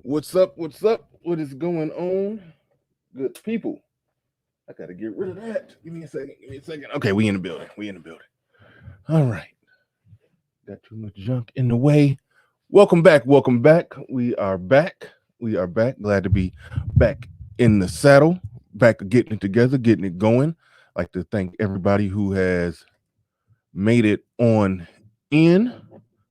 What's up? What's up? What is going on? Good people. I gotta get rid of that. Give me a second. Give me a second. Okay, we in the building. We in the building. All right. Got too much junk in the way. Welcome back. Welcome back. We are back. We are back. Glad to be back in the saddle. Back getting it together, getting it going. I'd like to thank everybody who has made it on in.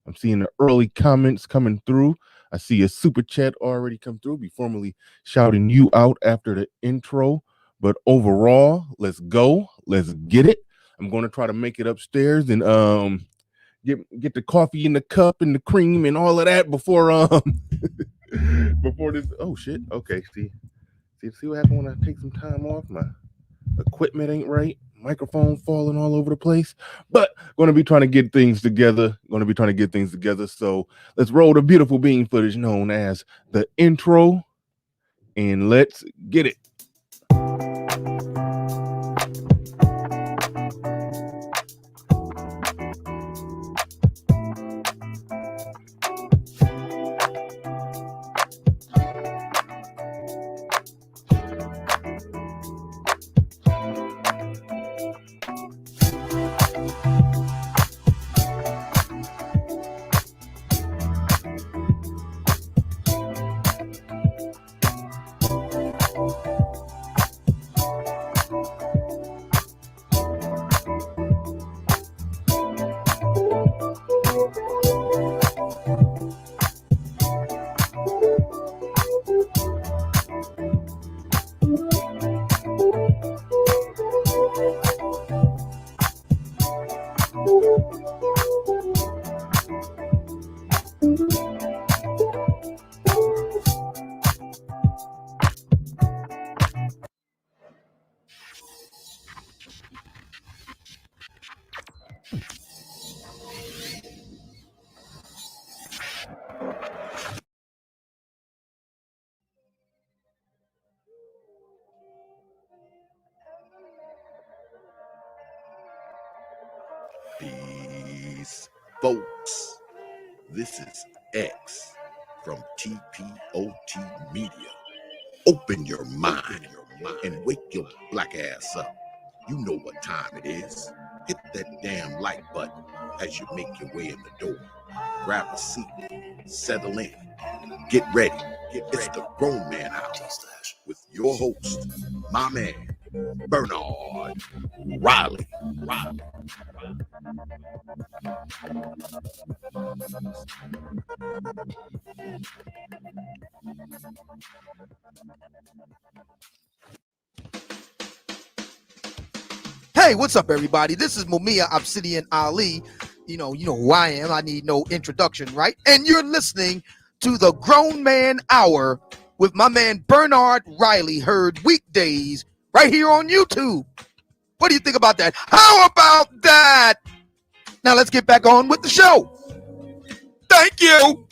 I'm seeing the early comments coming through. I see a super chat already come through. Be formally shouting you out after the intro. But overall, let's go. Let's get it. I'm going to try to make it upstairs and get the coffee in the cup and the cream and all of that before before this. Oh shit. Okay. See what happened when I take some time off. My equipment ain't right. Microphone falling all over the place, but going to be trying to get things together. So let's roll the beautiful bean footage known as the intro, and let's get it. Peace, folks. This is X from TPOT Media. Open your mind and wake your black ass up. You know what time it is. Hit that damn like button as you make your way in the door. Grab a seat, settle in, get ready. It's the Grown Man Hour with your host, my man, Bernard Riley. Hey, what's up, everybody? This is Mumia Obsidian Ali. You know who I am. I need no introduction, right? And you're listening to the Grown Man Hour with my man Bernard Riley, heard weekdays right here on YouTube. What do you think about that? How about that? Now let's get back on with the show. Thank you.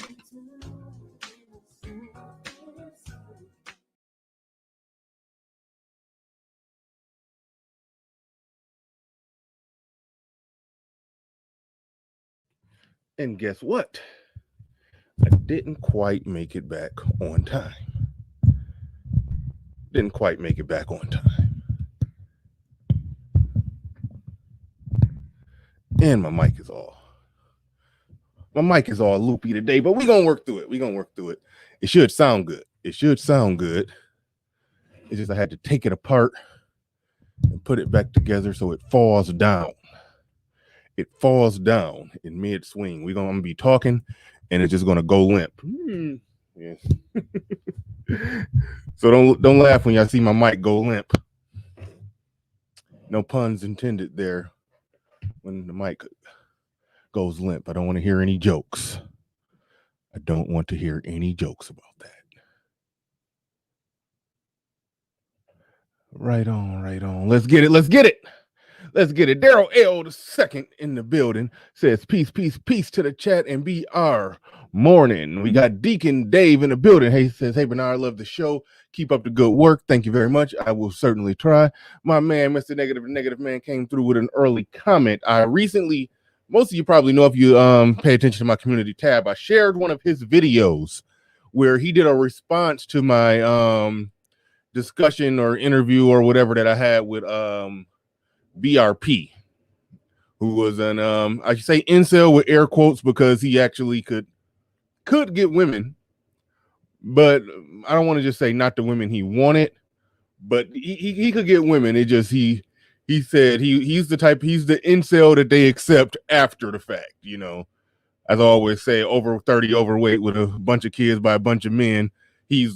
And guess what? I didn't quite make it back on time. And my mic is all loopy today, but we're gonna work through it. It should sound good. It's just I had to take it apart and put it back together so it falls down. It falls down in mid swing. I'm gonna be talking and it's just gonna go limp. Yes. So don't laugh when y'all see my mic go limp. No puns intended there. When the mic goes limp, I don't want to hear any jokes. about that. Right on. Let's get it. Daryl L. the second in the building says peace to the chat and BR morning. We got Deacon Dave in the building. He says, hey Bernard, I love the show. Keep up the good work. Thank you very much. I will certainly try. My man, Mr. Negative Man, came through with an early comment. Most of you probably know if you pay attention to my community tab, I shared one of his videos where he did a response to my discussion or interview or whatever that I had with BRP, who was an I should say incel with air quotes because he actually could get women, but I don't want to just say not the women he wanted, but he could get women. It just he said he's the incel that they accept after the fact, you know. As I always say, over 30, overweight with a bunch of kids by a bunch of men. He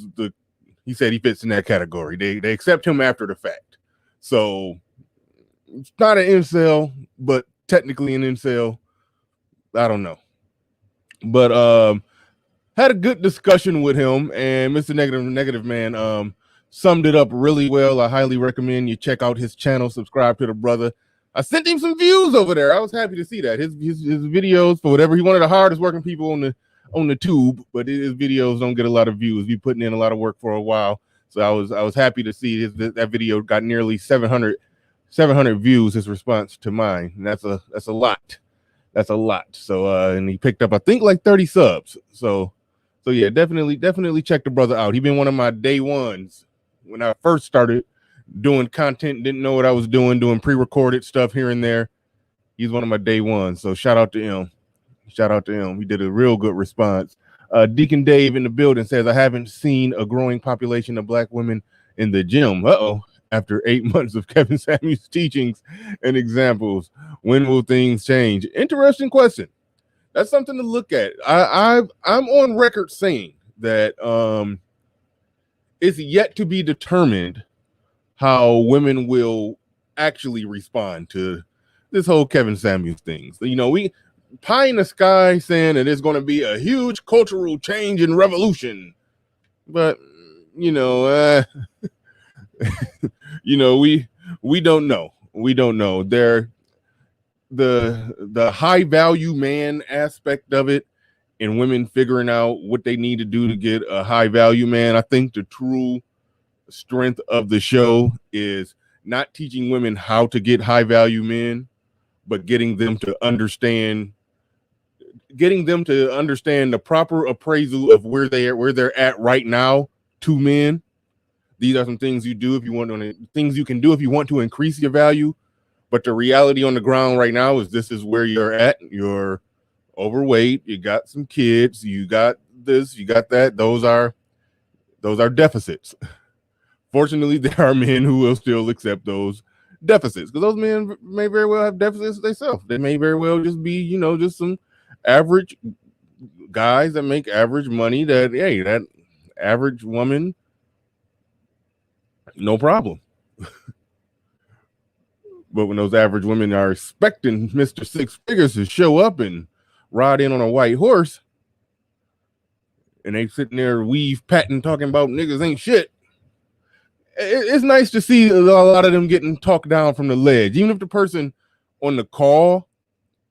said he fits in that category. They accept him after the fact. So it's not an incel, but technically an incel. I don't know. But had a good discussion with him, and Mr. Negative Man summed it up really well. I highly recommend you check out his channel, subscribe to the brother. I sent him some views over there. I was happy to see that. His videos, for whatever, he one of the hardest working people on the tube, but his videos don't get a lot of views. He's putting in a lot of work for a while. So I was happy to see that video got nearly 700 views, his response to mine. And that's a lot. That's a lot. So and he picked up, I think, like 30 subs. So yeah, definitely check the brother out. He's been one of my day ones when I first started doing content, didn't know what I was doing pre-recorded stuff here and there. He's one of my day ones. So shout out to him. He did a real good response. Deacon Dave in the building says, I haven't seen a growing population of black women in the gym. After 8 months of Kevin Samuels' teachings and examples, when will things change? Interesting question. That's something to look at. I'm on record saying that it's yet to be determined how women will actually respond to this whole Kevin Samuels thing. So, you know, we pie in the sky saying that there's going to be a huge cultural change and revolution, but you know, you know, we don't know. The high value man aspect of it, and women figuring out what they need to do to get a high value man. I think the true strength of the show is not teaching women how to get high value men, but getting them to understand the proper appraisal of where they're at right now to men. These are some things you do if you want to, things you can do if you want to increase your value. But the reality on the ground right now is this is where you're at. You're overweight. You got some kids. You got this. You got that. Those are deficits. Fortunately, there are men who will still accept those deficits, because those men may very well have deficits themselves. They may very well just be, you know, just some average guys that make average money. That, hey, that average woman, no problem. But when those average women are expecting Mr. Six Figures to show up and ride in on a white horse, and they sitting there weave patting talking about niggas ain't shit, it's nice to see a lot of them getting talked down from the ledge. Even if the person on the call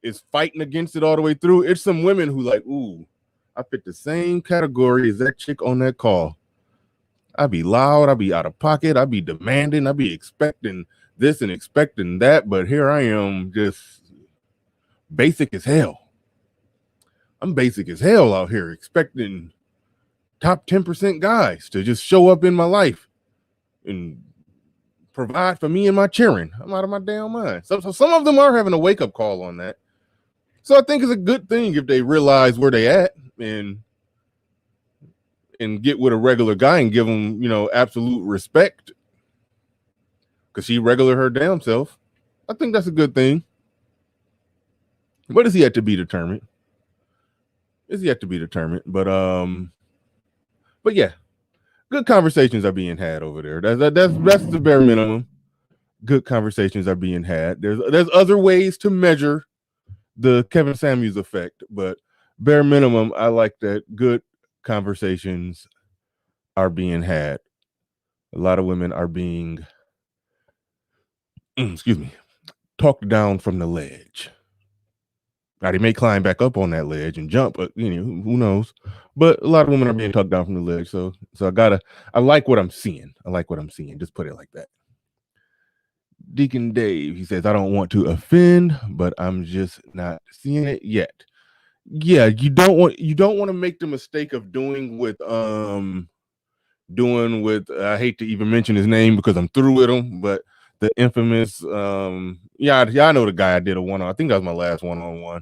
is fighting against it all the way through, it's some women who like, ooh, I fit the same category as that chick on that call. I be loud, I be out of pocket, I be demanding, I be expecting this and expecting that, but here I am just basic as hell. I'm basic as hell out here expecting top 10% guys to just show up in my life and provide for me and my children. I'm out of my damn mind. So some of them are having a wake-up call on that. So I think it's a good thing if they realize where they at and get with a regular guy and give him, you know, absolute respect, because she regular her damn self. I think that's a good thing. But it's yet to be determined. But yeah, good conversations are being had over there. That's the bare minimum. Good conversations are being had. There's other ways to measure the Kevin Samuels effect, but bare minimum, I like that good conversations are being had. A lot of women are being talked down from the ledge. Now they may climb back up on that ledge and jump, but you know, who knows? But a lot of women are being talked down from the ledge. So I like what I'm seeing. Just put it like that. Deacon Dave, he says, I don't want to offend, but I'm just not seeing it yet. yeah, you don't want to make the mistake of doing with I hate to even mention his name because I'm through with him, but the infamous y'all know the guy I did a one on. I think that was my last one-on-one.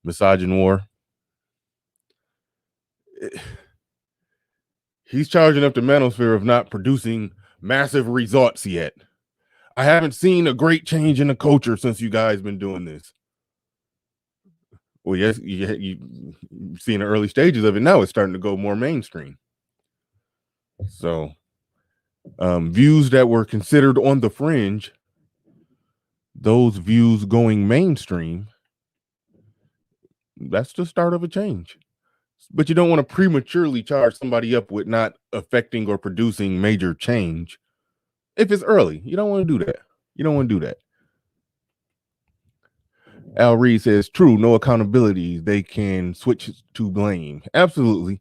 Misogynoir. He's charging up the manosphere of not producing massive results yet. I haven't seen a great change in the culture since you guys been doing this. Well, yes, you've seen the early stages of it. Now it's starting to go more mainstream. So views that were considered on the fringe, those views going mainstream, that's the start of a change. But you don't want to prematurely charge somebody up with not affecting or producing major change if it's early. You don't want to do that. You don't want to do that. Al Reed says, true, no accountability. They can switch to blame. Absolutely.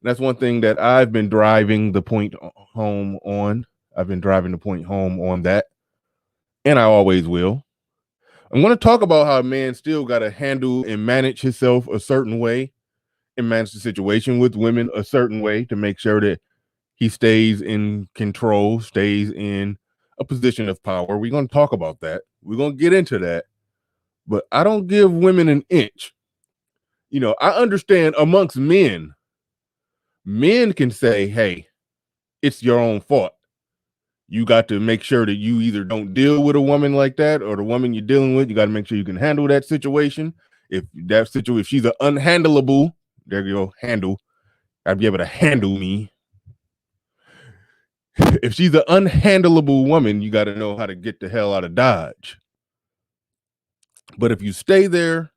That's one thing that I've been driving the point home on. I've been driving the point home on that. And I always will. I'm going to talk about how a man still got to handle and manage himself a certain way and manage the situation with women a certain way to make sure that he stays in control, stays in a position of power. We're going to talk about that. We're going to get into that. But I don't give women an inch. You know, I understand amongst men can say, hey, it's your own fault. You got to make sure that you either don't deal with a woman like that, or the woman you're dealing with, you got to make sure you can handle that situation. If she's an unhandleable, there you go, handle. I'd be able to handle me. If she's an unhandleable woman, you got to know how to get the hell out of Dodge. But if you stay there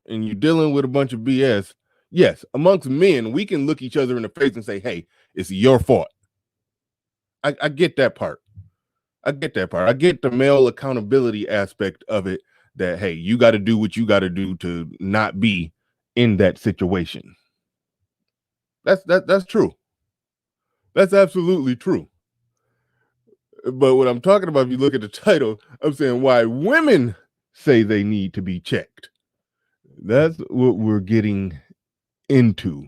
and you're dealing with a bunch of BS, yes, amongst men, we can look each other in the face and say, hey, it's your fault. I get that part. I get the male accountability aspect of it, that, hey, you got to do what you got to do to not be in that situation. That's true. That's absolutely true. But what I'm talking about, if you look at the title, I'm saying why women say they need to be checked. That's what we're getting into,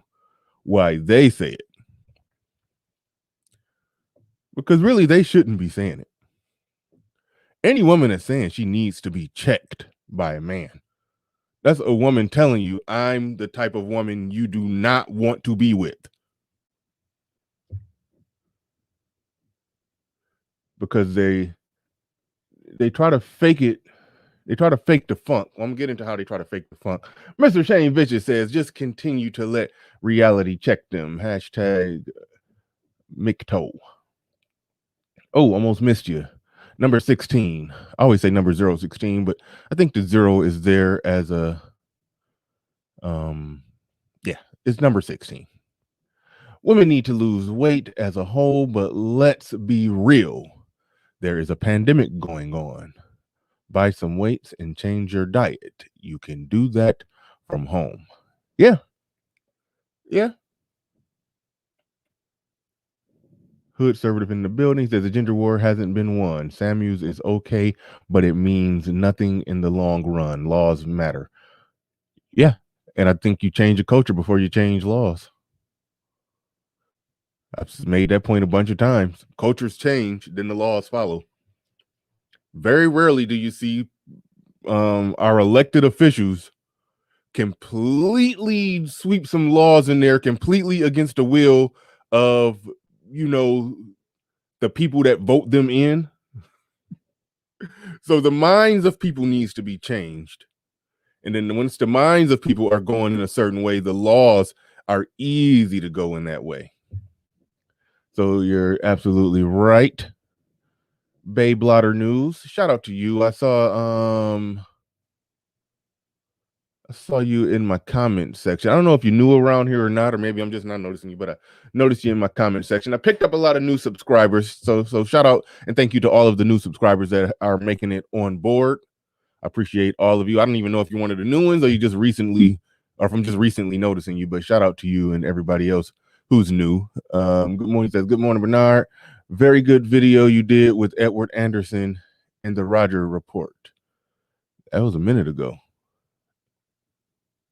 why they say it. Because really, they shouldn't be saying it. Any woman that's saying she needs to be checked by a man, that's a woman telling you, I'm the type of woman you do not want to be with. Because they try to fake it. They try to fake the funk. I'm going to get into how they try to fake the funk. Mr. Shane Vicious says, just continue to let reality check them. Hashtag McToe. Oh, almost missed you. Number 16. I always say number 016, but I think the 0 is there as a, it's number 16. Women need to lose weight as a whole, but let's be real. There is a pandemic going on. Buy some weights and change your diet. You can do that from home. Yeah. Hood Conservative in the building says the gender war hasn't been won. Samuels is okay, but it means nothing in the long run. Laws matter. Yeah. And I think you change a culture before you change laws. I've made that point a bunch of times. Cultures change, then the laws follow. Very rarely do you see our elected officials completely sweep some laws in there completely against the will of, the people that vote them in. So the minds of people needs to be changed. And then once the minds of people are going in a certain way, the laws are easy to go in that way. So you're absolutely right. Bay Blotter News, shout out to you. I saw you in my comment section. I don't know if you're new around here or not, or maybe I'm just not noticing you, but I noticed you in my comment section. I picked up a lot of new subscribers. So shout out and thank you to all of the new subscribers that are making it on board. I appreciate all of you. I don't even know if you're one of the new ones or you just recently, or if I'm just recently noticing you, but shout out to you and everybody else who's new. Good morning, says, good morning, Bernard. Very good video you did with Edward Anderson and the Roger Report. That was a minute ago.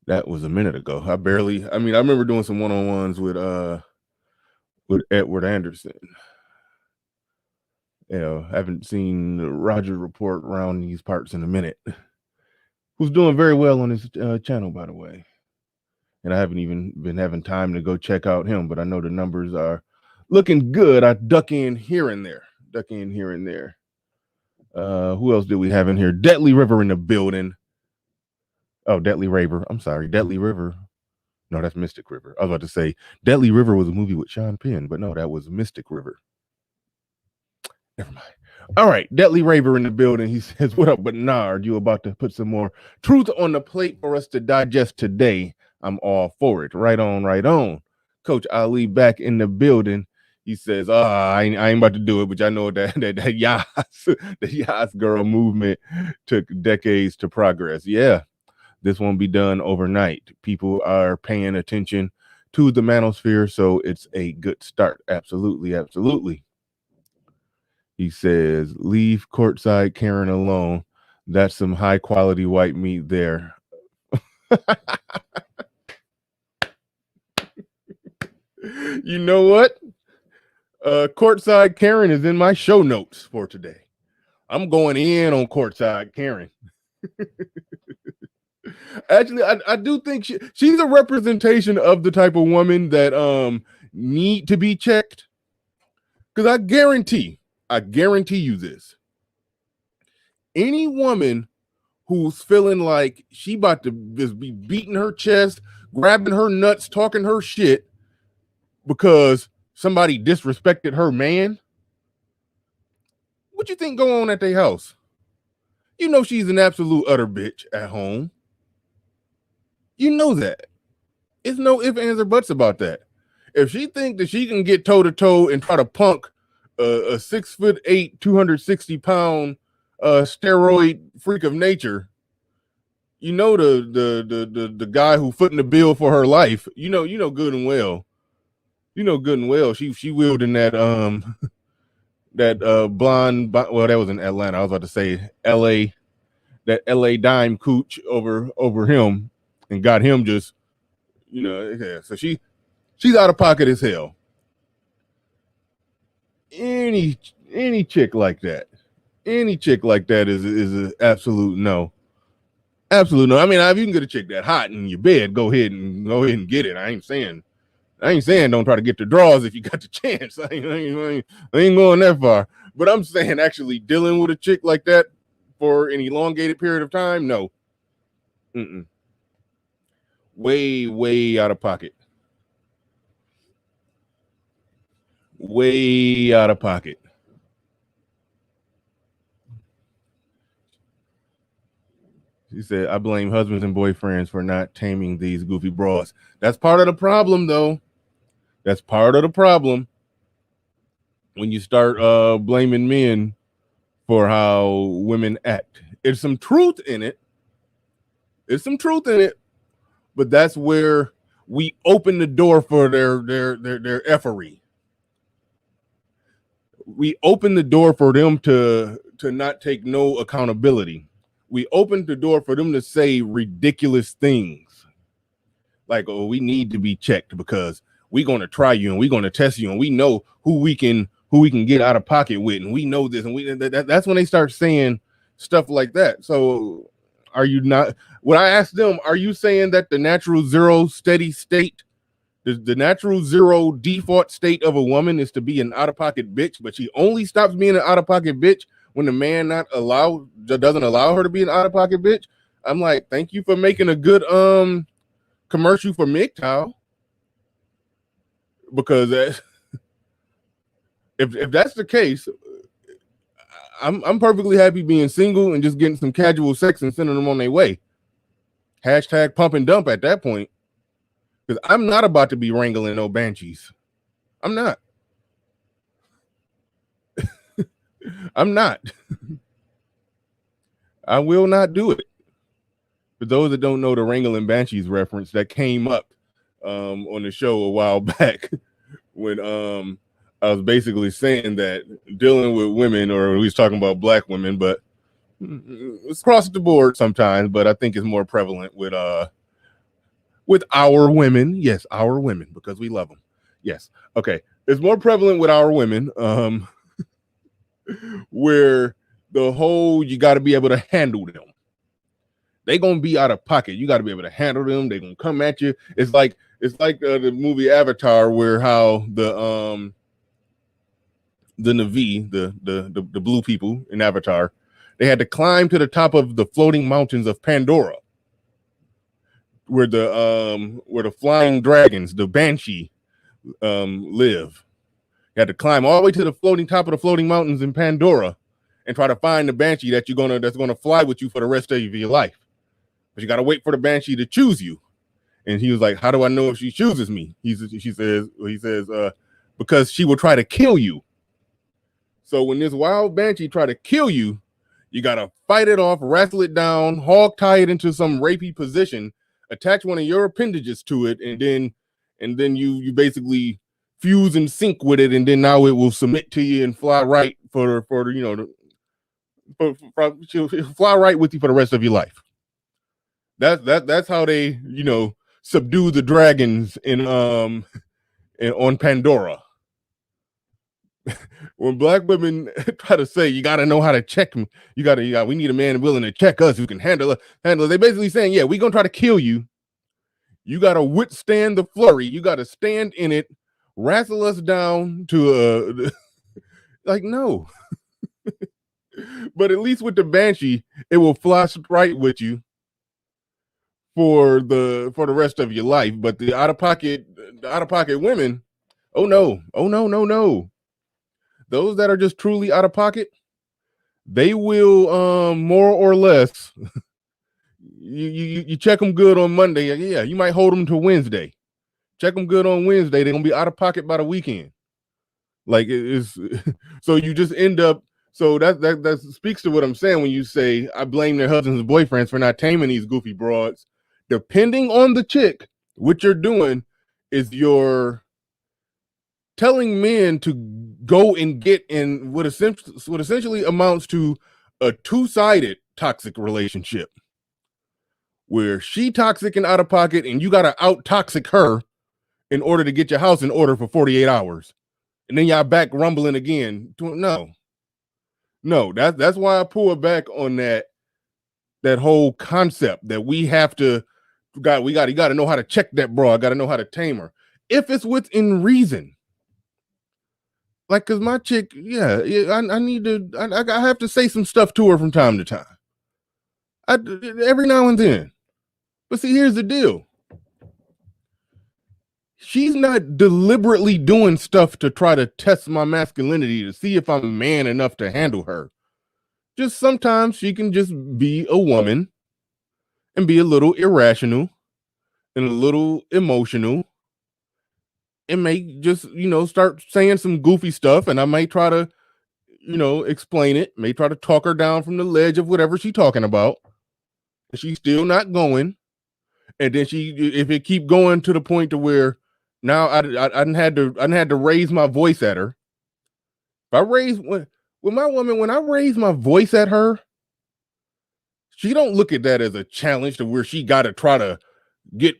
That was a minute ago. I remember doing some one-on-ones with Edward Anderson. I haven't seen Roger Report around these parts in a minute. Who's doing very well on his channel, by the way. And I haven't even been having time to go check out him, but I know the numbers are looking good. I duck in here and there. Who else did we have in here? Deadly River in the building. Oh, Deadly Raver. I'm sorry, Deadly River. No, that's Mystic River. I was about to say Deadly River was a movie with Sean Penn, but no, that was Mystic River. Never mind. All right, Deadly Raver in the building. He says, "What up, Bernard? You about to put some more truth on the plate for us to digest today? I'm all for it. Right on, right on." Coach Ali back in the building. He says, I ain't about to do it, but I know that Yas, the Yas girl movement took decades to progress. Yeah, this won't be done overnight. People are paying attention to the manosphere, so it's a good start. Absolutely, absolutely. He says, leave courtside Karen alone. That's some high quality white meat there. You know what? Courtside Karen is in my show notes for today. I'm going in on courtside Karen. Actually, I do think she's a representation of the type of woman that need to be checked. Because I guarantee you this. Any woman who's feeling like she about to just be beating her chest, grabbing her nuts, talking her shit because somebody disrespected her man, what you think going on at their house? You know she's an absolute utter bitch at home. You know that. It's no ifs, ands, or buts about that. If she think that she can get toe-to-toe and try to punk a 6'8", 260-pound steroid freak of nature, you know the guy who footing the bill for her life, you know good and well. You know good and well she wielding that blonde, well, that was in Atlanta. I was about to say LA, that LA dime cooch over him and got him just, yeah. So she's out of pocket as hell. Any chick like that is an absolute no. Absolute no. I mean, if you can get a chick that hot in your bed, go ahead and get it. I ain't saying don't try to get the draws if you got the chance. I ain't going that far. But I'm saying actually dealing with a chick like that for an elongated period of time, no. Way out of pocket. Way out of pocket. He said, I blame husbands and boyfriends for not taming these goofy bras. That's part of the problem, though. That's part of the problem. When you start blaming men for how women act. There's some truth in it. But that's where we open the door for their effery. We open the door for them to not take no accountability. We opened the door for them to say ridiculous things like, oh, we need to be checked because we're going to try you and we're going to test you and we know who we can get out of pocket with, and we know this, and that's when they start saying stuff like that. So are you not, when I ask them, are you saying that the natural zero steady state, the natural zero default state of a woman is to be an out-of-pocket bitch, but she only stops being an out-of-pocket bitch when the man doesn't allow her to be an out-of-pocket bitch? I'm like, thank you for making a good commercial for MGTOW, because if that's the case, I'm perfectly happy being single and just getting some casual sex and sending them on their way. Hashtag pump and dump at that point, because I'm not about to be wrangling no banshees. I'm not. I'm not. I will not do it. For those that don't know the Wrangling Banshees reference, that came up on the show a while back when I was basically saying that dealing with women, or we was talking about black women, but it's across the board sometimes, but I think it's more prevalent with with our women. Yes, our women, because we love them. Yes. Okay. It's more prevalent with our women, where the whole you got to be able to handle them. They gonna be out of pocket. You got to be able to handle them. They gonna come at you. It's like the movie Avatar, where how the Na'vi, the blue people in Avatar, they had to climb to the top of the floating mountains of Pandora, where the flying dragons, the Banshee, live. You had to climb all the way to the floating top of the floating mountains in Pandora and try to find the Banshee that's gonna fly with you for the rest of your life. But you gotta wait for the Banshee to choose you. And he was like, "How do I know if she chooses me?" He says, "Because she will try to kill you." So when this wild Banshee try to kill you, you gotta fight it off, wrestle it down, hog tie it into some rapey position, attach one of your appendages to it, and then you basically fuse and sync with it, and then now it will submit to you and fly right she'll fly right with you for the rest of your life. That's how they subdue the dragons on Pandora. When black women try to say you got to know how to check them, we need a man willing to check us who can handle it. They basically saying, yeah, we're gonna try to kill you. You got to withstand the flurry. You got to stand in it, wrestle us down to like no. But at least with the Banshee, it will fly right with you for the rest of your life. But the out of pocket women, oh no. Those that are just truly out of pocket, they will more or less you check them good on Monday. Yeah, you might hold them to Wednesday. Check them good on Wednesday. They're gonna be out of pocket by the weekend. Like it is. So you just end up. So that speaks to what I'm saying when you say I blame their husbands and boyfriends for not taming these goofy broads. Depending on the chick, what you're doing is you're telling men to go and get in what essentially amounts to a two-sided toxic relationship, where she toxic and out of pocket, and you gotta out toxic her in order to get your house in order for 48 hours, and then y'all back rumbling again. No, that's why I pull back on that whole concept that we have to. You got to know how to check that broad. Got to know how to tame her if it's within reason. Like, cause my chick, yeah, I need to. I have to say some stuff to her from time to time. Every now and then. But see, here's the deal. She's not deliberately doing stuff to try to test my masculinity to see if I'm man enough to handle her. Just sometimes she can just be a woman and be a little irrational and a little emotional and may just, start saying some goofy stuff. And I might try to, explain it, may try to talk her down from the ledge of whatever she's talking about. And she's still not going. And then if it keep going to the point to where now I didn't had to raise my voice at her. If I raise with my woman, when I raise my voice at her, she don't look at that as a challenge to where she got to try to get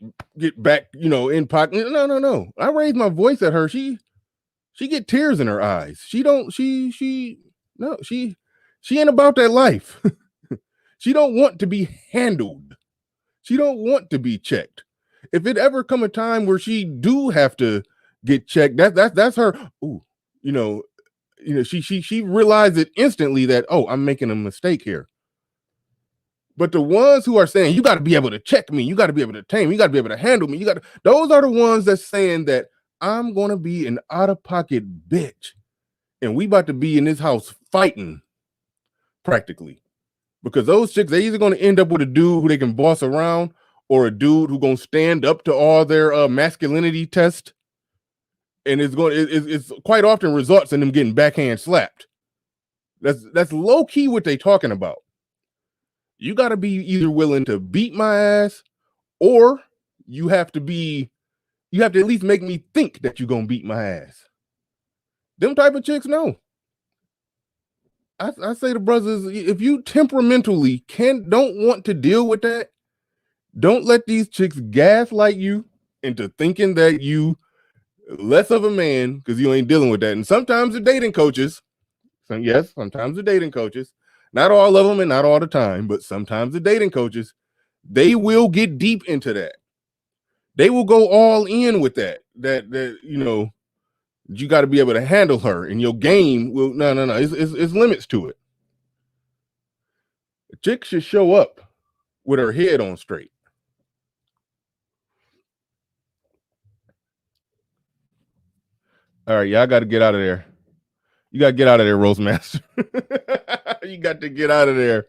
back, in pocket. No. I raise my voice at her. She get tears in her eyes. She ain't about that life. She don't want to be handled. She don't want to be checked. If it ever come a time where she do have to get checked, that's her. Ooh, she realized it instantly that, oh, I'm making a mistake here. But the ones who are saying you got to be able to check me, you got to be able to tame, you got to be able to handle me, those are the ones that's saying that I'm gonna be an out-of-pocket bitch, and we about to be in this house fighting practically. Because those chicks, they either going to end up with a dude who they can boss around, or a dude who going to stand up to all their masculinity test, and it's quite often results in them getting backhand slapped. That's low key what they talking about. You got to be either willing to beat my ass, or you have to at least make me think that you're gonna beat my ass. Them type of chicks, no. I say to brothers, if you temperamentally don't want to deal with that, Don't let these chicks gaslight you into thinking that you less of a man because you ain't dealing with that. And sometimes the dating coaches, sometimes the dating coaches, not all of them and not all the time, but sometimes the dating coaches, they will get deep into that. They will go all in with that you got to be able to handle her, and your game will no. It's limits to it. A chick should show up with her head on straight. All right, y'all got to get out of there. You got to get out of there, Roastmaster. You got to get out of there.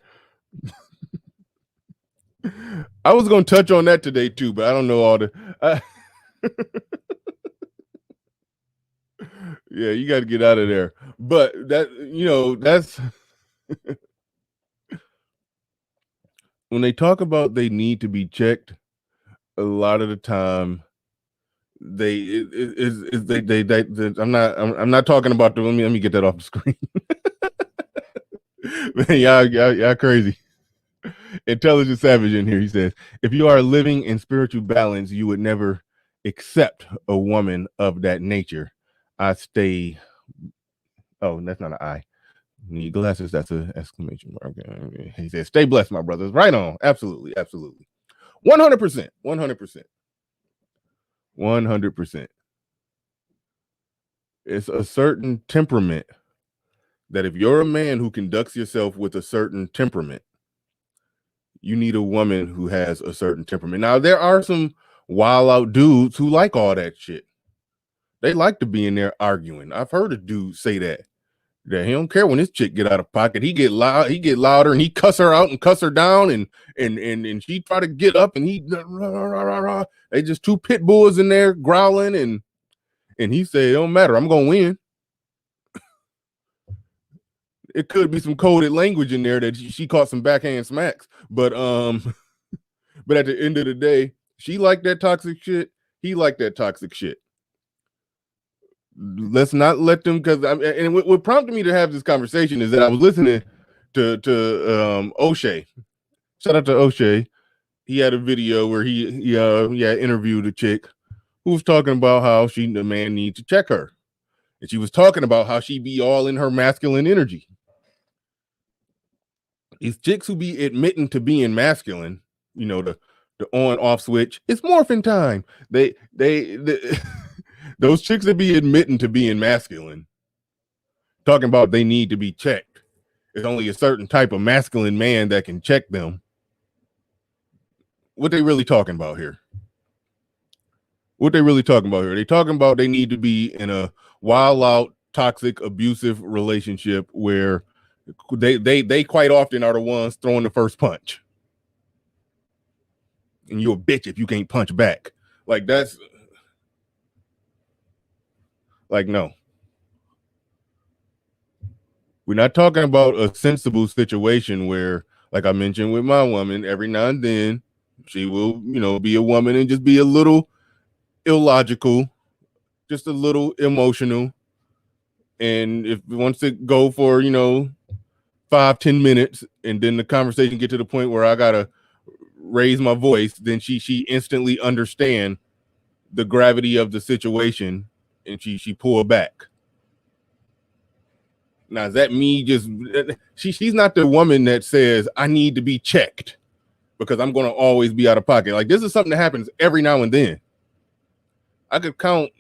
I was going to touch on that today too, but I don't know all the. Yeah, you got to get out of there. But that's when they talk about they need to be checked. A lot of the time, I'm not talking about the. Let me get that off the screen. Man, y'all crazy. Intelligent Savage in here. He says, if you are living in spiritual balance, you would never accept a woman of that nature. I stay. Oh, that's not an I. Need glasses. That's an exclamation mark. He says, stay blessed, my brothers. Right on. Absolutely. 100%. 100%. It's a certain temperament that if you're a man who conducts yourself with a certain temperament, you need a woman who has a certain temperament. Now, there are some wild out dudes who like all that shit. They like to be in there arguing. I've heard a dude say that he don't care when his chick get out of pocket. He get louder and he cuss her out and cuss her down and she try to get up and they just two pit bulls in there growling and he said, it don't matter, I'm gonna win. It could be some coded language in there that she caught some backhand smacks, but at the end of the day, she liked that toxic shit. He liked that toxic shit. Let's not let them, because and what prompted me to have this conversation is that I was listening to O'Shea. Shout out to O'Shea. He had a video where he interviewed a chick who was talking about how the man needs to check her, and she was talking about how she be all in her masculine energy. These chicks who be admitting to being masculine, the on off switch, it's morphin' time. They those chicks that be admitting to being masculine, talking about they need to be checked. It's only a certain type of masculine man that can check them. What they really talking about here? They talking about they need to be in a wild out, toxic, abusive relationship where they quite often are the ones throwing the first punch. And you're a bitch if you can't punch back. Like that's like, no. We're not talking about a sensible situation where, like I mentioned with my woman, every now and then she will, be a woman and just be a little illogical, just a little emotional. And if it wants to go for, 5-10 minutes, and then the conversation get to the point where I gotta raise my voice, then she instantly understand the gravity of the situation and she pulled back. Now, is that me just she's not the woman that says I need to be checked because I'm going to always be out of pocket. Like, this is something that happens every now and then. I could count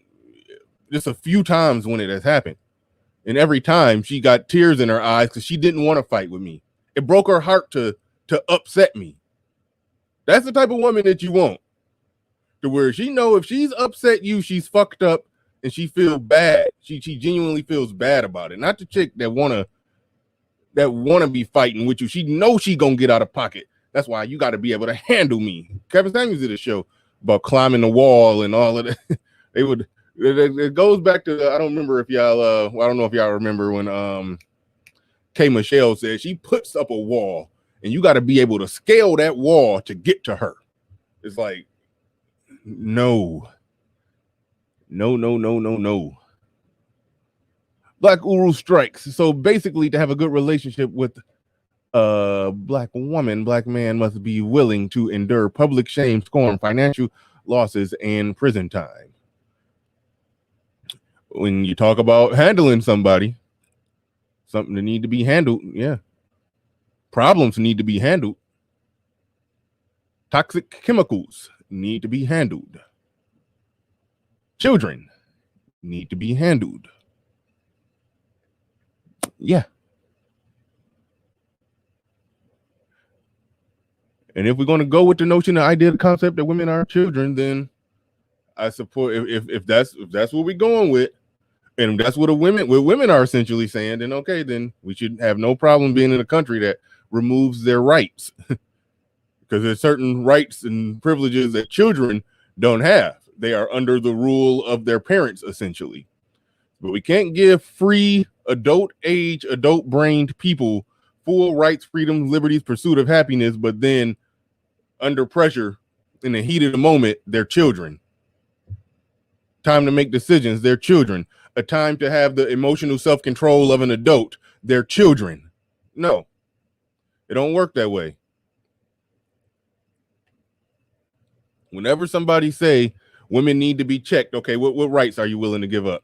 just a few times when it has happened. And every time she got tears in her eyes because she didn't want to fight with me. It broke her heart to upset me. That's the type of woman that you want. To where she know if she's upset you, she's fucked up and she feels bad. She genuinely feels bad about it. Not the chick that wanna be fighting with you. She knows she gonna get out of pocket. That's why you got to be able to handle me. Kevin Samuels did a show about climbing the wall and all of that. It goes back to, I don't remember if y'all I don't know if y'all remember when K Michelle said she puts up a wall and you got to be able to scale that wall to get to her. It's like, no. Black Uru strikes. So basically, to have a good relationship with a black woman, black man must be willing to endure public shame, scorn, financial losses, and prison time. When you talk about handling somebody, something that need to be handled, yeah. Problems need to be handled. Toxic chemicals need to be handled. Children need to be handled. Yeah. And if we're going to go with the notion, the idea, the concept that women are children, then I support. If that's what we're going with, and that's what women are essentially saying, then okay, then we should have no problem being in a country that removes their rights, because there's certain rights and privileges that children don't have. They are under the rule of their parents, essentially. But we can't give free adult-brained people full rights, freedoms, liberties, pursuit of happiness, but then under pressure in the heat of the moment, they're children. Time to make decisions, they're children. A time to have the emotional self-control of an adult, they're children. No, it don't work that way. Whenever somebody say women need to be checked, okay, what rights are you willing to give up?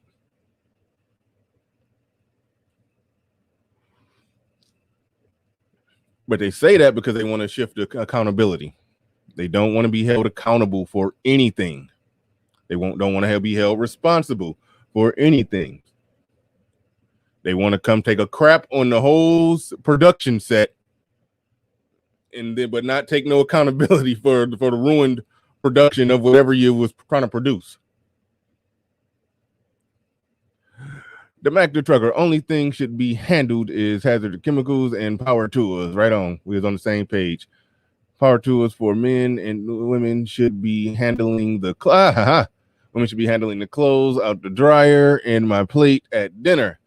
But they say that because they want to shift the accountability. They don't want to be held accountable for anything. They don't want to be held responsible for anything. They want to come take a crap on the whole production set, and then but not take no accountability for the ruined production of whatever you was trying to produce. The Mac the Trucker, only thing should be handled is hazardous chemicals and power tools. Right on. We was on the same page. Power tools for men and women should be handling the women should be handling the clothes out the dryer and my plate at dinner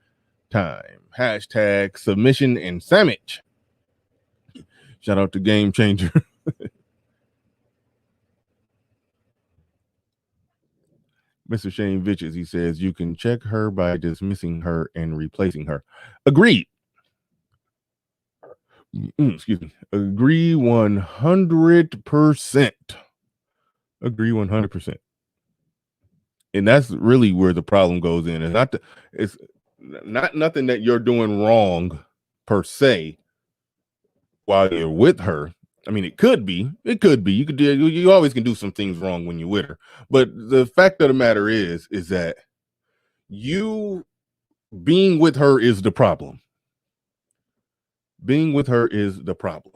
time. Hashtag submission and sandwich. Shout out to Game Changer. Mr. Shane Vitches, he says, you can check her by dismissing her and replacing her. Agreed. Excuse me. Agree 100%. Agree 100%. And that's really where the problem goes in. It's not nothing that you're doing wrong per se while you're with her. I mean, it could be. You always can do some things wrong when you're with her. But the fact of the matter is that you being with her is the problem. Being with her is the problem.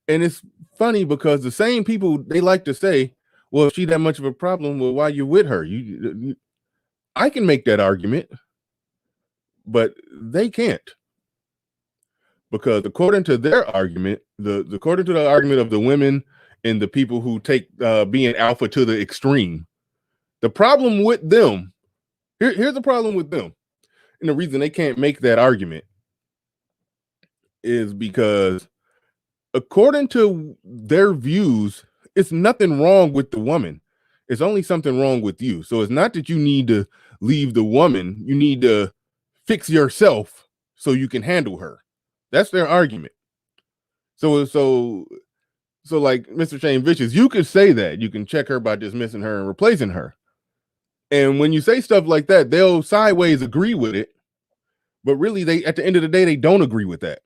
And it's funny because the same people, they like to say, well, if she's that much of a problem, well, why you with her? I can make that argument, but they can't. Because according to their argument, according to the argument of the women and the people who take being alpha to the extreme, the problem with them, here's the problem with them. And the reason they can't make that argument is because according to their views, it's nothing wrong with the woman. It's only something wrong with you. So it's not that you need to leave the woman. You need to fix yourself so you can handle her. That's their argument. So like Mr. Shane Vicious, you could say that. You can check her by dismissing her and replacing her. And when you say stuff like that, they'll sideways agree with it. But really, at the end of the day, they don't agree with that.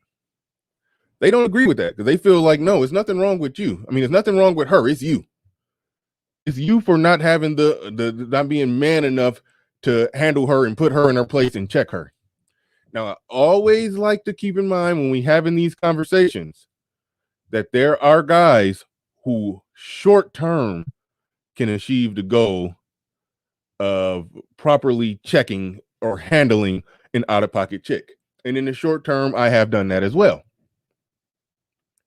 They don't agree with that because they feel like, no, it's nothing wrong with you. I mean, it's nothing wrong with her. It's you. It's you for not having not being man enough to handle her and put her in her place and check her. Now, I always like to keep in mind when we having these conversations that there are guys who short term can achieve the goal of properly checking or handling an out-of-pocket chick. And in the short term, I have done that as well.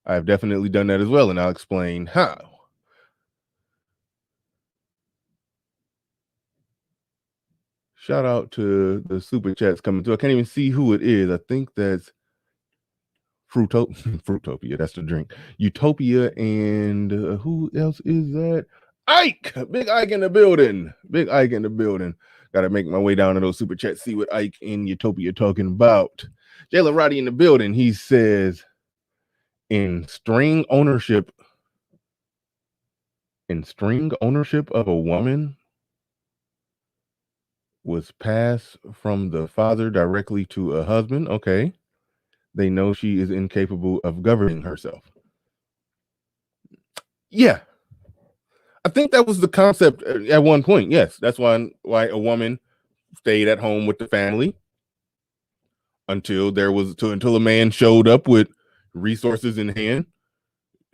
I have definitely done that as well, and I'll explain how. Shout out to the super chats coming through. I can't even see who it is. I think that's Fruitopia. That's the drink. Utopia, and who else is that? Ike, Big Ike in the building. Big Ike in the building. Got to make my way down to those super chats, see what Ike and Utopia talking about. Jayla Roddy in the building. He says, in string ownership of a woman was passed from the father directly to a husband. Okay. They know she is incapable of governing herself. Yeah. I think that was the concept at one point. Yes. That's why a woman stayed at home with the family until a man showed up with resources in hand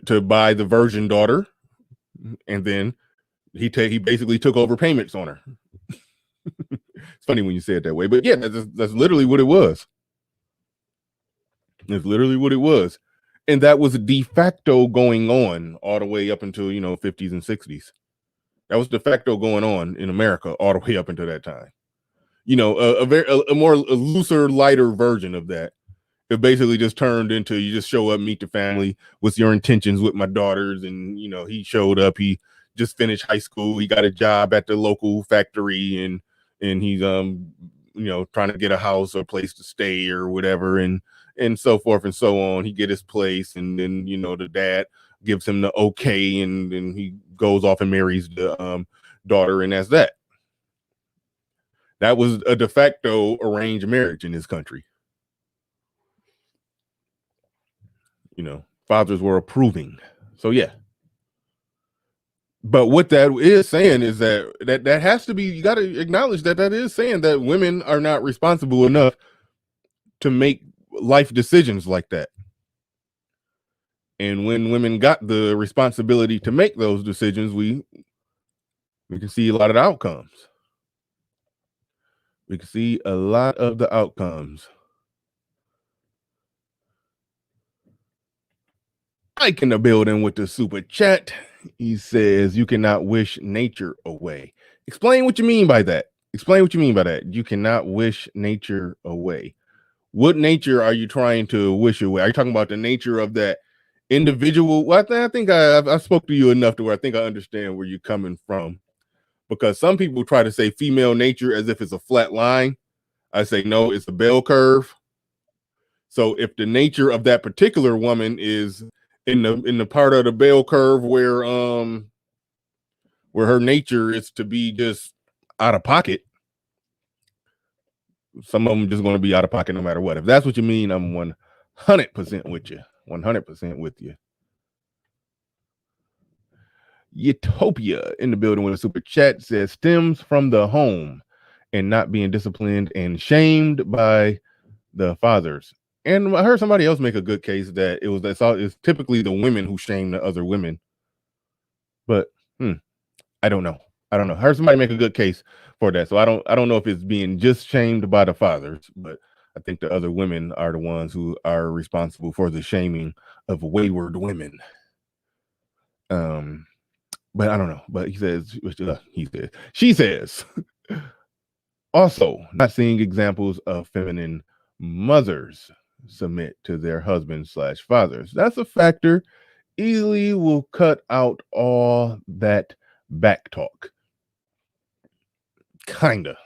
to buy the virgin daughter, and then he basically took over payments on her. It's funny when you say it that way, but yeah, that's literally what it was. It's literally what it was, and that was de facto going on all the way up until 50s and 60s. That was de facto going on in America all the way up until that time. A more looser, lighter version of that. It basically just turned into you just show up, meet the family. What's your intentions with my daughters? And he showed up. He just finished high school. He got a job at the local factory, and he's trying to get a house or a place to stay or whatever, and so forth and so on. He get his place, and then the dad gives him the okay, and then he goes off and marries the daughter, and that's that. That was a de facto arranged marriage in this country. Fathers were approving. So yeah. But what that is saying is that has to be, you got to acknowledge that is saying that women are not responsible enough to make life decisions like that. And when women got the responsibility to make those decisions, we can see a lot of the outcomes. We can see a lot of the outcomes. Mike in the building with the super chat. He says, you cannot wish nature away. Explain what you mean by that. Explain what you mean by that. You cannot wish nature away. What nature are you trying to wish away? Are you talking about the nature of that individual? Well, I think I spoke to you enough to where I think I understand where you're coming from. Because some people try to say female nature as if it's a flat line. I say, no, it's a bell curve. So if the nature of that particular woman is in the part of the bell curve where her nature is to be just out of pocket, some of them just going to be out of pocket no matter what. If that's what you mean, I'm 100% with you. 100% with you. Utopia in the building with a super chat says stems from the home and not being disciplined and shamed by the fathers. And I heard somebody else make a good case that it's typically the women who shame the other women. But I don't know. I heard somebody make a good case for that. So I don't know if it's being just shamed by the fathers, but I think the other women are the ones who are responsible for the shaming of wayward women. But I don't know. But she says, also not seeing examples of feminine mothers submit to their husbands/fathers. That's a factor. Easily will cut out all that back talk. Kinda.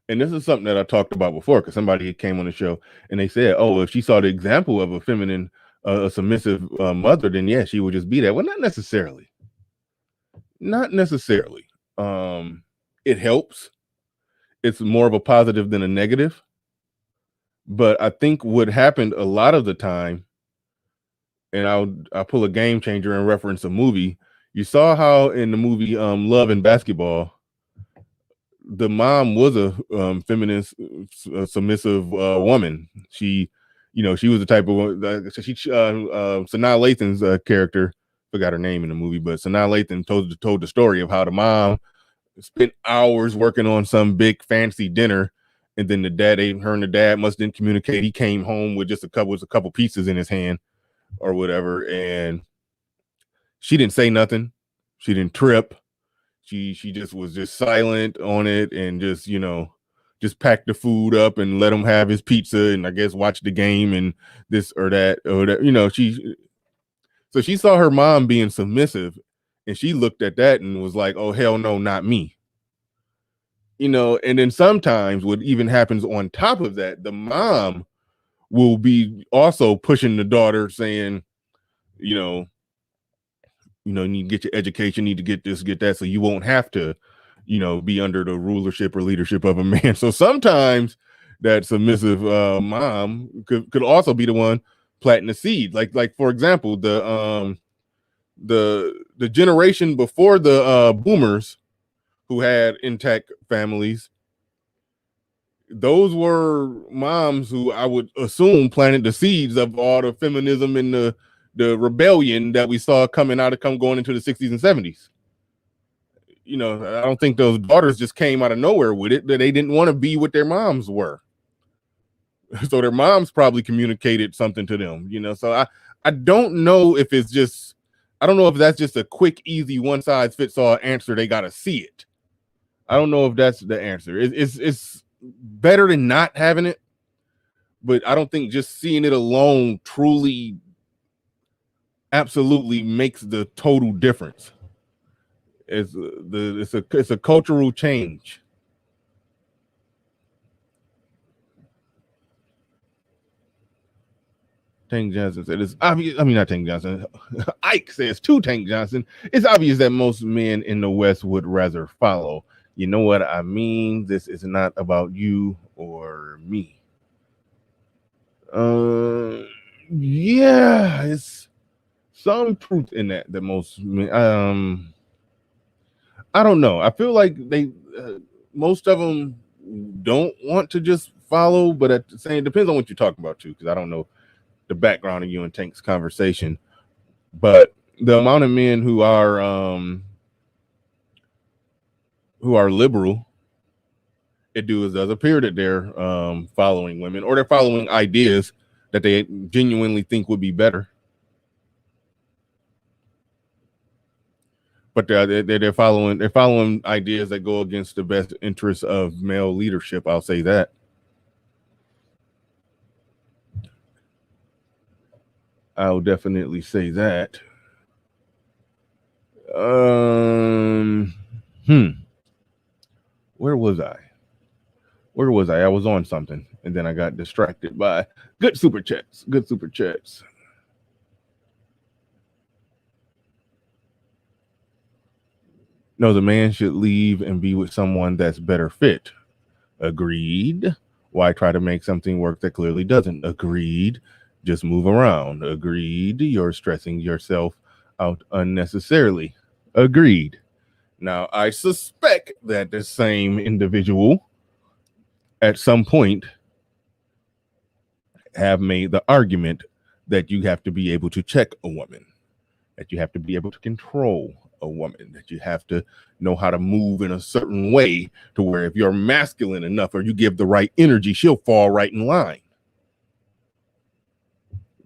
And this is something that I talked about before, because somebody came on the show and they said, oh, if she saw the example of a feminine, a submissive mother, then yeah, she would just be that. Well, not necessarily. Not necessarily. It helps. It's more of a positive than a negative. But I think what happened a lot of the time, and I'll pull a Game Changer and reference a movie. You saw how in the movie Love and Basketball, the mom was a feminist, submissive woman. She was the type of Sanaa Lathan's character. Forgot her name in the movie, but Sanaa Lathan told the story of how the mom spent hours working on some big fancy dinner, and then her and the dad didn't communicate. He came home with just a couple pieces in his hand or whatever, and she didn't say nothing. She didn't trip. She just was just silent on it, and just packed the food up and let him have his pizza, and I guess watch the game and this or that or that. So she saw her mom being submissive, and she looked at that and was like, oh, hell no, not me. And then sometimes what even happens on top of that, the mom will be also pushing the daughter, saying, you know, you need to get your education, need to get this, get that, so you won't have to, be under the rulership or leadership of a man. So sometimes that submissive mom could also be the one planting the seed. Like for example, the generation before the boomers who had intact families, those were moms who I would assume planted the seeds of all the feminism and the rebellion that we saw going into the 60s and 70s. I don't think those daughters just came out of nowhere with it, that they didn't want to be what their moms were. So their moms probably communicated something to them, so I don't know if it's just, I don't know if that's just a quick, easy, one size fits all answer. They got to see it. I don't know if that's the answer. It's better than not having it, but I don't think just seeing it alone truly absolutely makes the total difference. It's a cultural change. Tank Johnson said it's obvious. I mean, not Tank Johnson. Ike says to Tank Johnson, it's obvious that most men in the West would rather follow. You know what I mean? This is not about you or me. Yeah, it's some truth in that most men, I don't know. I feel like they most of them don't want to just follow, but at the same, it depends on what you're talking about too, because I don't know the background of you and Tank's conversation, but the amount of men who are liberal, it does appear that they're following women, or they're following ideas that they genuinely think would be better. But they're following ideas that go against the best interests of male leadership. I'll say that. I'll definitely say that. Where was I? I was on something, and then I got distracted by good super chats. No, the man should leave and be with someone that's better fit. Agreed. Why try to make something work that clearly doesn't? Agreed. Just move around. Agreed. You're stressing yourself out unnecessarily. Agreed. Now, I suspect that the same individual at some point have made the argument that you have to be able to check a woman, that you have to be able to control a woman, that you have to know how to move in a certain way to where if you're masculine enough or you give the right energy, she'll fall right in line.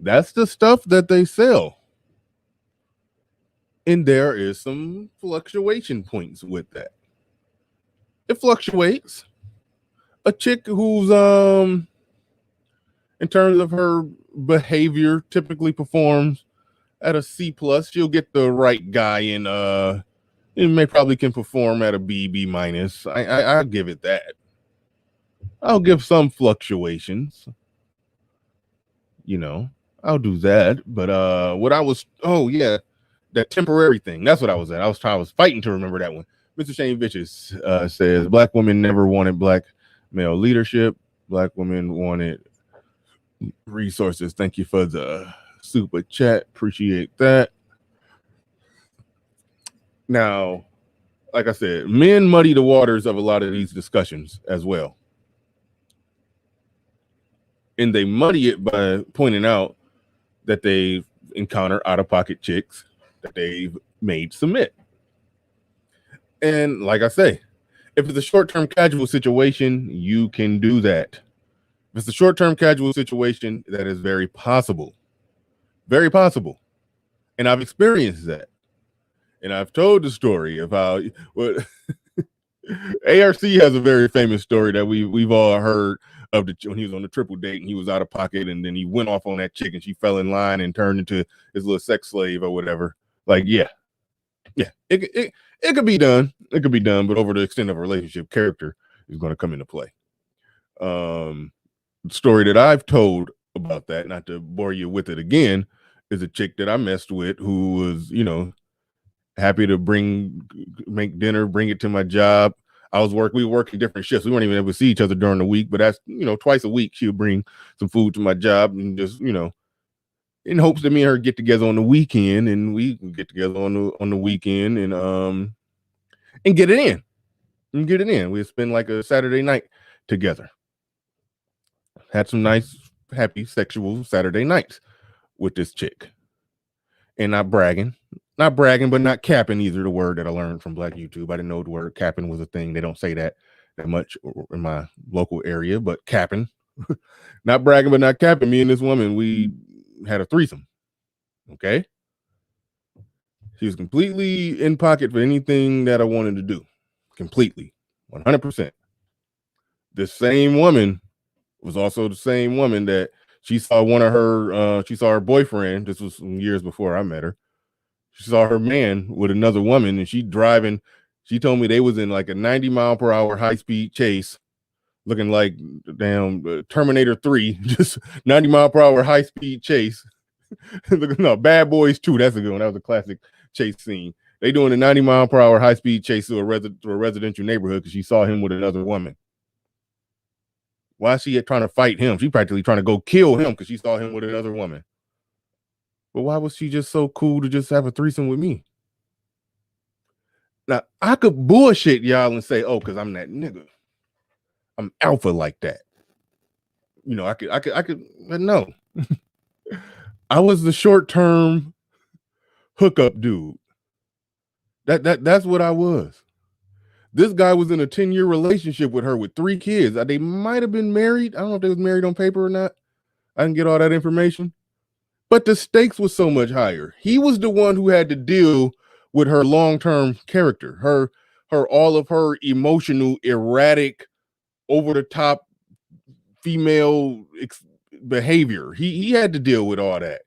That's the stuff that they sell. And there is some fluctuation points with that. It fluctuates. A chick who's in terms of her behavior typically performs at a C+, she'll get the right guy in and may probably can perform at a B minus. I'll give it that. I'll give some fluctuations. I'll do that. But that temporary thing. That's what I was at. I was fighting to remember that one. Mr. Shane Vicious says black women never wanted black male leadership. Black women wanted resources. Thank you for the super chat. Appreciate that. Now, like I said, men muddy the waters of a lot of these discussions as well. And they muddy it by pointing out that they've encountered out-of-pocket chicks that they've made submit. And like I say, if it's a short-term casual situation, you can do that. If it's a short-term casual situation, that is very possible. Very possible. And I've experienced that. And I've told the story of how ARC has a very famous story that we've all heard of when he was on the triple date and he was out of pocket and then he went off on that chick and she fell in line and turned into his little sex slave or whatever. Like, yeah, it could be done. It could be done, but over the extent of a relationship, character is going to come into play. The story that I've told about that, not to bore you with it again, is a chick that I messed with who was, happy to make dinner, bring it to my job. We were working different shifts. We weren't even able to see each other during the week, but that's, twice a week she would bring some food to my job and just, in hopes that me and her get together on the weekend, and we can get together on the weekend and get it in. We'd spend like a Saturday night together. Had some nice, happy sexual Saturday nights with this chick. And not bragging, but not capping either, the word that I learned from Black YouTube. I didn't know the word capping was a thing. They don't say that much in my local area, but capping. Not bragging, but not capping. Me and this woman, we had a threesome. Okay? She was completely in pocket for anything that I wanted to do. Completely. 100%. This same woman was also the same woman that she saw she saw her boyfriend. This was some years before I met her. She saw her man with another woman, and she told me they was in like a 90-mile-per-hour high-speed chase, looking like damn Terminator 3, just 90-mile-per-hour high-speed chase. No, Bad Boys 2, that's a good one. That was a classic chase scene. They doing a 90-mile-per-hour high-speed chase to a residential neighborhood because she saw him with another woman. Why is she trying to fight him? She practically trying to go kill him because she saw him with another woman. But why was she just so cool to just have a threesome with me? Now, I could bullshit y'all and say, because I'm that nigga. I'm alpha like that. I could, but no. I was the short-term hookup dude. That's what I was. This guy was in a 10-year relationship with her with 3 kids. They might have been married. I don't know if they was married on paper or not. I didn't get all that information. But the stakes was so much higher. He was the one who had to deal with her long-term character, all of her emotional, erratic, over-the-top female behavior. He had to deal with all that.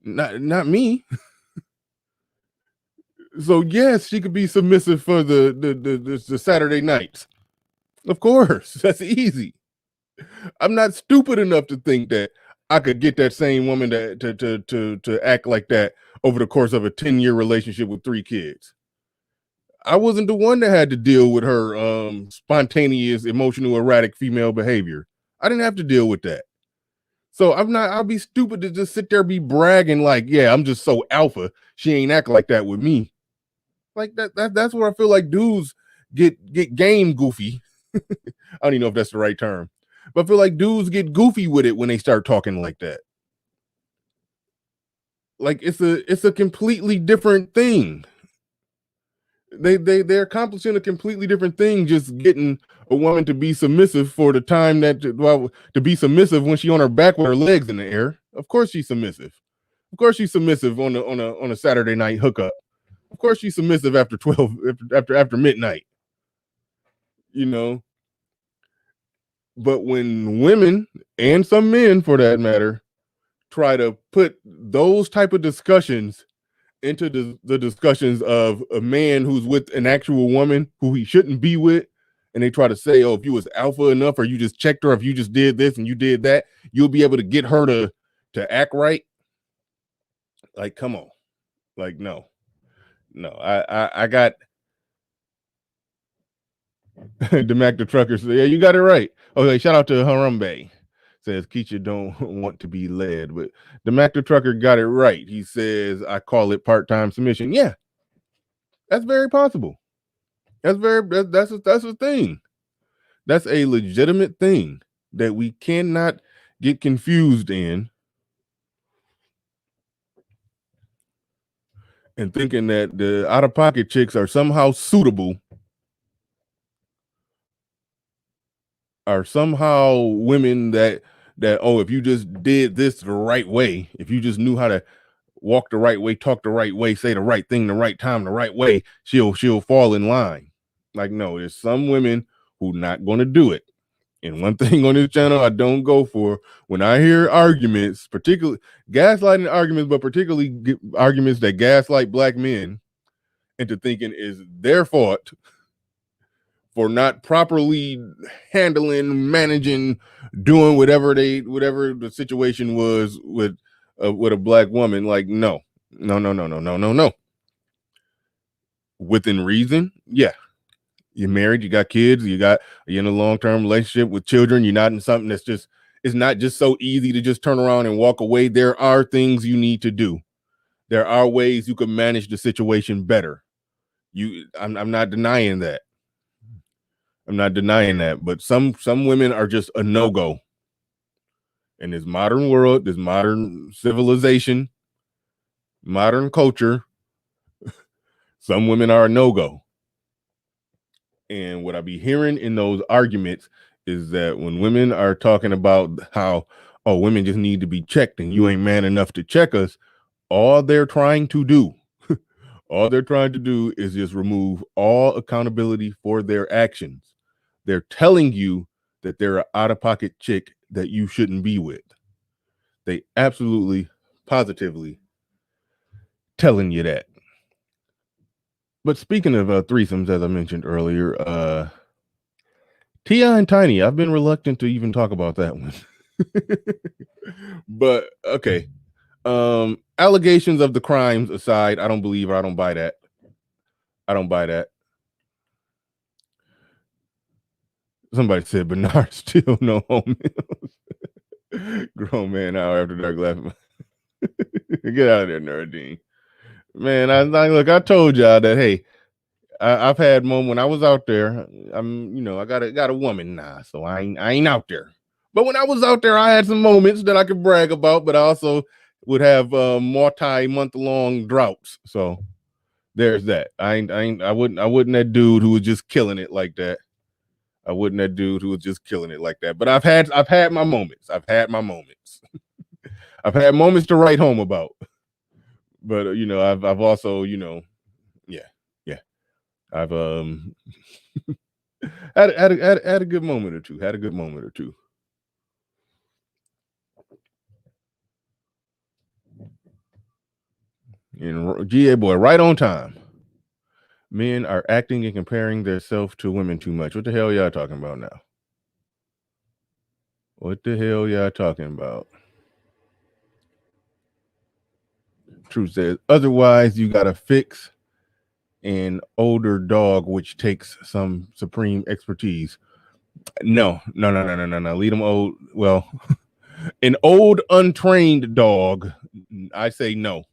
Not me. So yes, she could be submissive for the Saturday nights. Of course, that's easy. I'm not stupid enough to think that I could get that same woman to act like that over the course of a 10-year relationship with 3 kids. I wasn't the one that had to deal with her spontaneous, emotional, erratic female behavior. I didn't have to deal with that. So I'll be stupid to just sit there be bragging like, yeah, I'm just so alpha. She ain't act like that with me. Like that's where I feel like dudes get game goofy. I don't even know if that's the right term, but I feel like dudes get goofy with it when they start talking like that. Like it's a completely different thing. They're accomplishing a completely different thing, just getting a woman to be submissive for the time to be submissive when she on her back with her legs in the air. Of course she's submissive. Of course she's submissive on a Saturday night hookup. Of course she's submissive after 12 after midnight. But when women and some men for that matter try to put those type of discussions into the discussions of a man who's with an actual woman who he shouldn't be with, and they try to say, if you was alpha enough or you just checked her, if you just did this and you did that, you'll be able to get her to act right. Like, come on. Like, no, I got the Mac the trucker said, yeah, you got it right. Okay, shout out to Harambe. Says Keisha don't want to be led, but the Mac the trucker got it right. He says, I call it part-time submission. Yeah, that's very possible. That's a thing. That's a legitimate thing that we cannot get confused in and thinking that the out-of-pocket chicks are somehow suitable, are somehow women that if you just did this the right way, if you just knew how to walk the right way, talk the right way, say the right thing the right time the right way, she'll fall in line. Like, no, there's some women who not going to do it. And one thing on this channel I don't go for, when I hear arguments, particularly gaslighting arguments, but particularly arguments that gaslight black men into thinking is their fault for not properly handling, managing, doing whatever the situation was with a black woman. Like, no. Within reason, yeah. You're married, you got kids, you're in a long-term relationship with children. You're not in something that's just, it's not just so easy to just turn around and walk away. There are things you need to do. There are ways you can manage the situation better. I'm not denying that. I'm not denying that, but some women are just a no-go. In this modern world, this modern civilization, modern culture, some women are a no-go. And what I be hearing in those arguments is that when women are talking about how, oh, women just need to be checked and you ain't man enough to check us, all they're trying to do is just remove all accountability for their actions. They're telling you that they're an out-of-pocket chick that you shouldn't be with. They absolutely, positively telling you that. But speaking of threesomes, as I mentioned earlier, T.I. and Tiny, I've been reluctant to even talk about that one. But okay. Allegations of the crimes aside, I don't buy that. I don't buy that. Somebody said Bernard still no home meals. Grown man hour after dark laughing. Get out of there, Nerdine. Man, I told y'all that, hey, I've had moments when I was out there. I got a woman now, so I ain't out there. But when I was out there, I had some moments that I could brag about, but I also would have multi-month-long droughts. So there's that. I wouldn't that dude who was just killing it like that. I wasn't that dude who was just killing it like that. But I've had my moments. I've had I've had moments to write home about. But I've also, yeah. I've had a good moment or two. And GA boy, right on time. Men are acting and comparing themselves to women too much. What the hell y'all talking about now? What the hell y'all talking about? Truth says, otherwise you gotta fix an older dog, which takes some supreme expertise. No. Lead them old. Well, an old untrained dog, I say no.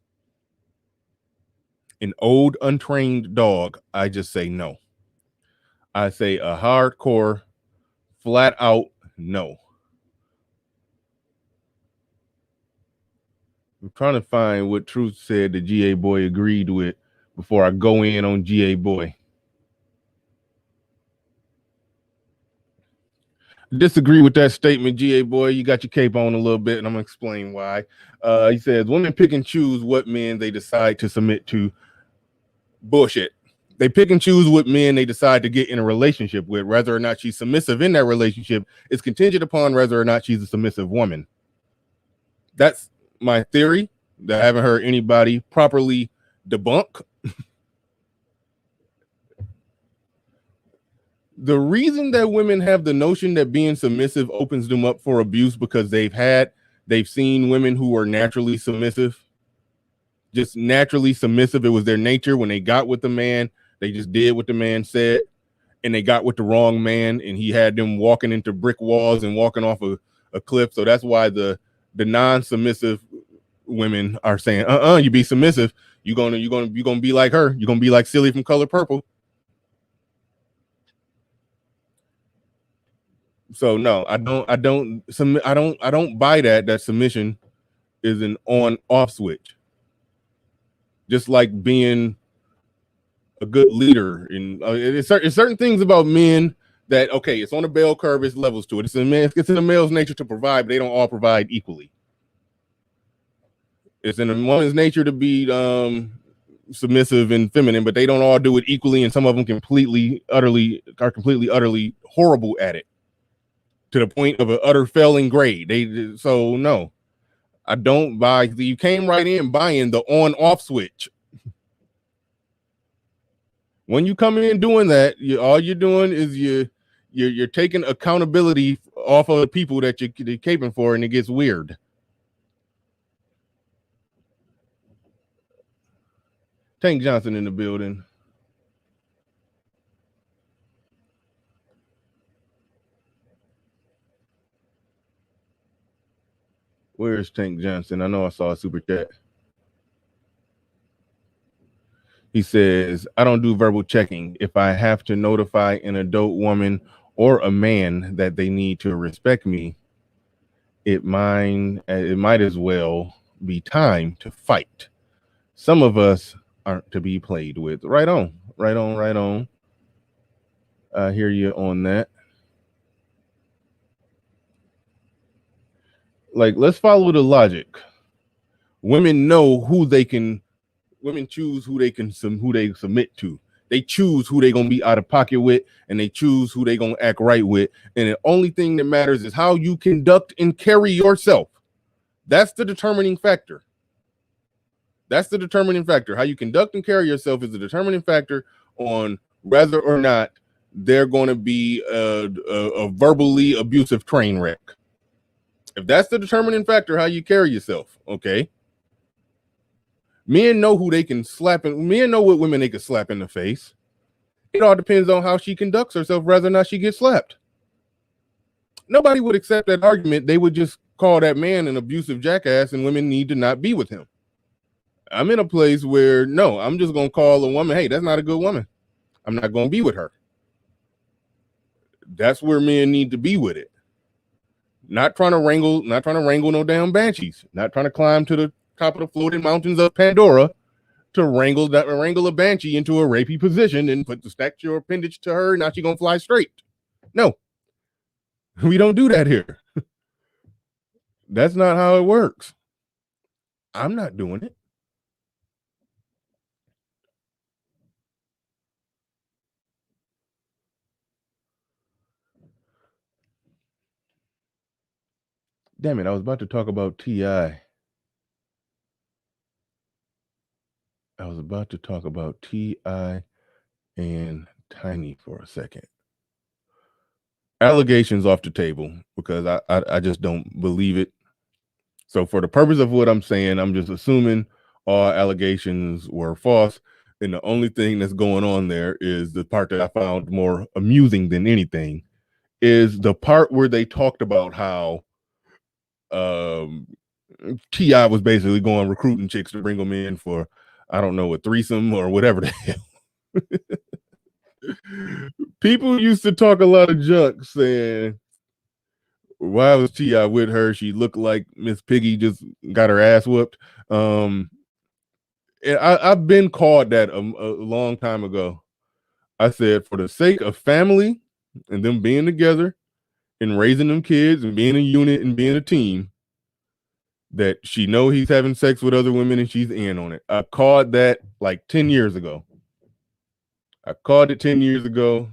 An old untrained dog, I just say no. I say a hardcore, flat out no. I'm trying to find what Truth said the GA boy agreed with before I go in on GA boy. Disagree with that statement, GA boy. You got your cape on a little bit, and I'm gonna explain why. He says women pick and choose what men they decide to submit to. Bullshit. They pick and choose what men they decide to get in a relationship with. Whether or not she's submissive in that relationship is contingent upon whether or not she's a submissive woman. That's my theory that I haven't heard anybody properly debunk. The reason that women have the notion that being submissive opens them up for abuse because they've seen women who are naturally submissive, just naturally submissive. It was their nature. When they got with the man, they just did what the man said, and they got with the wrong man, and he had them walking into brick walls and walking off a cliff. So that's why the non-submissive women are saying, you be submissive. You're gonna be like her. You're gonna be like Silly from Color Purple. So no, I don't buy that submission is an on-off switch. Just like being a good leader, and it's certain things about men that, okay, it's on a bell curve, it's levels to it. It's in a male's nature to provide, but they don't all provide equally. It's in a woman's nature to be submissive and feminine, but they don't all do it equally, and some of them completely utterly horrible at it, to the point of an utter failing grade. So no, I don't buy. You came right in buying the on-off switch. When you come in doing that, all you're doing is you're taking accountability off of the people that you're caping for, and it gets weird. Tank Johnson in the building. Where's Tank Johnson? I know I saw a super chat. He says, I don't do verbal checking. If I have to notify an adult woman or a man that they need to respect me, it might as well be time to fight. Some of us aren't to be played with. Right on. I hear you on that. Like, let's follow the logic. Women know who they can. Women choose who they submit to. They choose who they gonna be out of pocket with, and they choose who they gonna act right with. And the only thing that matters is how you conduct and carry yourself. That's the determining factor. How you conduct and carry yourself is the determining factor on whether or not they're going to be a verbally abusive train wreck. If that's the determining factor, how you carry yourself, okay? Men know who they can slap, and men know what women they can slap in the face. It all depends on how she conducts herself, whether or not she gets slapped. Nobody would accept that argument. They would just call that man an abusive jackass, and women need to not be with him. I'm in a place where, no, I'm just going to call a woman, hey, that's not a good woman. I'm not going to be with her. That's where men need to be with it. Not trying to wrangle no damn banshees. Not trying to climb to the top of the floating mountains of Pandora to wrangle a banshee into a rapey position and stack your appendage to her. Now she's going to fly straight. No, we don't do that here. That's not how it works. I'm not doing it. Damn it, I was about to talk about T.I. and Tiny for a second. Allegations off the table because I just don't believe it. So for the purpose of what I'm saying, I'm just assuming all allegations were false. And the only thing that's going on there is the part that I found more amusing than anything is the part where they talked about how T.I. was basically going recruiting chicks to bring them in for, I don't know, a threesome or whatever the hell. People used to talk a lot of junk saying, why was T.I. with her? She looked like Miss Piggy just got her ass whooped. I've been called that a long time ago. I said, for the sake of family and them being together and raising them kids and being a unit and being a team, that she know he's having sex with other women and she's in on it. I called that like 10 years ago. I called it 10 years ago.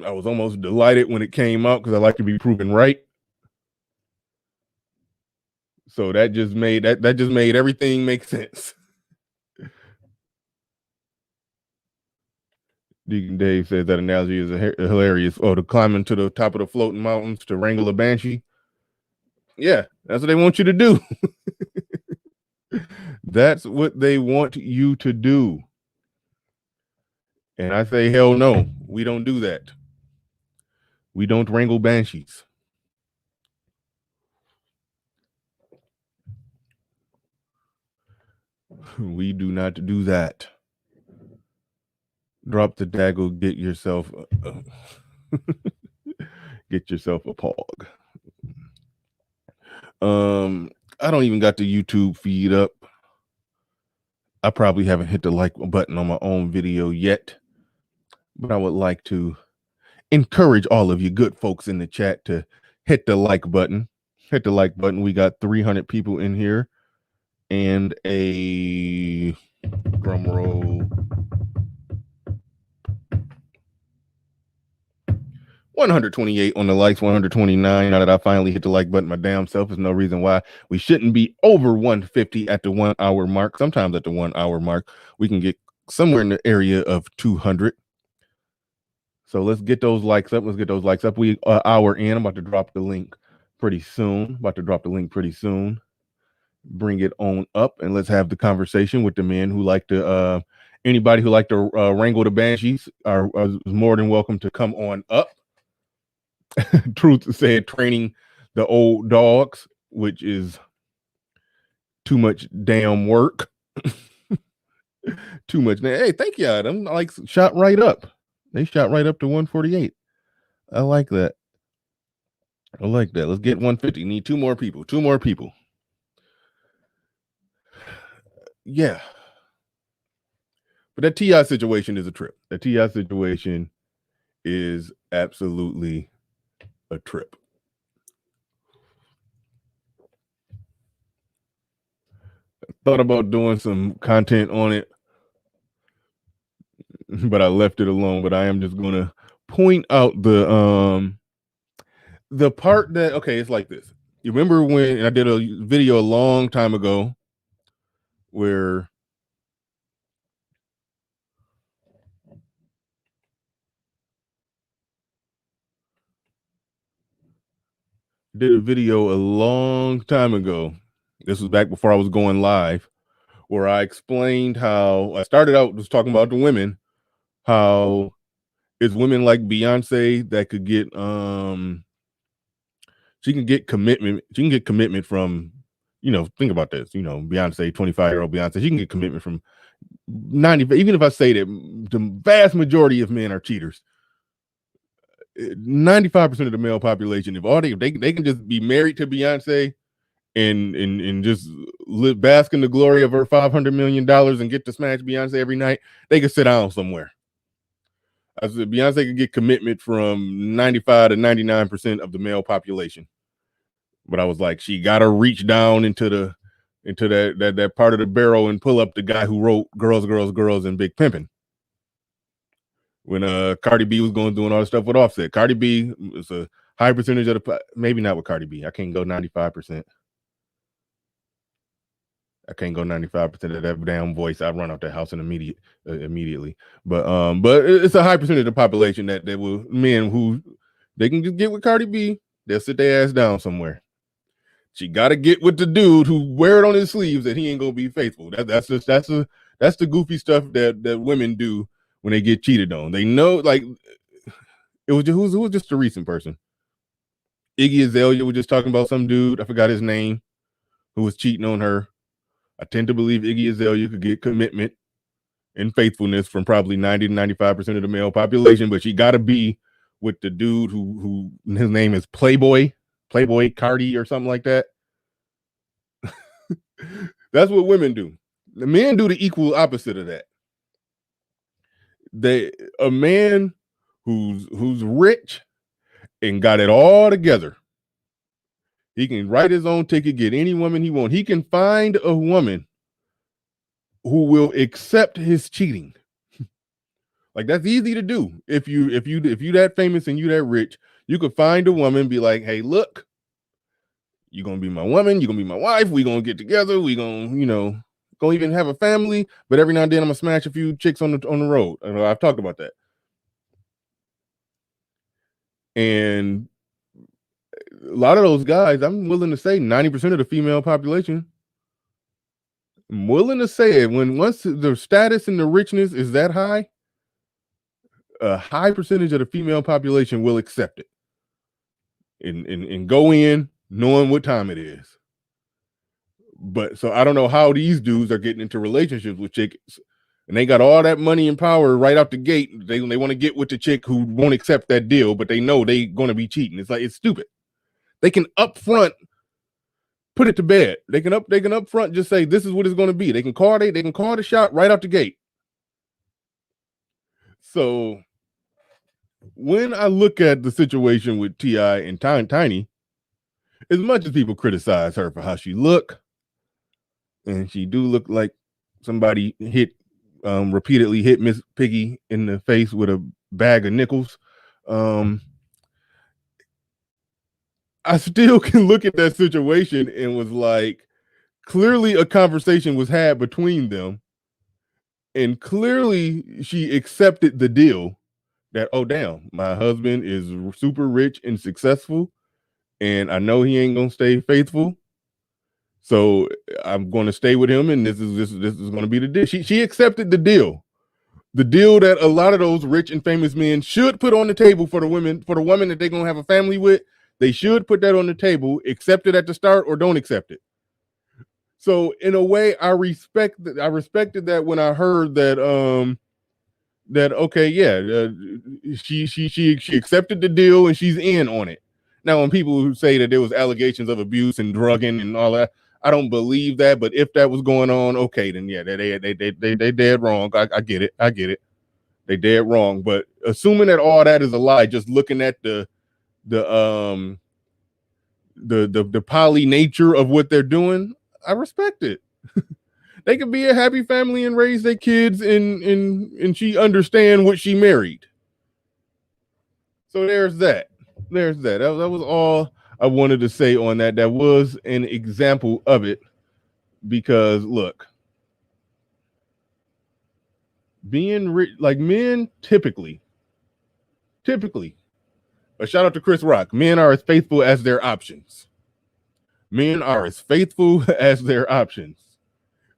I was almost delighted when it came out because I like to be proven right. So that just made everything make sense. Deacon Dave says that analogy is hilarious. Oh, to climbing to the top of the floating mountains to wrangle a banshee. Yeah, that's what they want you to do. That's what they want you to do. And I say, hell no, we don't do that. We don't wrangle banshees. We do not do that. Drop the daggle, get yourself a pog. I don't even got the YouTube feed up. I probably haven't hit the like button on my own video yet, but I would like to encourage all of you good folks in the chat to hit the like button. Hit the like button. We got 300 people in here and a drum roll. 128 on the likes, 129. Now that I finally hit the like button my damn self, there's no reason why we shouldn't be over 150 at the 1 hour mark. Sometimes at the 1 hour mark, we can get somewhere in the area of 200. So let's get those likes up. We hour in. I'm about to drop the link pretty soon. Bring it on up, and let's have the conversation with the men who like to. Anybody who like to wrangle the banshees are more than welcome to come on up. Truth said, training the old dogs, which is too much damn work. Too much. Hey, thank y'all. Them like shot right up. They shot right up to 148. I like that. Let's get 150. Need two more people. Yeah. But that T.I. situation is a trip. That T.I. situation is absolutely a trip. Thought about doing some content on it, but I left it alone. But I am just gonna point out the part that, okay, it's like this. You remember when I did a video a long time ago where this was back before I was going live, where I explained how I started out just talking about the women, how it's women like Beyonce that could get she can get commitment from, think about this, Beyonce, 25-year-old Beyonce, she can get commitment from 90, even if I say that the vast majority of men are cheaters, 95% of the male population, if they can just be married to Beyonce and just bask in the glory of her $500 million and get to smash Beyonce every night, they could sit down somewhere. I said Beyonce could get commitment from 95 to 99% of the male population. But I was like, she gotta reach down into that part of the barrel and pull up the guy who wrote Girls, Girls, Girls and Big Pimpin'. When Cardi B was doing all the stuff with Offset. Cardi B was a high percentage of maybe not with Cardi B. I can't go 95%. I can't go 95% of that damn voice. I run out that house immediately. But it's a high percentage of the population that will men who they can just get with Cardi B. They'll sit their ass down somewhere. She got to get with the dude who wear it on his sleeves that he ain't gonna be faithful. That's the goofy stuff that women do when they get cheated on. They know, like, it was who was just a recent person. Iggy Azalea was just talking about some dude, I forgot his name, who was cheating on her. I tend to believe Iggy Azalea could get commitment and faithfulness from probably 90 to 95% of the male population, but she got to be with the dude who his name is Playboy Cardi or something like that. That's what women do. The men do the equal opposite of that. A man who's rich and got it all together, he can write his own ticket, get any woman he wants. He can find a woman who will accept his cheating. Like, that's easy to do. If you that famous and you that rich, you could find a woman, be like, hey, look, you're gonna be my woman, you're gonna be my wife, we gonna get together, we gonna, gonna even have a family, but every now and then I'm gonna smash a few chicks on the road. I've talked about that. And a lot of those guys, I'm willing to say 90% of the female population, I'm willing to say it, once the status and the richness is that high, a high percentage of the female population will accept it and go in knowing what time it is. But so I don't know how these dudes are getting into relationships with chicks, and they got all that money and power right out the gate. They want to get with the chick who won't accept that deal, but they know they going to be cheating. It's like, it's stupid. They can upfront put it to bed. They can upfront just say this is what it's going to be. They can call the shot right out the gate. So when I look at the situation with T.I. and Tiny, as much as people criticize her for how she look, and she do look like somebody repeatedly hit Miss Piggy in the face with a bag of nickels, I still can look at that situation and was like, clearly a conversation was had between them, And clearly she accepted the deal that, oh, damn, my husband is super rich and successful, and I know he ain't going to stay faithful. So I'm going to stay with him, and this is going to be the deal. She accepted the deal that a lot of those rich and famous men should put on the table for the women that they're going to have a family with. They should put that on the table, accept it at the start or don't accept it. So in a way, I respected that when I heard that she accepted the deal and she's in on it. Now, when people who say that there was allegations of abuse and drugging and all that, I don't believe that. But if that was going on, okay, then yeah, they dead wrong. I get it. They dead wrong. But assuming that all that is a lie, just looking at the poly nature of what they're doing, I respect it. They could be a happy family and raise their kids, and she understand what she married. So there's that. That was all I wanted to say on that. That was an example of it, because look, being rich, like men typically, a shout out to Chris Rock, men are as faithful as their options.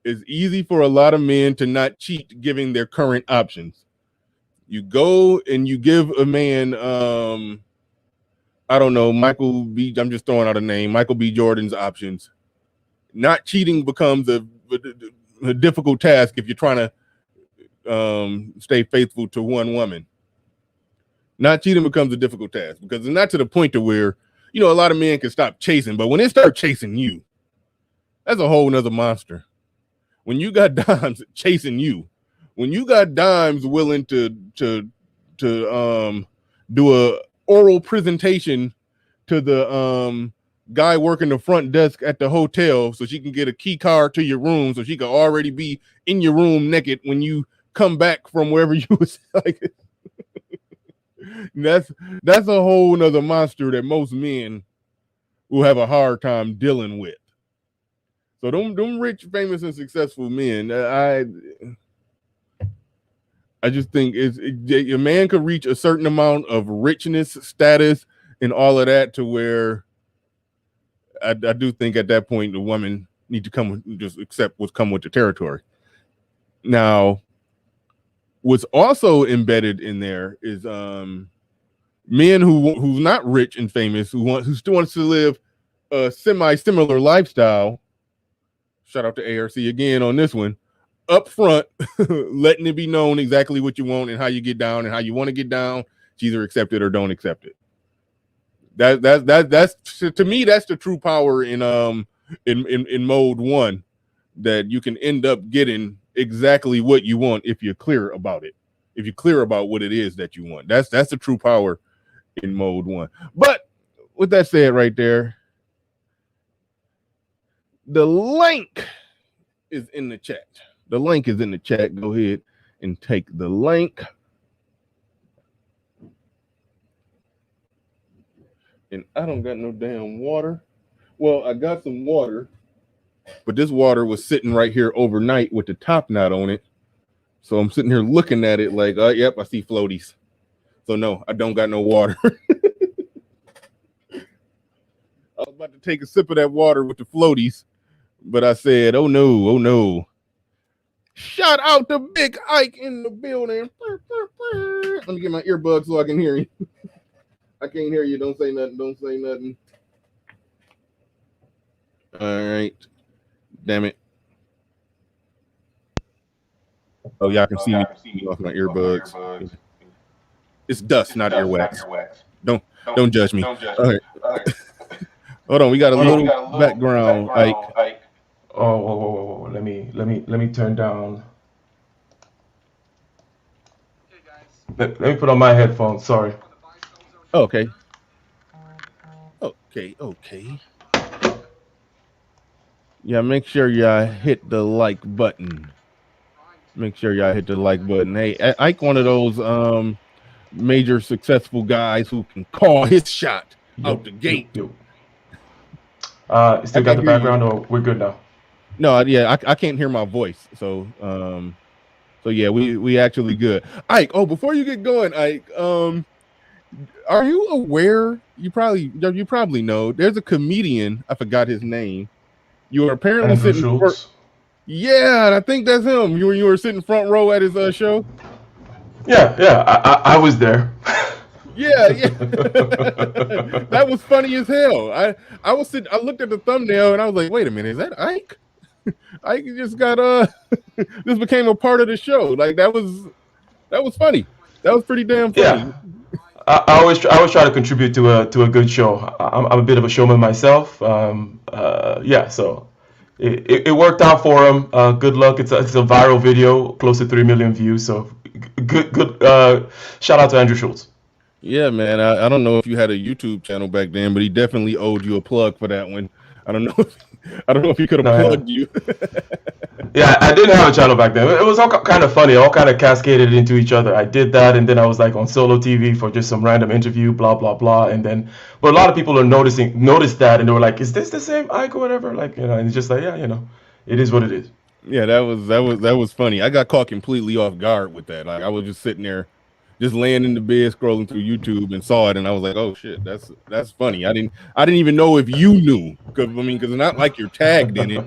It's easy for a lot of men to not cheat given their current options. You go and you give a man, I don't know, I'm just throwing out a name, Michael B. Jordan's options. Not cheating becomes a difficult task if you're trying to stay faithful to one woman. Not cheating becomes a difficult task because it's not to the point to where, a lot of men can stop chasing, but when they start chasing you, that's a whole nother monster. When you got dimes chasing you, when you got dimes willing to do a oral presentation to the guy working the front desk at the hotel so she can get a key card to your room so she can already be in your room naked when you come back from wherever you was like that's a whole nother monster that most men will have a hard time dealing with. So them rich, famous, and successful men, I just think a man could reach a certain amount of richness, status, and all of that to where I do think at that point the woman need to just accept what's come with the territory. Now, what's also embedded in there is men who's not wrich and famous who still wants to live a semi-similar lifestyle. Shout out to ARC again on this one. Up front, letting it be known exactly what you want and how you get down and how you want to get down. It's either accept it or don't accept it. That's to me, that's the true power in mode 1, that you can end up getting exactly what you want if you're clear about it. If you're clear about what it is that you want. That's the true power in mode 1. But with that said right there, the link is in the chat. The link is in the chat. Go ahead and take the link. And I don't got no damn water. Well, I got some water, but this water was sitting right here overnight with the top knot on it. So I'm sitting here looking at it like, yep, I see floaties. So no, I don't got no water. I was about to take a sip of that water with the floaties, but I said, oh no. Shout out to Big Ike in the building. Let me get my earbuds so I can hear you. I can't hear you. Don't say nothing. All right. Damn it. Oh, y'all can see me off my earbuds. It's dust, not earwax. Don't judge me. All right. Hold on, we got a little background, Ike. Oh, let me turn down. Let me put on my headphones. Sorry. Okay. Yeah, make sure y'all hit the like button. Hey, Ike, one of those major successful guys who can call his shot out the gate. Still got the background, or we're good now? No, yeah, I can't hear my voice, so So yeah, we actually good. Ike, before you get going, Ike, are you aware? You probably know. There's a comedian. I forgot his name. You were apparently Andrew sitting. Schultz. Yeah, I think that's him. You were sitting front row at his show. Yeah, I was there. Yeah. That was funny as hell. I looked at the thumbnail and I was like, wait a minute, is that Ike? Ike just got this became a part of the show. Like that was funny. That was pretty damn funny. Yeah. I always try to contribute to a good show. I'm a bit of a showman myself. Yeah, so it worked out for him. Good luck. It's a viral video, close to 3 million views. So good. Shout out to Andrew Schultz. Yeah, man. I don't know if you had a YouTube channel back then, but he definitely owed you a plug for that one. I don't know if he could have plugged you. Yeah, I didn't have a channel back then. It was all kind of funny, all kind of cascaded into each other. I did that, and then I was like on solo TV for just some random interview, blah blah blah, and then, but a lot of people are noticed that, and they were like, "Is this the same Ike or whatever?" Like, and it's just like, yeah, it is what it is. Yeah, that was funny. I got caught completely off guard with that. Like I was just sitting there, just laying in the bed scrolling through YouTube and saw it, and I was like, "Oh shit, that's funny." I didn't even know if you knew, because it's not like you're tagged in it.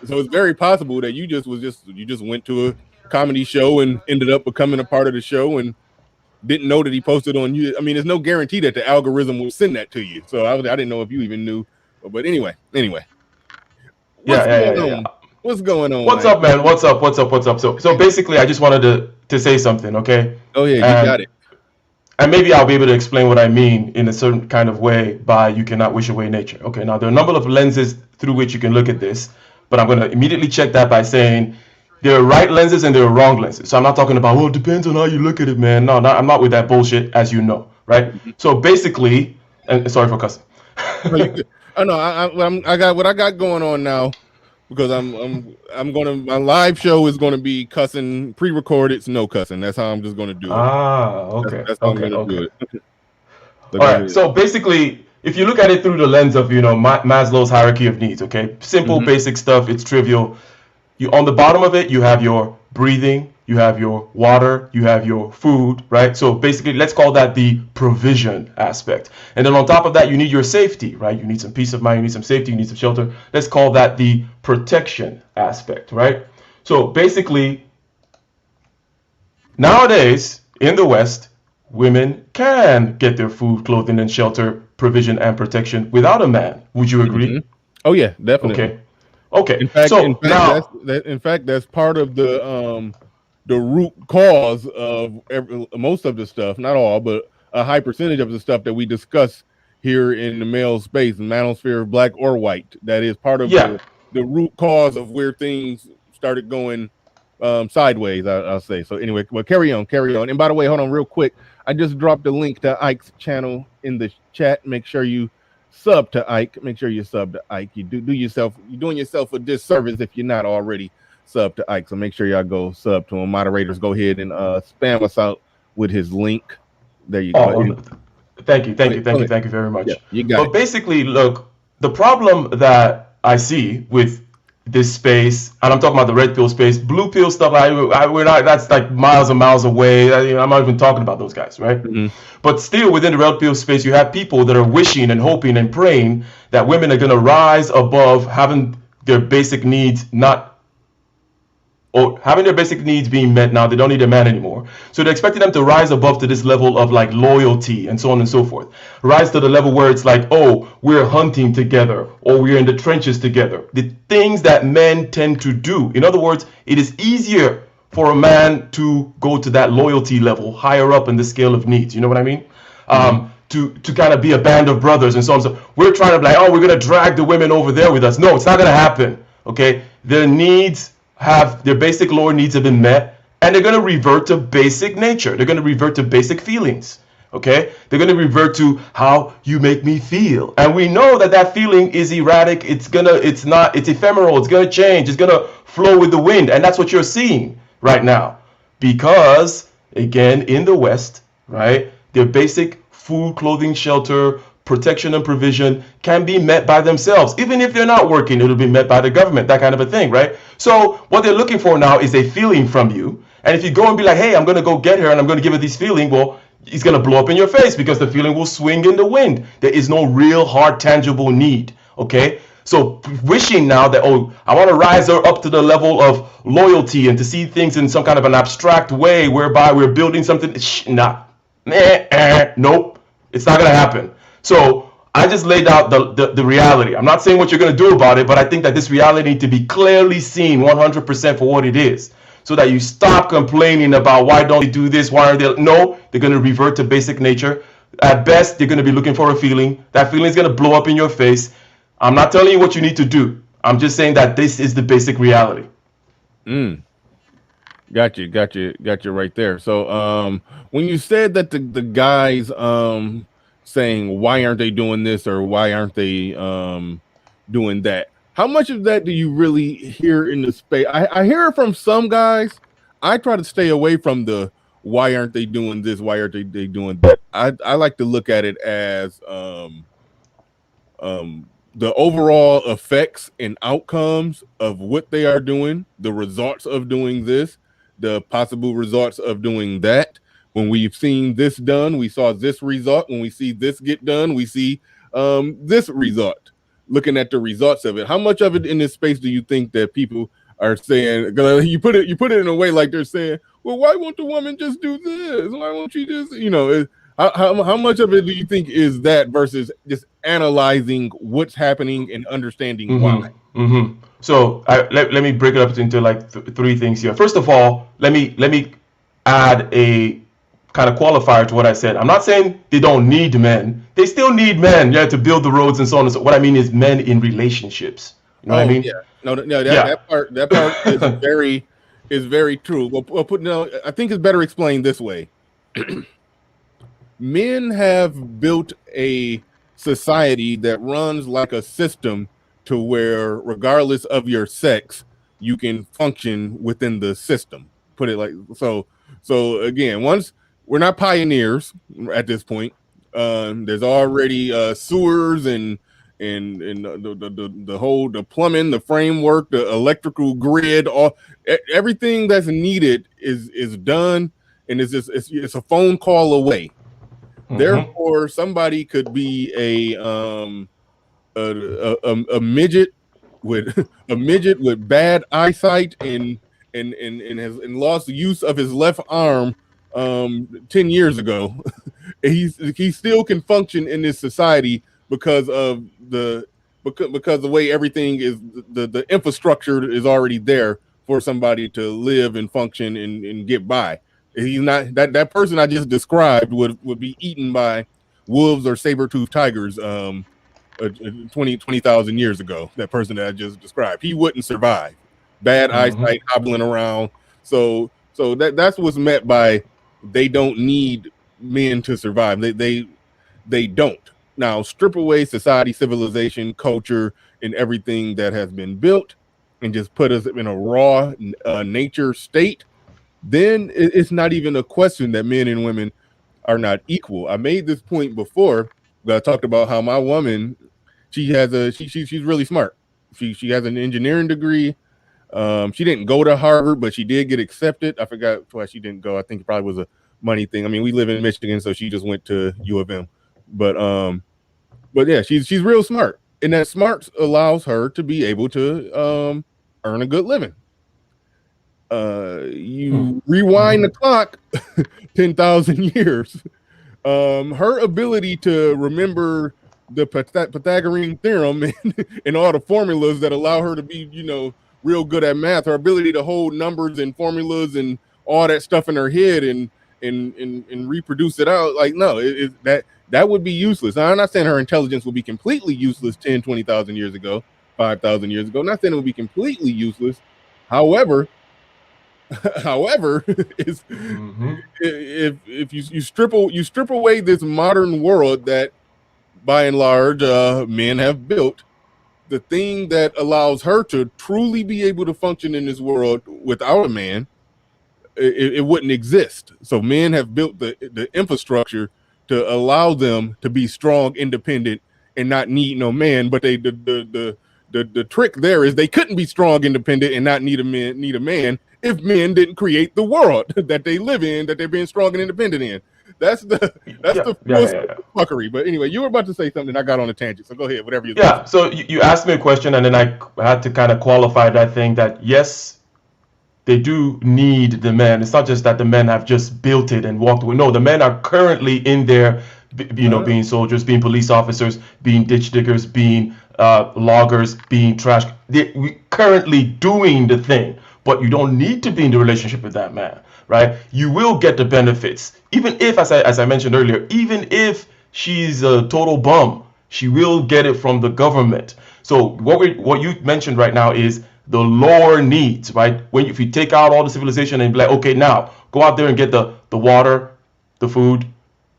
So it's very possible that you just went to a comedy show and ended up becoming a part of the show and didn't know that he posted on you. I mean, there's no guarantee that the algorithm will send that to you. So I didn't know if you even knew. But anyway. What's going on? What's up, man? What's up? So basically, I just wanted to say something, okay? Oh yeah, you got it. And maybe I'll be able to explain what I mean in a certain kind of way by "you cannot wish away nature." Okay, now there are a number of lenses through which you can look at this. But I'm going to immediately check that by saying there are right lenses and there are wrong lenses. So I'm not talking about, it depends on how you look at it, man. No, I'm not with that bullshit, as you know, right? So basically, and sorry for cussing. I know. I got what I got going on now, because my live show is gonna be cussing, pre-recorded. It's no cussing. That's how I'm just gonna do it. Okay. That's how I'm gonna do it. All right. So basically, if you look at it through the lens of, Maslow's hierarchy of needs, okay? Simple, basic stuff, it's trivial. On the bottom of it, you have your breathing, you have your water, you have your food, right? So basically, let's call that the provision aspect. And then on top of that, you need your safety, right? You need some peace of mind, you need some safety, you need some shelter. Let's call that the protection aspect, right? So basically, nowadays, in the West, women can get their food, clothing, and shelter, provision, and protection without a man. Would you agree? Oh yeah, definitely. Okay. In fact, that's part of the root cause of most of the stuff, not all, but a high percentage of the stuff that we discuss here in the male space, manosphere, black or white. That is part of the root cause of where things started going sideways, I'll say. So anyway, well, carry on. And by the way, hold on real quick. I just dropped a link to Ike's channel in the chat. Make sure you sub to Ike. You're doing yourself a disservice if you're not already sub to Ike. So make sure y'all go sub to him. Moderators, go ahead and spam us out with his link. There you go. Thank you very much. Yeah, you got it. Basically, look, the problem that I see with this space, and I'm talking about the red pill space, blue pill stuff, we're not, that's like miles and miles away. I'm not even talking about those guys, right? But still, within the red pill space, you have people that are wishing and hoping and praying that women are going to rise above having their basic needs being met. Now they don't need a man anymore, so they're expecting them to rise above to this level of like loyalty and so on and so forth. Rise to the level where it's like, oh, we're hunting together, or we're in the trenches together, the things that men tend to do. In other words, it is easier for a man to go to that loyalty level higher up in the scale of needs. You know what I mean? To kind of be a band of brothers and so on. So we're trying to be like, oh, we're going to drag the women over there with us. No, it's not going to happen. Okay, their basic lower needs have been met, and they're going to revert to basic nature. They're going to revert to basic feelings. Okay, they're going to revert to how you make me feel, and we know that feeling is erratic. It's ephemeral. It's going to change. It's going to flow with the wind, and that's what you're seeing right now, because again, in the West, right, their basic food, clothing, shelter, protection, and provision can be met by themselves. Even if they're not working, it'll be met by the government, that kind of a thing, right? So what they're looking for now is a feeling from you, And if you go and be like, hey, I'm going to go get her and I'm going to give her this feeling, well, it's going to blow up in your face because the feeling will swing in the wind. There is no real hard, tangible need. Okay. So wishing now that, oh, I want to rise her up to the level of loyalty and to see things in some kind of an abstract way whereby we're building something. Nope. It's not going to happen. So I just laid out the reality. I'm not saying what you're going to do about it, but I think that this reality needs to be clearly seen 100% for what it is, so that you stop complaining about why don't they do this, why are they? No, they're going to revert to basic nature. At best, they're going to be looking for a feeling. That feeling is going to blow up in your face. I'm not telling you what you need to do. I'm just saying that this is the basic reality. Got you right there. So when you said that the guys saying why aren't they doing this or why aren't they doing that, how much of that do you really hear in the space? I hear it from some guys. I try to stay away from the why aren't they doing this, why aren't they doing that. I like to look at it as the overall effects and outcomes of what they are doing, the results of doing this, the possible results of doing that. When we've seen this done, we saw this result. When we see this get done, we see this result. Looking at the results of it, how much of it in this space do you think that people are saying? You put it in a way like they're saying, well, why won't the woman just do this? Why won't she just, how much of it do you think is that versus just analyzing what's happening and understanding why? So let me break it up into like three things here. First of all, let me add a kind of qualifier to what I said. I'm not saying they don't need men. They still need men, to build the roads and so on and so. What I mean is men in relationships. You know what I mean? Yeah. No, that part is very true. I think it's better explained this way. Men have built a society that runs like a system to where, regardless of your sex, you can function within the system. Put it like so. So again, once we're not pioneers at this point, there's already sewers and the plumbing, the framework, the electrical grid, everything that's needed is done, and it's a phone call away. Therefore, somebody could be a midget with bad eyesight and has lost the use of his left arm 10 years ago. he still can function in this society because of the way everything is, the infrastructure is already there for somebody to live and function and get by. He's not that person I just described would be eaten by wolves or saber-toothed tigers 20,000 years ago. That person that I just described, he wouldn't survive. Bad eyesight, hobbling around. So that's what's meant by they don't need men to survive. They don't. Now strip away society, civilization, culture, and everything that has been built, and just put us in a raw nature state. Then it's not even a question that men and women are not equal. I made this point before. I talked about how my woman, she's really smart. She has an engineering degree. She didn't go to Harvard, but she did get accepted. I forgot why she didn't go. I think it probably was a money thing. I mean, we live in Michigan, so she just went to U of M. But yeah, she's real smart, and that smart allows her to be able to earn a good living. You rewind the clock 10,000 years. Her ability to remember the Pythagorean theorem and all the formulas that allow her to be, real good at math, her ability to hold numbers and formulas and all that stuff in her head and reproduce it out, like, no, that would be useless. Now, I'm not saying her intelligence would be completely useless 10, 20,000 years ago, 5,000 years ago. I'm not saying it would be completely useless. However, is if you strip away this modern world that by and large men have built, the thing that allows her to truly be able to function in this world without a man, it wouldn't exist. So men have built the infrastructure to allow them to be strong, independent, and not need no man. But the trick there is they couldn't be strong, independent, and not need a man if men didn't create the world that they live in, that they're being strong and independent in. That's the fuckery. But anyway, you were about to say something. I got on a tangent, so go ahead. Whatever you. Yeah. So you asked me a question, and then I had to kind of qualify that thing. That yes, they do need the men. It's not just that the men have just built it and walked away. No, the men are currently in there, being soldiers, being police officers, being ditch diggers, being loggers, being trash. They're currently doing the thing, but you don't need to be in the relationship with that man, right? You will get the benefits, even if, as I mentioned earlier, even if she's a total bum, she will get it from the government. So what you mentioned right now is the lower needs, right? If you take out all the civilization and be like, okay, now go out there and get the water, the food,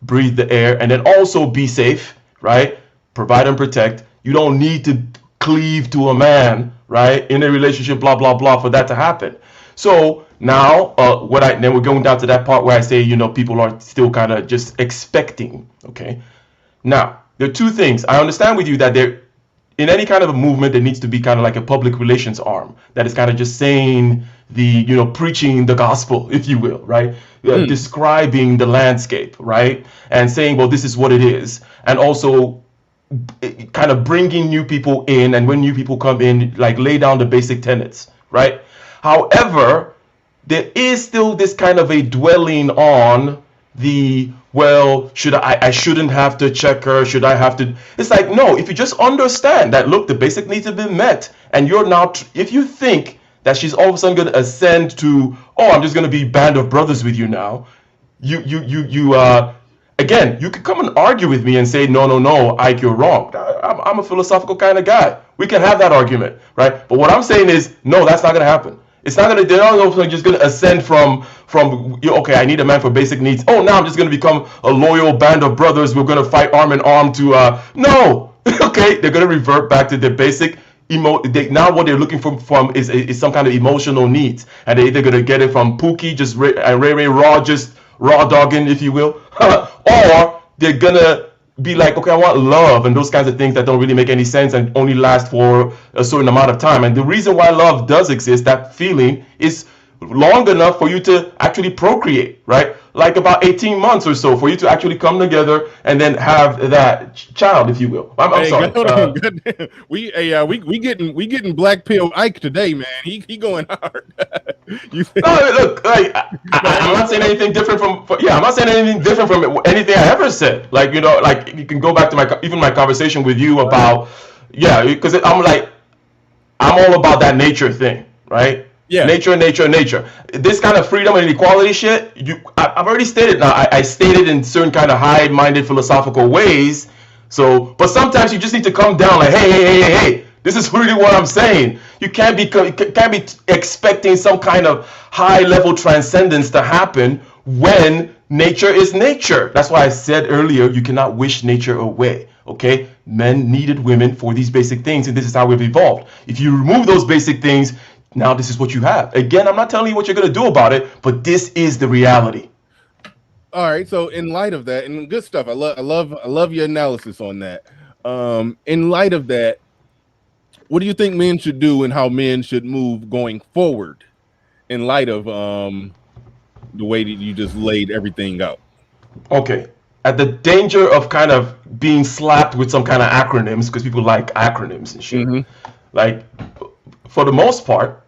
breathe the air, and then also be safe, right? Provide and protect. You don't need to cleave to a man, right? In a relationship, blah, blah, blah, for that to happen. So now, then we're going down to that part where I say, people are still kind of just expecting, okay? Now, there are two things. I understand with you that in any kind of a movement, there needs to be kind of like a public relations arm that is kind of just saying preaching the gospel, if you will, right? Describing the landscape, right? And saying, well, this is what it is. And also kind of bringing new people in, and when new people come in, like lay down the basic tenets, right? However, there is still this kind of a dwelling on I shouldn't have to check her, should I have to? It's like, no, if you just understand that, look, the basic needs have been met, and you're now, if you think that she's all of a sudden going to ascend to, I'm just going to be band of brothers with you now, again, you could come and argue with me and say, no, Ike, you're wrong. I'm a philosophical kind of guy. We can have that argument, right? But what I'm saying is, no, that's not going to happen. It's not they're not just going to ascend from, okay, I need a man for basic needs. Oh, now I'm just going to become a loyal band of brothers. We're going to fight arm in arm to, no. Okay, they're going to revert back to their basic now what they're looking from is some kind of emotional needs. And they're either going to get it from Pookie, just Ray Raw, just raw dogging, if you will. Or they're going to be like, okay, I want love and those kinds of things that don't really make any sense and only last for a certain amount of time. And the reason why love does exist, that feeling, is long enough for you to actually procreate, right? Like about 18 months or so for you to actually come together and then have that child, if you will. I'm sorry. We getting black pill Ike today, man. He going hard. No, look, like I'm not saying anything different I'm not saying anything different from anything I ever said. Like, like you can go back to my conversation with you about, because I'm all about that nature thing, right? Yeah. Nature. This kind of freedom and equality shit, I've already stated now. I stated in certain kind of high-minded philosophical ways. So, but sometimes you just need to come down like, hey, this is really what I'm saying. You can't be expecting some kind of high-level transcendence to happen when nature is nature. That's why I said earlier, you cannot wish nature away. Okay, men needed women for these basic things, and this is how we've evolved. If you remove those basic things, now this is what you have. Again, I'm not telling you what you're going to do about it, but this is the reality. All right. So in light of that, and good stuff, I love your analysis on that. In light of that, what do you think men should do and how men should move going forward in light of the way that you just laid everything out? Okay. At the danger of kind of being slapped with some kind of acronyms, because people like acronyms and shit. Mm-hmm. Like, for the most part,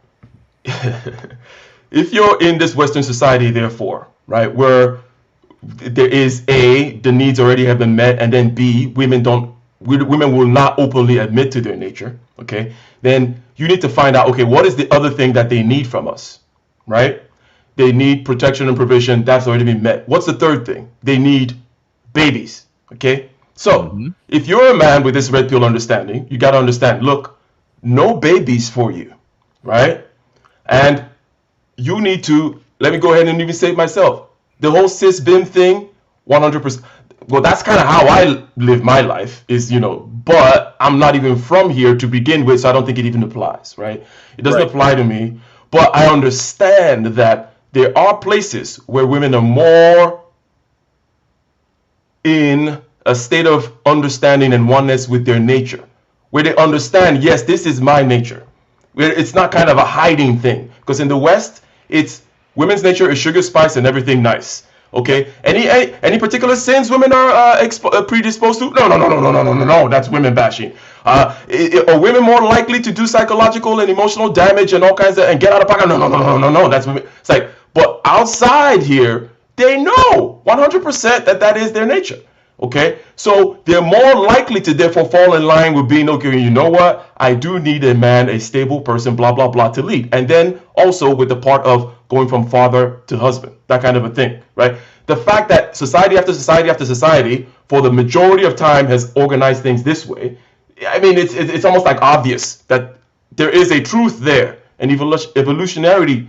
if you're in this Western society, therefore, right, where there is A, the needs already have been met, and then B, women will not openly admit to their nature, okay, then you need to find out, okay, what is the other thing that they need from us, right? They need protection and provision. That's already been met. What's the third thing? They need babies, okay? So if you're a man with this red pill understanding, you got to understand, look, no babies for you, right? And you need to, let me go ahead and even say it myself. The whole cis-bim thing, 100%. Well, that's kind of how I live my life is, but I'm not even from here to begin with, so I don't think it even applies, right? It doesn't apply to me, but I understand that there are places where women are more in a state of understanding and oneness with their nature, where they understand, yes, this is my nature. Where it's not kind of a hiding thing. Because in the West, It's women's nature is sugar, spice, and everything nice. Okay. Any particular sins women are predisposed to? No. That's women bashing. Are women more likely to do psychological and emotional damage and all kinds of and get out of pocket? No. That's women. It's like, but outside here, they know 100% that is their nature. Okay, so they're more likely to therefore fall in line with being, okay, you know what, I do need a man, a stable person, blah blah blah, to lead. And then also with the part of going from father to husband, that kind of a thing, right? The fact that society after society after society for the majority of time has organized things this way, I mean, it's almost like obvious that there is a truth there, an evolutionary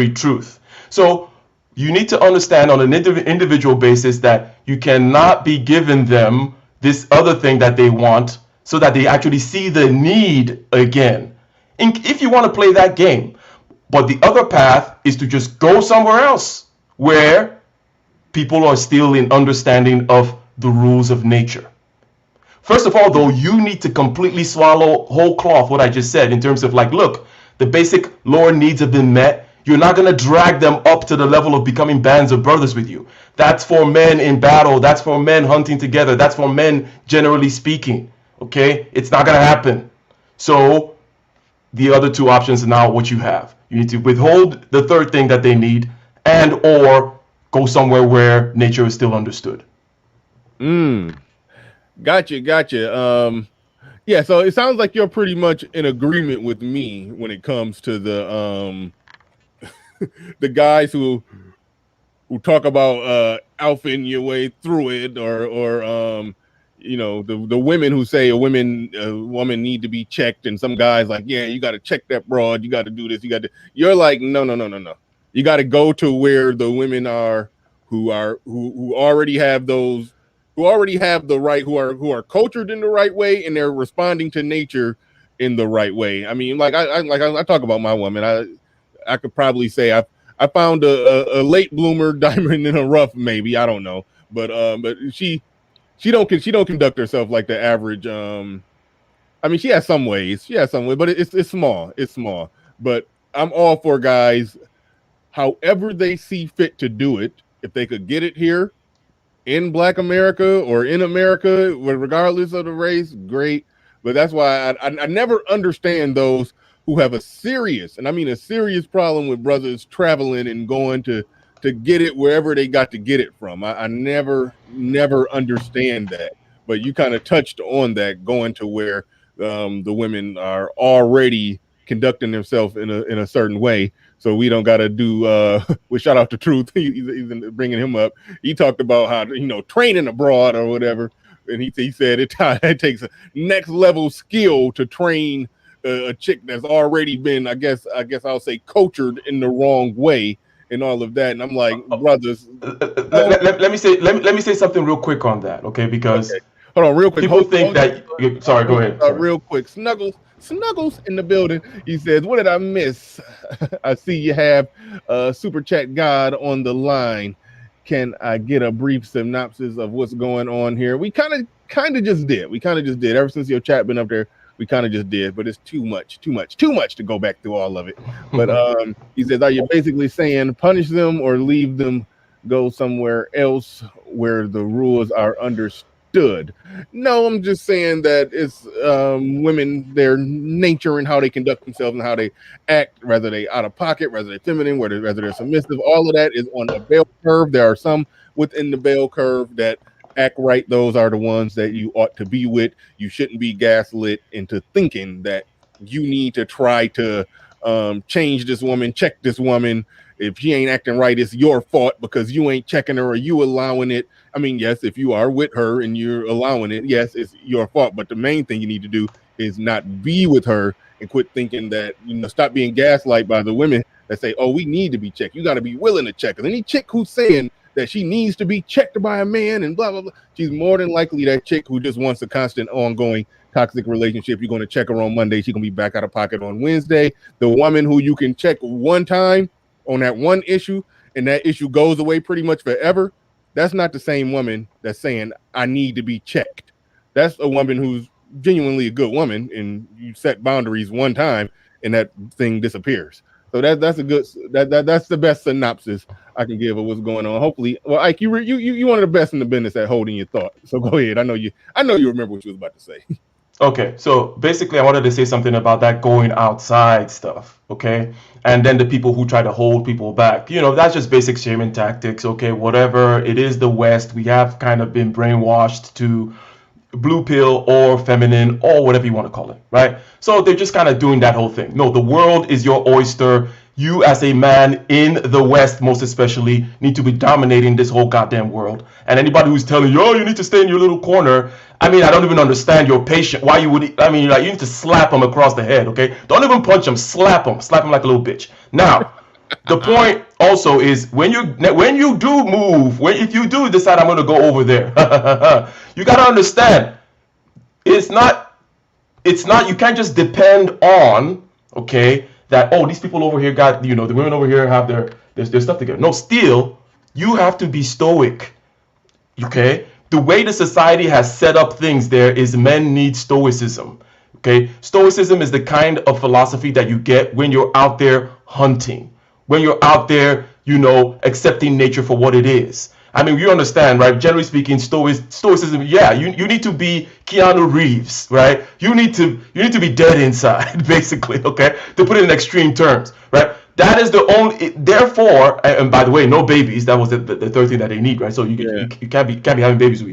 truth. So you need to understand on an individual basis that you cannot be giving them this other thing that they want so that they actually see the need again. If you want to play that game, but the other path is to just go somewhere else where people are still in understanding of the rules of nature. First of all, though, you need to completely swallow whole cloth what I just said in terms of like, look, the basic lower needs have been met. You're not going to drag them up to the level of becoming bands of brothers with you. That's for men in battle. That's for men hunting together. That's for men generally speaking. Okay? It's not going to happen. So the other two options are now what you have. You need to withhold the third thing that they need and or go somewhere where nature is still understood. Gotcha. Yeah, so it sounds like you're pretty much in agreement with me when it comes to the the guys who talk about alphaing your way through it, or you know, the women who say a woman need to be checked, and some guys like, yeah, you got to check that broad, you got to do this, you're like, no. You got to go to where the women are who already have those, who already have the right, who are cultured in the right way, and they're responding to nature in the right way. I mean, like I talk about my woman. I could probably say I found a late bloomer, diamond in a rough, maybe, I don't know, but she don't conduct herself like the average. I mean, she has some ways, but it's small. But I'm all for guys, however they see fit to do it. If they could get it here in Black America or in America, regardless of the race, great. But that's why I never understand those who have a serious, and I mean a serious problem with brothers traveling and going to get it wherever they got to get it from. I never understand that. But you kind of touched on that, going to where the women are already conducting themselves in a certain way. So we don't got to do, we shout out to Truth, he's bringing him up. He talked about how, you know, training abroad or whatever. And he said it takes a next level skill to train a chick that's already been, I guess I'll say, cultured in the wrong way and all of that. And I'm like, brothers. Let me say something real quick on that, okay? Because hold on, real quick. People think that. Sorry, go ahead. Real quick, Snuggles in the building. He says, "What did I miss? I see you have Super Chat God on the line. Can I get a brief synopsis of what's going on here?" We kind of just did. Ever since your chat been up there, we kind of just did. But it's too much to go back through all of it. But he says, "Are you basically saying punish them or leave them go somewhere else where the rules are understood?" No, I'm just saying that it's women, their nature and how they conduct themselves and how they act, whether they out of pocket, whether they're feminine, whether they're submissive, all of that is on a bell curve. There are some within the bell curve that act right. Those are the ones that you ought to be with. You shouldn't be gaslit into thinking that you need to try to change this woman, check this woman. If she ain't acting right, it's your fault because you ain't checking her or you allowing it. I mean, yes, if you are with her and you're allowing it, yes, it's your fault. But the main thing you need to do is not be with her and quit thinking that, you know, stop being gaslight by the women that say, oh, we need to be checked. You got to be willing to check. Because any chick who's saying that she needs to be checked by a man and blah, blah, blah, she's more than likely that chick who just wants a constant ongoing toxic relationship. You're going to check her on Monday. She's going to be back out of pocket on Wednesday. The woman who you can check one time on that one issue and that issue goes away pretty much forever, that's not the same woman that's saying I need to be checked. That's a woman who's genuinely a good woman and you set boundaries one time and that thing disappears. So that's a good that's the best synopsis I can give of what's going on. Hopefully, well, Ike, you one of the best in the business at holding your thought. So go ahead. I know you remember what you was about to say. Okay, so basically, I wanted to say something about that going outside stuff, okay? And then the people who try to hold people back, that's just basic shaming tactics, okay? Whatever, it is the West. We have kind of been brainwashed to blue pill or feminine or whatever you want to call it, right? So they're just kind of doing that whole thing. No, the world is your oyster. You as a man in the West, most especially, need to be dominating this whole goddamn world. And anybody who's telling you, oh, you need to stay in your little corner, I mean, I don't even understand your patient. Why you would, I mean, like, you need to slap them across the head, okay? Don't even punch them, slap them like a little bitch. Now, the point also is when you do move, if you do decide I'm going to go over there, you got to understand, it's not, you can't just depend on, okay, that, oh, these people over here got, the women over here have their stuff together. No, still, you have to be stoic, okay? The way the society has set up things there is men need stoicism, okay? Stoicism is the kind of philosophy that you get when you're out there hunting, when you're out there, accepting nature for what it is. I mean, you understand, right? Generally speaking, stoicism, yeah, you need to be Keanu Reeves, right? You need to be dead inside, basically, okay? To put it in extreme terms, right? That is the only, therefore, and by the way, no babies. That was the third thing that they need, right? So you can't be having babies.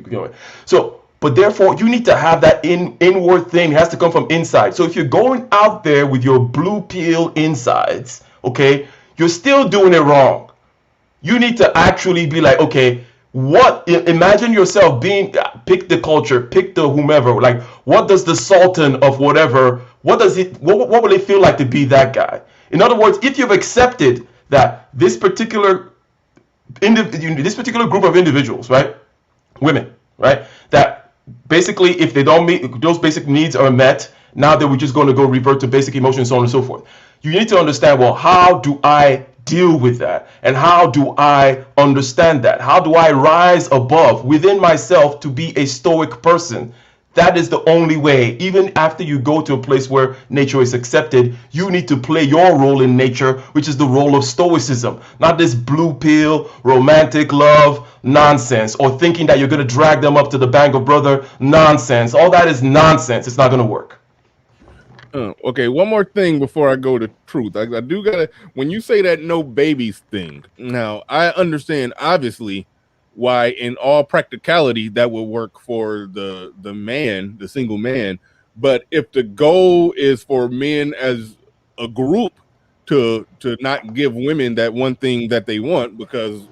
So, but therefore, you need to have that inward thing. It has to come from inside. So if you're going out there with your blue pill insides, okay, you're still doing it wrong. You need to actually be like, okay, imagine yourself pick the culture, pick the whomever, like, what does the sultan of whatever, what will it feel like to be that guy? In other words, if you've accepted that this particular group of individuals, right, women, right, that basically if they don't meet, those basic needs are met, now that we're just going to go revert to basic emotions, so on and so forth. You need to understand, well, how do I deal with that? And how do I understand that? How do I rise above within myself to be a stoic person? That is the only way. Even after you go to a place where nature is accepted, you need to play your role in nature, which is the role of stoicism, not this blue pill, romantic love nonsense, or thinking that you're going to drag them up to the bank of brother nonsense. All that is nonsense. It's not going to work. Okay, one more thing before I go to truth. I do gotta, when you say that no babies thing, now I understand obviously why in all practicality that would work for the man, the single man. But if the goal is for men as a group to not give women that one thing that they want because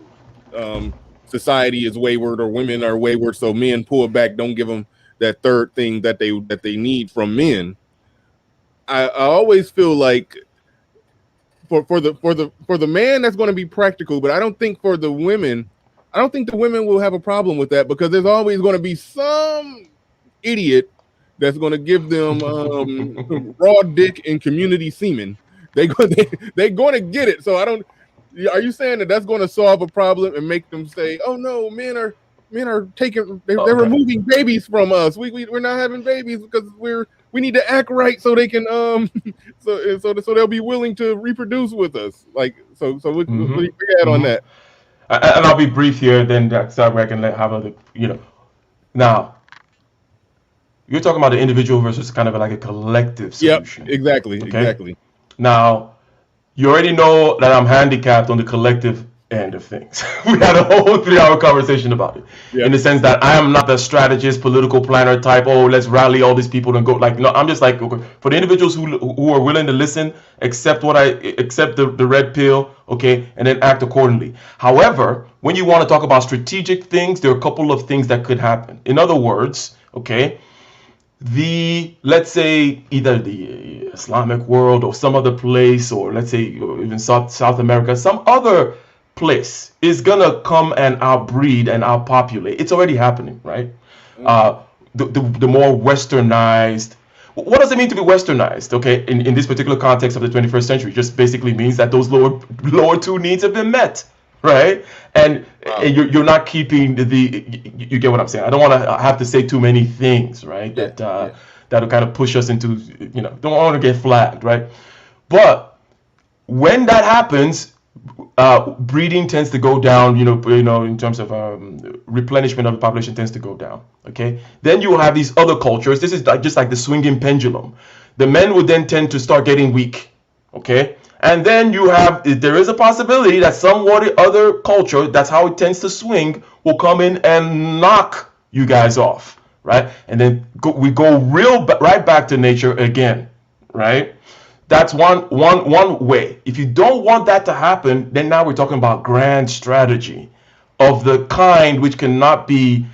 society is wayward or women are wayward, so men pull back, don't give them that third thing that they need from men. I always feel like for the man that's going to be practical, but I don't think for the women, I don't think the women will have a problem with that because there's always going to be some idiot that's going to give them raw dick and community semen. They're going to get it. So are you saying that that's going to solve a problem and make them say, oh no, men are taking, they're removing babies from us. We're not having babies because we need to act right so they can so they'll be willing to reproduce with us. Like so what do you add on that? And I'll be brief here, then that's where I can have other, Now, you're talking about the individual versus kind of like a collective solution. Yep, exactly, okay? Exactly. Now, you already know that I'm handicapped on the collective end of things. We had a whole 3-hour conversation about it, in the sense that I am not the strategist, political planner type. Oh, let's rally all these people and go. Like, no, I'm just like, okay, for the individuals who are willing to listen, accept the red pill, okay, and then act accordingly. However, when you want to talk about strategic things, there are a couple of things that could happen. In other words, okay, let's say either the Islamic world or some other place, or let's say even South America, some other place is gonna come and outbreed and outpopulate. It's already happening, right? The more westernized. What does it mean to be westernized? Okay, in this particular context of the 21st century, just basically means that those lower two needs have been met, right? And you're not keeping you get what I'm saying. I don't want to have to say too many things, right? That'll kind of push us into, don't want to get flagged, right? But when that happens, breeding tends to go down. In terms of replenishment of the population tends to go down. Okay. Then you will have these other cultures. This is just like the swinging pendulum. The men would then tend to start getting weak. Okay. And then there is a possibility that somewhat other culture, that's how it tends to swing, will come in and knock you guys off, right? And then we go right back to nature again, right? That's one way. If you don't want that to happen, then now we're talking about grand strategy of the kind which cannot be,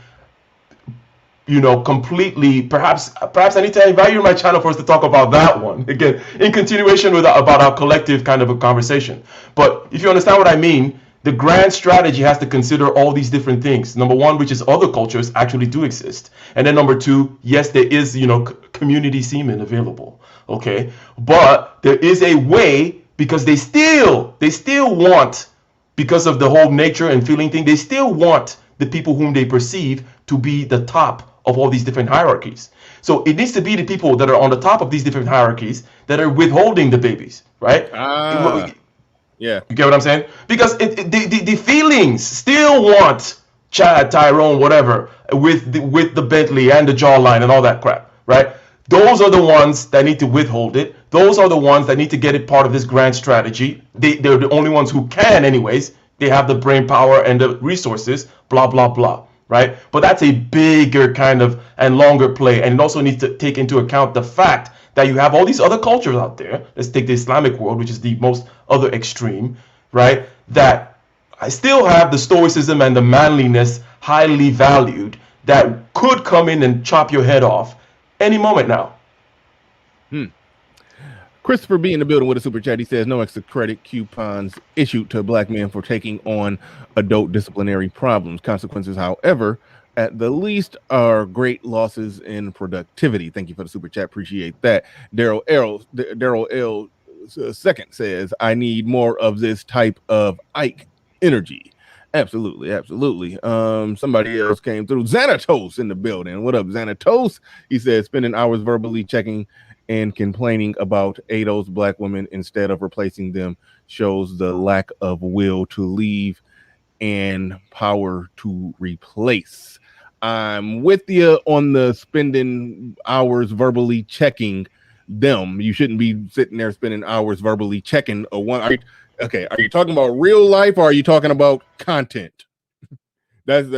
completely. Perhaps I need to invite you to my channel for us to talk about that one again, in continuation about our collective kind of a conversation. But if you understand what I mean, the grand strategy has to consider all these different things. Number one, which is other cultures actually do exist, and then number two, yes, there is community semen available. Okay, but there is a way, because they still want, because of the whole nature and feeling thing, they still want the people whom they perceive to be the top of all these different hierarchies. So it needs to be the people that are on the top of these different hierarchies that are withholding the babies, right? Yeah. You get what I'm saying? Because the feelings still want Chad, Tyrone, whatever, with the Bentley and the jawline and all that crap, right? Those are the ones that need to withhold it. Those are the ones that need to get it part of this grand strategy. They're the only ones who can anyways. They have the brain power and the resources, blah, blah, blah, right? But that's a bigger kind of and longer play. And it also needs to take into account the fact that you have all these other cultures out there. Let's take the Islamic world, which is the most other extreme, right? That I still have the stoicism and the manliness highly valued that could come in and chop your head off any moment now. Christopher B in the building with a super chat. He says no extra credit coupons issued to black men for taking on adult disciplinary problems. Consequences, however, at the least, are great losses in productivity. Thank you for the super chat. Appreciate that. Daryl L second says, I need more of this type of Ike energy. Absolutely. Somebody else came through. Xanatos in the building. What up, Xanatos? He says, spending hours verbally checking and complaining about ADOS black women instead of replacing them shows the lack of will to leave and power to replace. I'm with you on the spending hours verbally checking them. You shouldn't be sitting there spending hours verbally checking a one. Are you talking about real life or are you talking about content? That's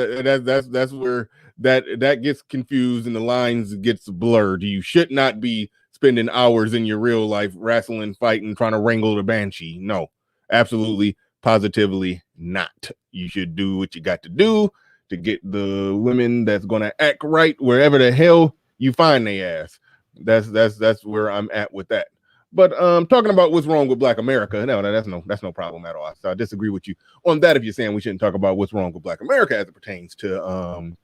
where that gets confused and the lines gets blurred. You should not be spending hours in your real life wrestling, fighting, trying to wrangle the banshee. No, absolutely, positively not. You should do what you got to do to get the women that's gonna act right wherever the hell you find their ass. That's where I'm at with that. But talking about what's wrong with Black America, no, that's no problem at all. So I disagree with you on that. If you're saying we shouldn't talk about what's wrong with Black America as it pertains to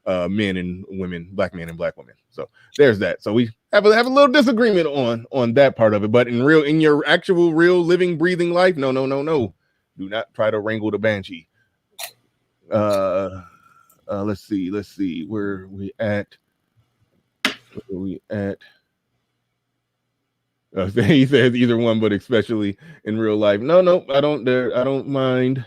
men and women, black men and black women. So there's that. So we have a little disagreement on that part of it. But in your actual real living, breathing life, no. Do not try to wrangle the banshee. Let's see where we at. He says either one, but especially in real life. No, I don't mind.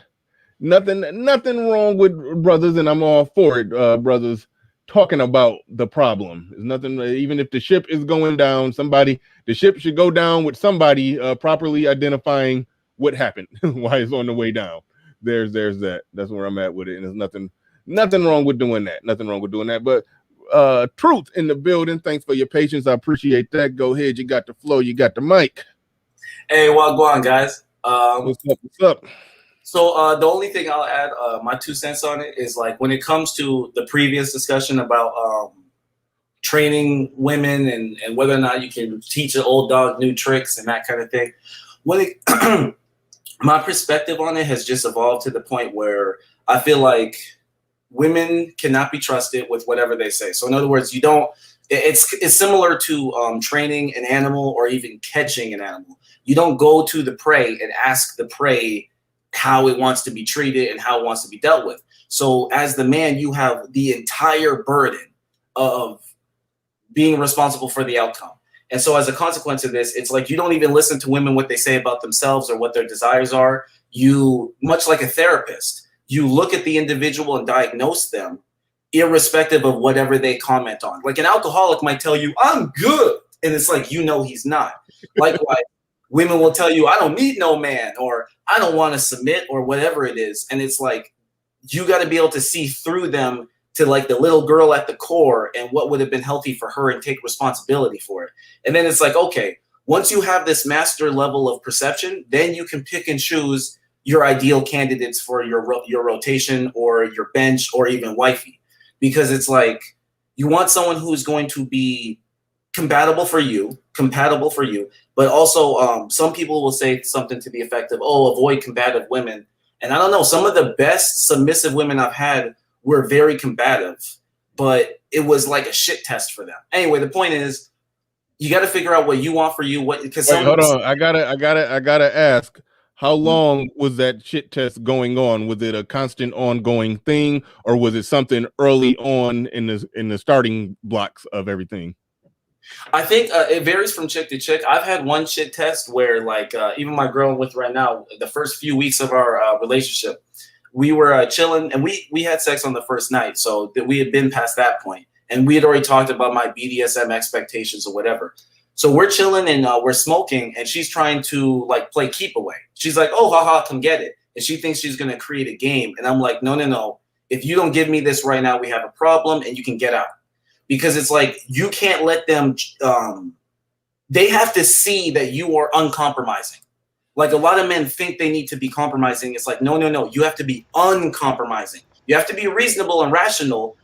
Nothing wrong with brothers, and I'm all for it. Brothers talking about the problem. There's nothing. Even if the ship is going down, the ship should go down with somebody properly identifying what happened, why it's on the way down. There's that. That's where I'm at with it, and there's nothing wrong with doing that. But Truth in the building. Thanks for your patience. I appreciate that. Go ahead. You got the flow. You got the mic. Hey, well, go on, guys. What's up? So the only thing I'll add, my 2 cents on it is like when it comes to the previous discussion about training women and whether or not you can teach an old dog new tricks and that kind of thing. My perspective on it has just evolved to the point where I feel like women cannot be trusted with whatever they say. So in other words, it's similar to training an animal or even catching an animal. You don't go to the prey and ask the prey how it wants to be treated and how it wants to be dealt with. So as the man, you have the entire burden of being responsible for the outcome. And so as a consequence of this, it's like you don't even listen to women what they say about themselves or what their desires are. You, much like a therapist, you look at the individual and diagnose them irrespective of whatever they comment on. Like an alcoholic might tell you, I'm good. And it's like, you know, he's not. Likewise, women will tell you, I don't need no man, or I don't want to submit, or whatever it is. And it's like, you got to be able to see through them to like the little girl at the core and what would have been healthy for her and take responsibility for it. And then it's like, okay, once you have this master level of perception, then you can pick and choose your ideal candidates for your rotation or your bench or even wifey. Because it's like, you want someone who's going to be compatible for you, but also some people will say something to the effect of, oh, avoid combative women. And I don't know, some of the best submissive women I've had were very combative, but it was like a shit test for them. Anyway, the point is, you got to figure out what you want for you. What? Because hold on, I gotta ask. How long was that shit test going on? Was it a constant, ongoing thing, or was it something early on in the starting blocks of everything? I think it varies from chick to chick. I've had one shit test where, like, even my girl I'm with right now, the first few weeks of our relationship, we were chilling, and we had sex on the first night, so that we had been past that point, and we had already talked about my BDSM expectations or whatever. So we're chilling and we're smoking, and she's trying to like play keep away. She's like, "Oh, haha, come get it," and she thinks she's gonna create a game, and I'm like, "No. If you don't give me this right now, we have a problem, and you can get out." Because it's like, you can't let them. They have to see that you are uncompromising. Like, a lot of men think they need to be compromising. It's like, no. You have to be uncompromising. You have to be reasonable and rational.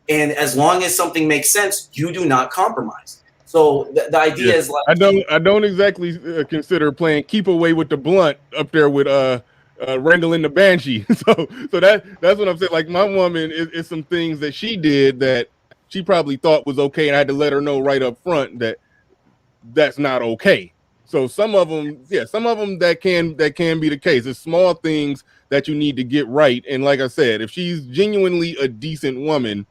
And as long as something makes sense, you do not compromise. So the idea is like, I don't exactly consider playing keep away with the blunt up there with wrangling the banshee. So that's what I'm saying. Like, my woman is some things that she did that she probably thought was okay, and I had to let her know right up front that that's not okay. So some of them that can be the case. It's small things that you need to get right. And like I said, if she's genuinely a decent woman,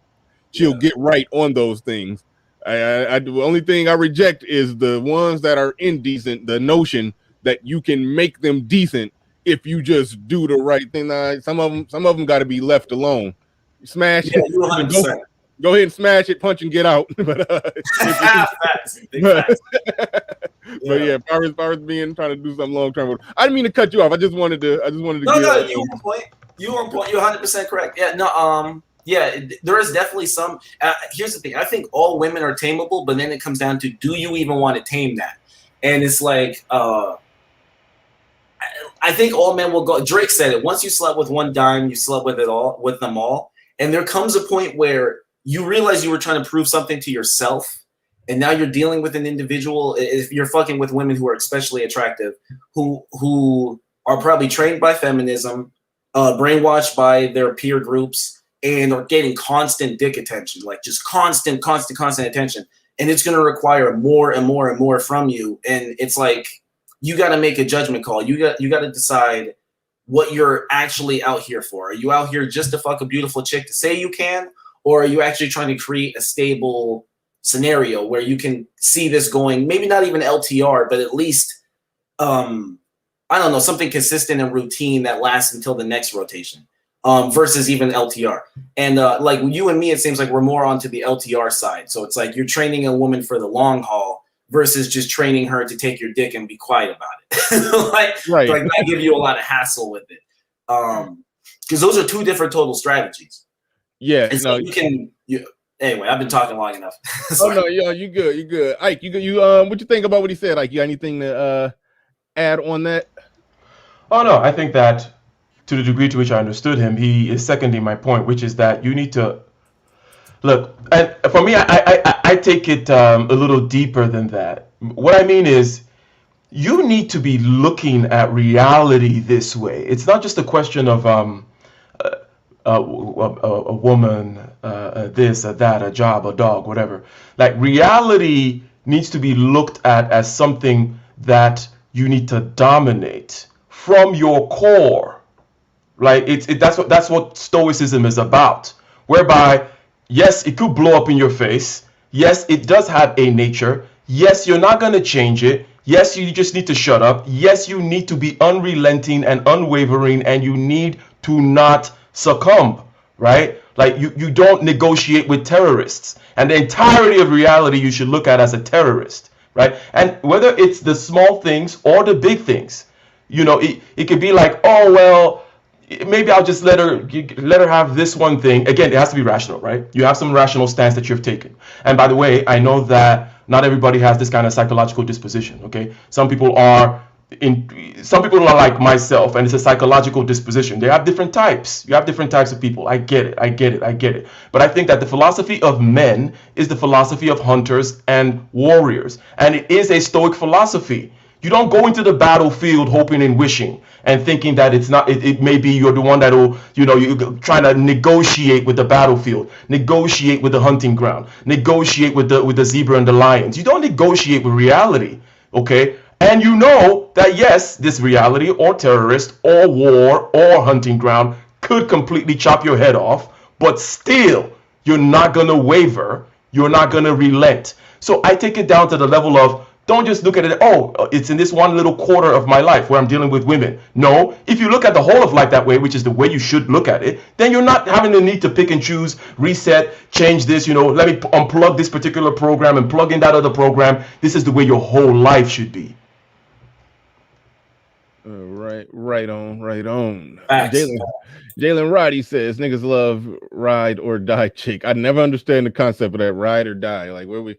she'll get right on those things. The only thing I reject is the ones that are indecent, the notion that you can make them decent if you just do the right thing. Some of them got to be left alone. Smash it. Go ahead and smash it, punch and get out. But yeah, far as being trying to do something long term. I didn't mean to cut you off. I just wanted to. No, you were on point. You were 100% correct. Yeah, no, yeah, there is definitely some. Here's the thing. I think all women are tameable, but then it comes down to, do you even want to tame that? And it's like, I think all men will go. Drake said it. Once you slept with one dime, you slept with them all. And there comes a point where you realize you were trying to prove something to yourself, and now you're dealing with an individual. If you're fucking with women who are especially attractive, who are probably trained by feminism, brainwashed by their peer groups, and are getting constant dick attention, like just constant attention, and it's going to require more and more and more from you. And it's like, you got to make a judgment call. You got to decide what you're actually out here for. Are you out here just to fuck a beautiful chick to say you can? Or are you actually trying to create a stable scenario where you can see this going, maybe not even LTR, but at least, I don't know, something consistent and routine that lasts until the next rotation, versus even LTR. And like you and me, it seems like we're more onto the LTR side. So it's like you're training a woman for the long haul versus just training her to take your dick and be quiet about it. like not give you a lot of hassle with it. Because those are two different total strategies. Yeah, and so anyway, I've been talking long enough. Oh no, yeah, you good. Ike, you what you think about what he said? Ike, you got anything to add on that? Oh no, I think that to the degree to which I understood him, he is seconding my point, which is that you need to look. And for me, I take it a little deeper than that. What I mean is, you need to be looking at reality this way. It's not just a question of a woman, this, a that, a job, a dog, whatever. Like, reality needs to be looked at as something that you need to dominate from your core. Right? That's what Stoicism is about. Whereby, yes, it could blow up in your face. Yes, it does have a nature. Yes, you're not going to change it. Yes, you just need to shut up. Yes, you need to be unrelenting and unwavering, and you need to not succumb, right? Like you don't negotiate with terrorists. And the entirety of reality you should look at as a terrorist, right? And whether it's the small things or the big things, you know, it could be like, oh, well, maybe I'll just let her have this one thing. Again, it has to be rational, right? You have some rational stance that you've taken. And by the way, I know that not everybody has this kind of psychological disposition, okay? Some people are like myself, and it's a psychological disposition. They have different types. You have different types of people. I get it. But I think that the philosophy of men is the philosophy of hunters and warriors, and it is a stoic philosophy. You don't go into the battlefield hoping and wishing and thinking that it's not, it may be you're the one that will, you know, you're trying to negotiate with the battlefield, negotiate with the hunting ground, negotiate with the zebra and the lions. You don't negotiate with reality, okay? And you know that, yes, this reality or terrorist or war or hunting ground could completely chop your head off, but still, you're not going to waver. You're not going to relent. So I take it down to the level of, don't just look at it, oh, it's in this one little quarter of my life where I'm dealing with women. No, if you look at the whole of life that way, which is the way you should look at it, then you're not having the need to pick and choose, reset, change this, you know, let me unplug this particular program and plug in that other program. This is the way your whole life should be. Right on. Facts. Jalen Roddy says niggas love ride or die chick. I never understand the concept of that ride or die. Like where we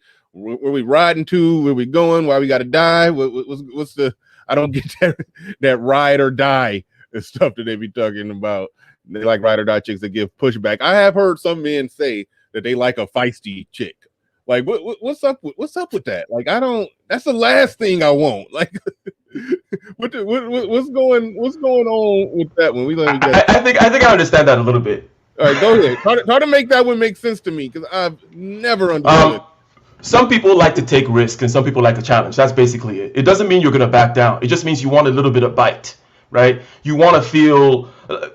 riding to, where we going, why we gotta die. What's the, I don't get that ride or die stuff that they be talking about. They like ride or die chicks that give pushback. I have heard some men say that they like a feisty chick. Like what's up with that? Like I don't, that's the last thing I want. Like what's going on with that one? I think I understand that a little bit. All right, go ahead. Try to make that one make sense to me, because I've never understood. Some people like to take risks and some people like to challenge. That's basically it. It doesn't mean you're going to back down. It just means you want a little bit of bite, right? You want to feel,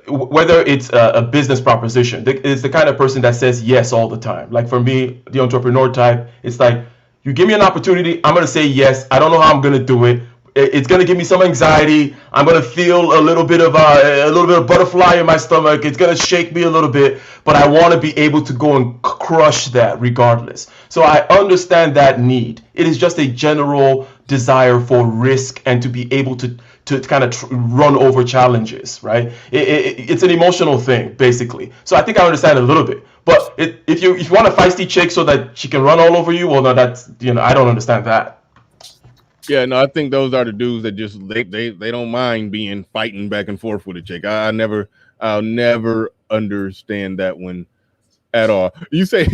whether it's a business proposition, it's the kind of person that says yes all the time. Like for me, the entrepreneur type, it's like, you give me an opportunity, I'm going to say yes. I don't know how I'm going to do it. It's going to give me some anxiety. I'm going to feel a little bit of butterfly in my stomach. It's going to shake me a little bit, but I want to be able to go and crush that regardless. So I understand that need. It is just a general desire for risk and to be able to kind of run over challenges, right? It's an emotional thing, basically. So I think I understand it a little bit. But if you want a feisty chick so that she can run all over you, well, no, that's, you know, I don't understand that. Yeah, no, I think those are the dudes that just they don't mind fighting back and forth with a chick. I'll never understand that one at all. You say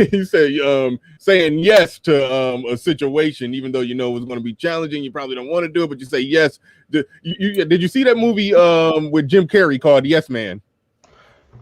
saying yes to a situation, even though you know it's going to be challenging, you probably don't want to do it, but you say yes. Did you see that movie with Jim Carrey called Yes Man?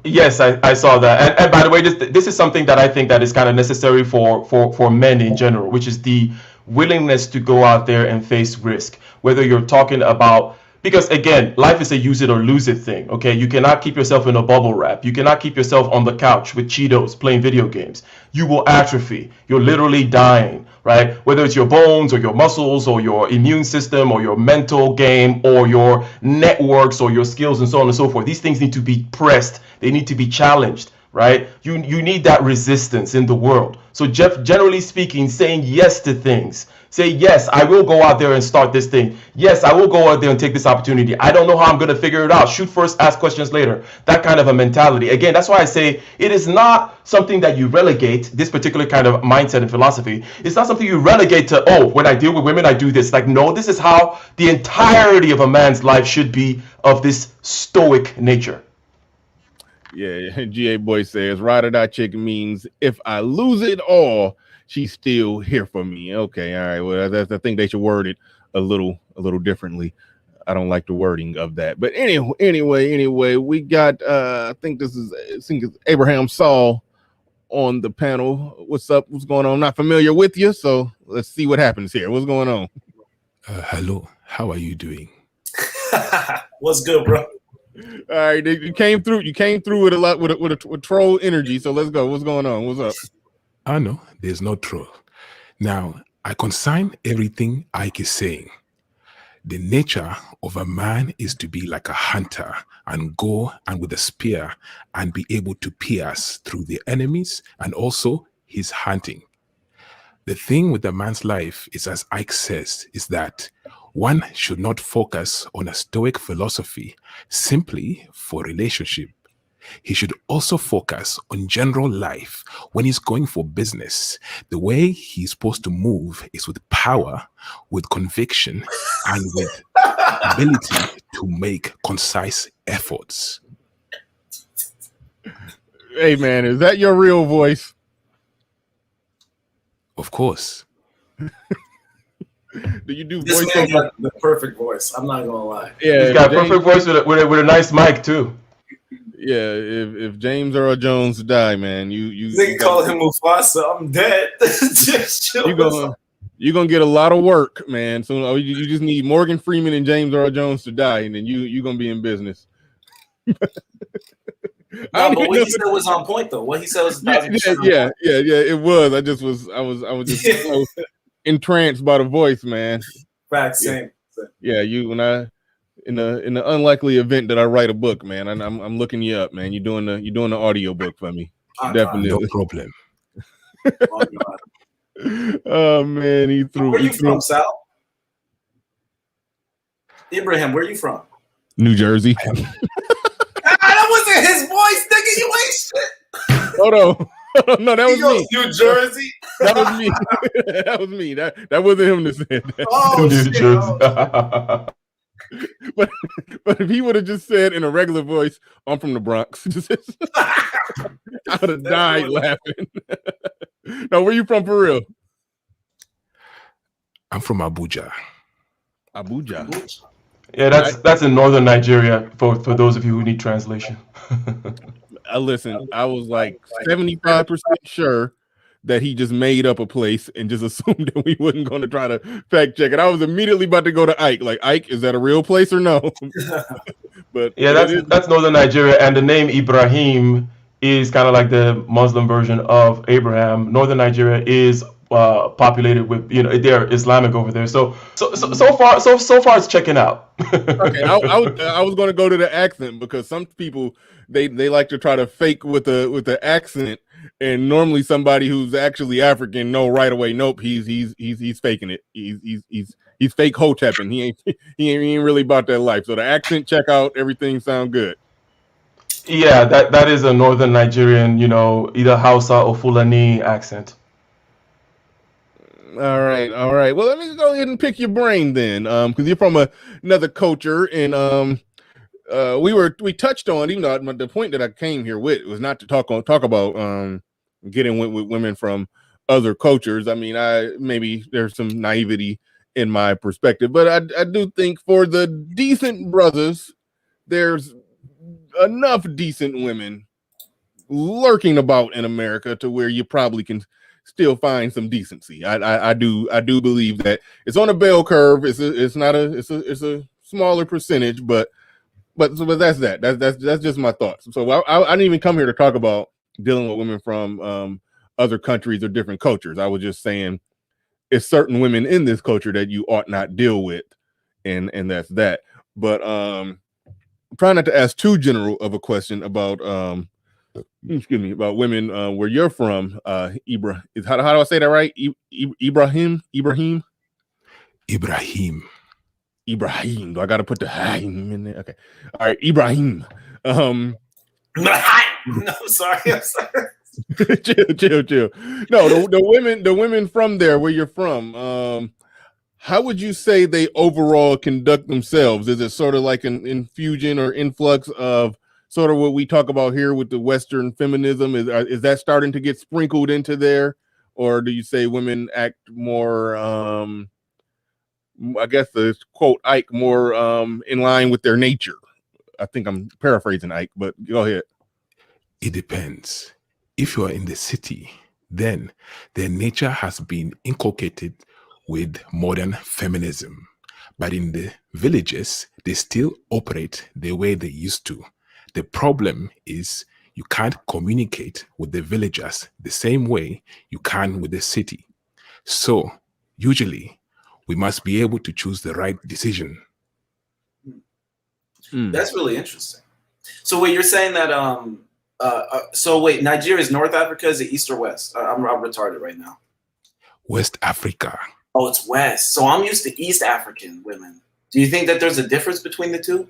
Yes, I saw that. And by the way, this is something that I think that is kind of necessary for men in general, which is the willingness to go out there and face risk. Whether you're talking about, because again, life is a use it or lose it thing. Okay, you cannot keep yourself in a bubble wrap. You cannot keep yourself on the couch with Cheetos playing video games. You will atrophy. You're literally dying, right? Whether it's your bones or your muscles or your immune system or your mental game or your networks or your skills and so on and so forth. These things need to be pressed. They need to be challenged, right? You need that resistance in the world. So generally speaking, saying yes to things. Say, yes, I will go out there and start this thing. Yes, I will go out there and take this opportunity. I don't know how I'm going to figure it out. Shoot first, ask questions later. That kind of a mentality. Again, that's why I say it is not something that you relegate, this particular kind of mindset and philosophy. It's not something you relegate to, oh, when I deal with women, I do this. Like, no, this is how the entirety of a man's life should be, of this stoic nature. Yeah, GA Boy says ride or die chick means if I lose it all, she's still here for me. Okay, all right. Well, I think they should word it a little differently. I don't like the wording of that. But anyway, we got I think it's Abraham Saul on the panel. What's up? What's going on? I'm not familiar with you, so let's see what happens here. What's going on? Hello, how are you doing? What's good, bro? All right, you came through with a lot with troll energy. So let's go. What's going on? What's up? I know there's no troll. Now, I consign everything Ike is saying. The nature of a man is to be like a hunter and go and with a spear and be able to pierce through the enemies and also his hunting. The thing with a man's life is, as Ike says, is that one should not focus on a stoic philosophy simply for relationship. He should also focus on general life when he's going for business. The way he's supposed to move is with power, with conviction, and with ability to make concise efforts. Hey, man, is that your real voice? Of course. Do you do This voice man over? got the perfect voice. I'm not gonna lie. Yeah, He's got a James- perfect voice with a nice mic too. Yeah, if James Earl Jones die, man, you They call him Mufasa. I'm dead. Just chill. you're gonna get a lot of work, man. So you just need Morgan Freeman and James Earl Jones to die, and then you're gonna be in business. No, but what he said was on point, though. What he said was 1,000% on point. yeah. It was. I was just so entranced by the voice, man. Facts, same. Yeah, when I in the unlikely event that I write a book, man, and I'm looking you up, man. You're doing the audio book for me. Oh, Definitely. No problem. Oh, God. Oh man, he threw. Where he you threw- from, Sal? Ibrahim, where you from? New Jersey. That wasn't his voice, nigga. You ain't shit. Hold on. No, that was He goes, me. New Jersey. That was me. That was me. That wasn't him that said that. Oh, New shit. Jersey. But if he would have just said in a regular voice, "I'm from the Bronx," I would have died laughing. Now, where you from for real? I'm from Abuja. Abuja. Yeah, that's in northern Nigeria for those of you who need translation. Listen, I was like 75% sure that he just made up a place and just assumed that we wasn't going to try to fact check it. I was immediately about to go to Ike. Like, Ike, is that a real place or no? But Yeah, it is- that's northern Nigeria, and the name Ibrahim is kind of like the Muslim version of Abraham. Northern Nigeria is populated with, they're Islamic over there. So far it's checking out. okay. I was going to go to the accent because some people they like to try to fake with the accent, and normally somebody who's actually African know right away. Nope, he's faking it. He's fake hotepping. He ain't really about that life. So the accent check out, everything sound good. Yeah, that is a northern Nigerian, either Hausa or Fulani accent. All right. Well, let me go ahead and pick your brain then, because you're from another culture, and we touched on, even though the point that I came here with was not to talk about getting with women from other cultures. I mean, maybe there's some naivety in my perspective, but I do think for the decent brothers, there's enough decent women lurking about in America to where you probably can still find some decency. I do believe that it's on a bell curve. It's a smaller percentage, but that's that. That's just my thoughts. So I didn't even come here to talk about dealing with women from other countries or different cultures. I was just saying it's certain women in this culture that you ought not deal with, and that's that. But trying not to ask too general of a question about about women where you're from. How do I say that right? Ibrahim. Do I got to put the Haim in there? Okay. All right, Ibrahim. No, sorry. chill. No, the women from there where you're from. How would you say they overall conduct themselves? Is it sort of like an infusion or influx of sort of what we talk about here with the Western feminism? Is that starting to get sprinkled into there, or do you say women act more? I guess the quote Ike more in line with their nature. I think I'm paraphrasing Ike, but go ahead. It depends. If you are in the city, then their nature has been inculcated with modern feminism. But in the villages, they still operate the way they used to. The problem is you can't communicate with the villagers the same way you can with the city. So Usually, we must be able to choose the right decision. That's really interesting. So wait, you're saying that so wait, Nigeria is North Africa, is it East or West? I'm retarded right now. West Africa. Oh, it's West. So I'm used to East African women. Do you think that there's a difference between the two?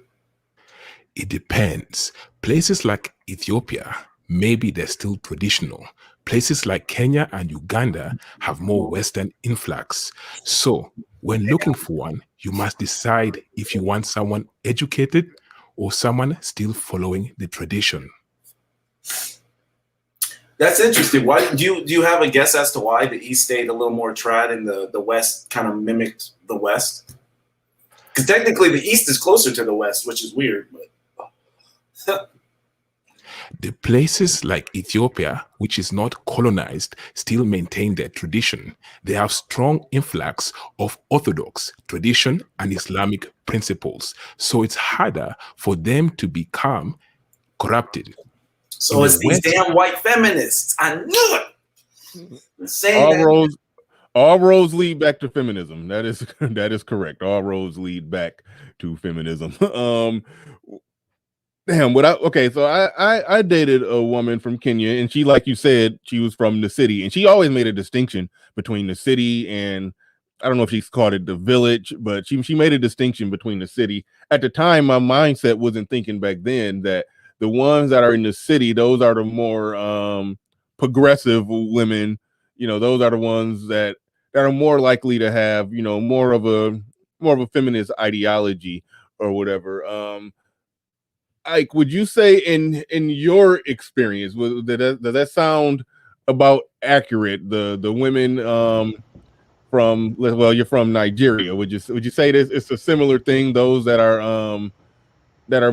It depends. Places like Ethiopia, maybe they're still traditional. Places like Kenya and Uganda have more Western influx. So when looking for one, you must decide if you want someone educated or someone still following the tradition. That's interesting. Why do you have a guess as to why the East stayed a little more trad and the West kind of mimicked the West? Because technically the East is closer to the West, which is weird. But The places like Ethiopia, which is not colonized, still maintain their tradition. They have strong influx of Orthodox tradition and Islamic principles. So it's harder for them to become corrupted. so it's these damn white feminists. I knew it. All roads lead back to feminism. That is correct. All roads lead back to feminism. So I dated a woman from Kenya, and she, like you said, she was from the city, and she always made a distinction between the city and, I don't know if she's called it the village, but she made a distinction between the city. At the time, my mindset wasn't thinking back then that the ones that are in the city, those are the more progressive women. Those are the ones that are more likely to have, more of a feminist ideology or whatever. Ike, would you say in your experience, does that sound about accurate? The women you're from Nigeria. Would you say this it's a similar thing? Those that are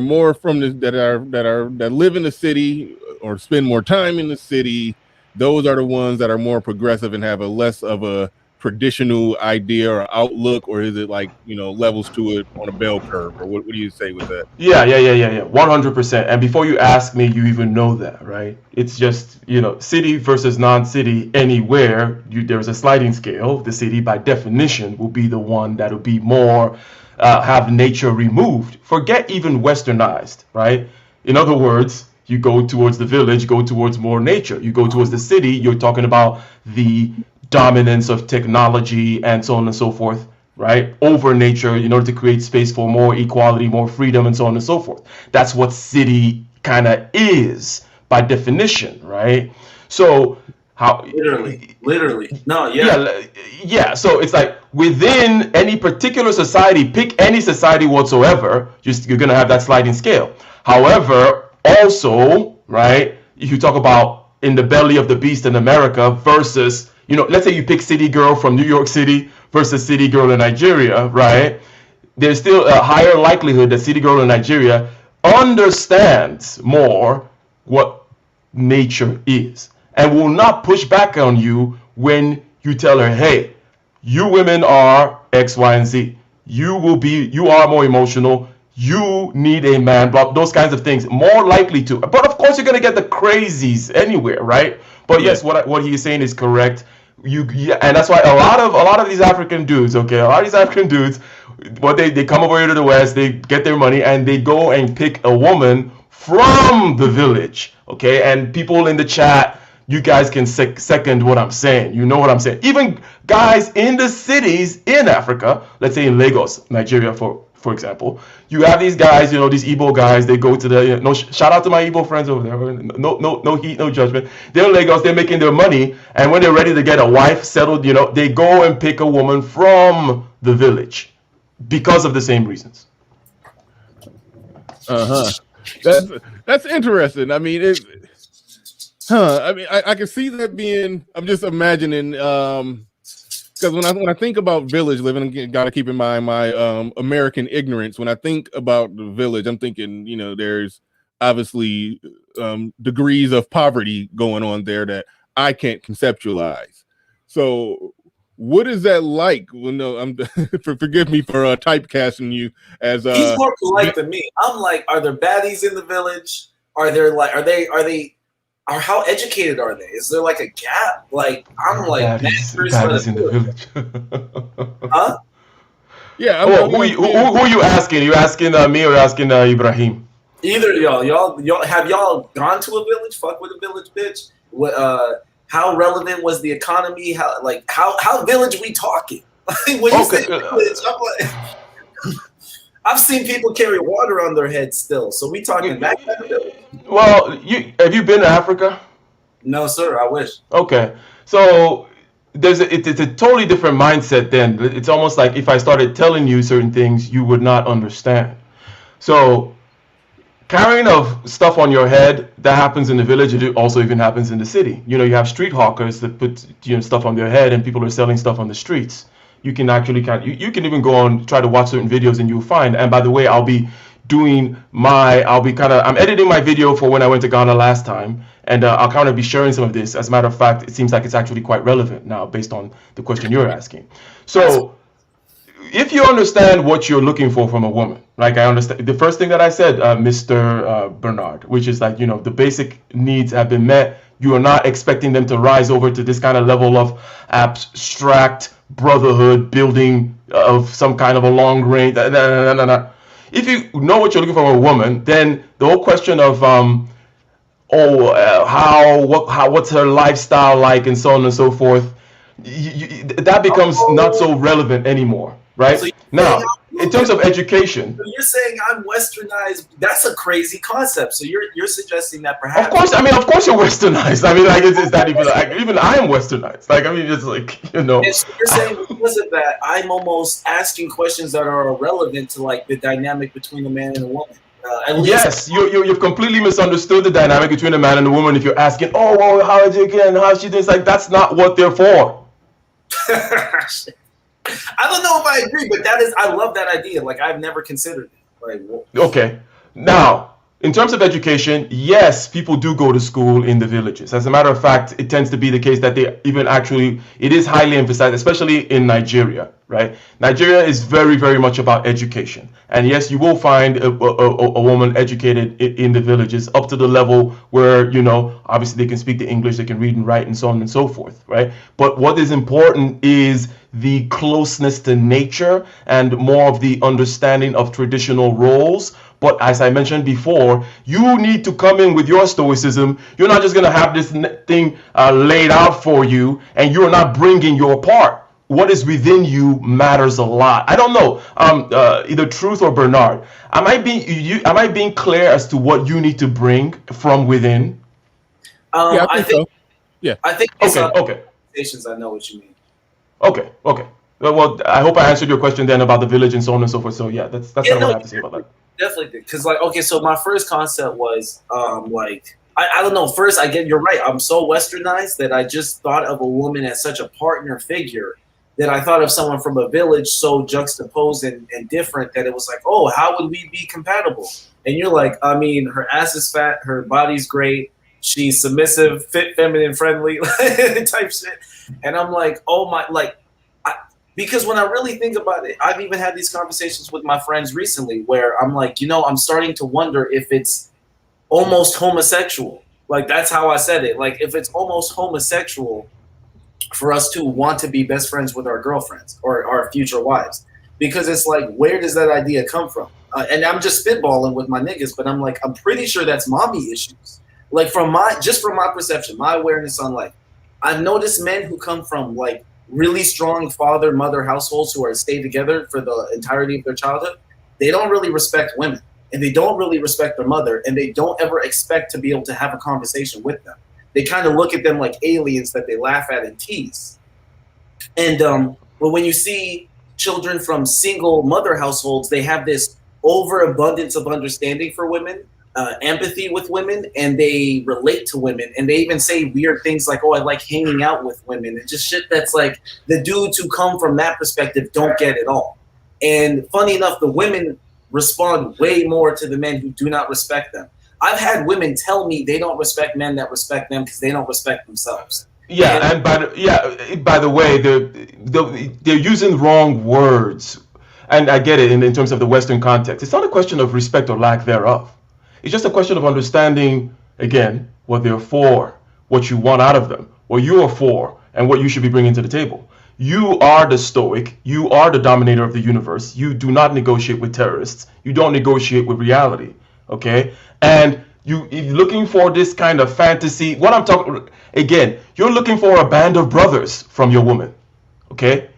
more from that live in the city or spend more time in the city, those are the ones that are more progressive and have a less of a traditional idea or outlook, or is it like levels to it on a bell curve, or what do you say with that? Yeah, 100%. And before you ask me, you even know that, right? It's just city versus non-city. Anywhere there's a sliding scale. The city, by definition, will be the one that will be more have nature removed. Forget even westernized, right? In other words, you go towards the village, go towards more nature. You go towards the city, you're talking about the dominance of technology and so on and so forth, right, over nature, in order to create space for more equality, more freedom, and so on and so forth. That's what city kind of is by definition, right? So how literally no, yeah, so it's like within any particular society, pick any society whatsoever, you're gonna have that sliding scale. However, also, right, if you talk about in the belly of the beast in America versus, let's say you pick city girl from New York City versus city girl in Nigeria, right? There's still a higher likelihood that city girl in Nigeria understands more what nature is and will not push back on you when you tell her, hey, you women are X, Y, and Z. You are more emotional. You need a man, but those kinds of things, more likely to. But of course, you're going to get the crazies anywhere, right? But yes, what he is saying is correct. And that's why a lot of these African dudes, what they come over here to the West, they get their money and they go and pick a woman from the village, okay? And people in the chat, you guys can second what I'm saying. You know what I'm saying. Even guys in the cities in Africa, let's say in Lagos, Nigeria, for example, you have these guys, these Igbo guys, they go to the, shout out to my Igbo friends over there, no heat, no judgment. They're in Lagos, they're making their money, and when they're ready to get a wife settled, they go and pick a woman from the village because of the same reasons. That's interesting. I mean, I can see that being, I'm just imagining, because when I think about village living, got to keep in mind my American ignorance. When I think about the village, I'm thinking, there's obviously degrees of poverty going on there that I can't conceptualize. So what is that like? Well, no, forgive me for typecasting you as he's more polite than me. I'm like, are there baddies in the village? Are they or how educated are they? Is there like a gap? Like I'm like That is in the village. Huh? Yeah. Oh, who are you asking? You asking me or you asking Ibrahim? Either y'all have y'all gone to a village? Fuck with a village, bitch. What? How relevant was the economy? How village we talking? When you say village, I'm like, I've seen people carry water on their heads still. So we talking back at the village? Well, have you been to Africa? No, sir. I wish. Okay, so it's a totally different mindset then. It's almost like if I started telling you certain things, you would not understand. So carrying of stuff on your head, that happens in the village. It also even happens in the city. You have street hawkers that put stuff on their head, and people are selling stuff on the streets. You can actually you can even go on try to watch certain videos, and you'll find. And by the way, I'm editing my video for when I went to Ghana last time, and I'll kind of be sharing some of this. As a matter of fact, it seems like it's actually quite relevant now based on the question you're asking. So if you understand what you're looking for from a woman, like I understand the first thing that I said, Mr. Bernard, which is like, the basic needs have been met. You are not expecting them to rise over to this kind of level of abstract brotherhood building of some kind of a long range. No. If you know what you're looking for from a woman, then the whole question of what's her lifestyle like and so on and so forth, that becomes not so relevant anymore, right? So now, in terms of education, you're saying I'm westernized. That's a crazy concept. So you're suggesting that perhaps. Of course you're westernized. I mean, like it's not even like even I am westernized. Like I mean, it's like So you're saying because of that, I'm almost asking questions that are irrelevant to like the dynamic between a man and a woman. Yes, you've completely misunderstood the dynamic between a man and a woman if you're asking, oh, well, how is it again? How is she doing? It's like that's not what they're for. I don't know if I agree, but I love that idea. Like I've never considered it. Like, okay. Now, in terms of education, yes, people do go to school in the villages. As a matter of fact, it tends to be the case that it is highly emphasized, especially in Nigeria, right? Nigeria is very, very much about education. And yes, you will find a woman educated in the villages up to the level where, obviously they can speak the English, they can read and write and so on and so forth, right? But what is important is the closeness to nature and more of the understanding of traditional roles. But as I mentioned before, you need to come in with your stoicism. You're not just going to have this thing laid out for you, and you're not bringing your part. What is within you matters a lot. I don't know, either Truth or Bernard. Am I being clear as to what you need to bring from within? Yeah, I think so. Yeah. I think okay. I know what you mean. Okay. Well, I hope I answered your question then about the village and so on and so forth. So yeah, that's kind of what I have to say about that. Definitely did. Because so my first concept was I don't know. First, you're right. I'm so westernized that I just thought of a woman as such a partner figure that I thought of someone from a village so juxtaposed and different that it was like, oh, how would we be compatible? And you're like, I mean, her ass is fat, her body's great, she's submissive, fit, feminine, friendly type shit. And I'm like, oh my, because when I really think about it, I've even had these conversations with my friends recently where I'm like, I'm starting to wonder if it's almost homosexual. Like, that's how I said it. Like, if it's almost homosexual for us to want to be best friends with our girlfriends or our future wives. Because it's like, where does that idea come from? And I'm just spitballing with my niggas, but I'm like, I'm pretty sure that's mommy issues. Like, from my perception, my awareness on life, I've noticed men who come from like really strong father-mother households who are stay together for the entirety of their childhood, they don't really respect women, and they don't really respect their mother, and they don't ever expect to be able to have a conversation with them. They kind of look at them like aliens that they laugh at and tease. And but when you see children from single mother households, they have this overabundance of understanding for women, empathy with women, and they relate to women, and they even say weird things like, oh, I like hanging out with women, and just shit that's like the dudes who come from that perspective don't get it all. And funny enough, the women respond way more to the men who do not respect them. I've had women tell me they don't respect men that respect them because they don't respect themselves. Yeah, and by the way, they're using wrong words, and I get it in terms of the Western context. It's not a question of respect or lack thereof. It's just a question of understanding, again, what they're for, what you want out of them, what you're for, and what you should be bringing to the table. You are the stoic. You are the dominator of the universe. You do not negotiate with terrorists. You don't negotiate with reality. Okay? And you're looking for this kind of fantasy. What I'm talking, again, you're looking for a band of brothers from your woman. Okay?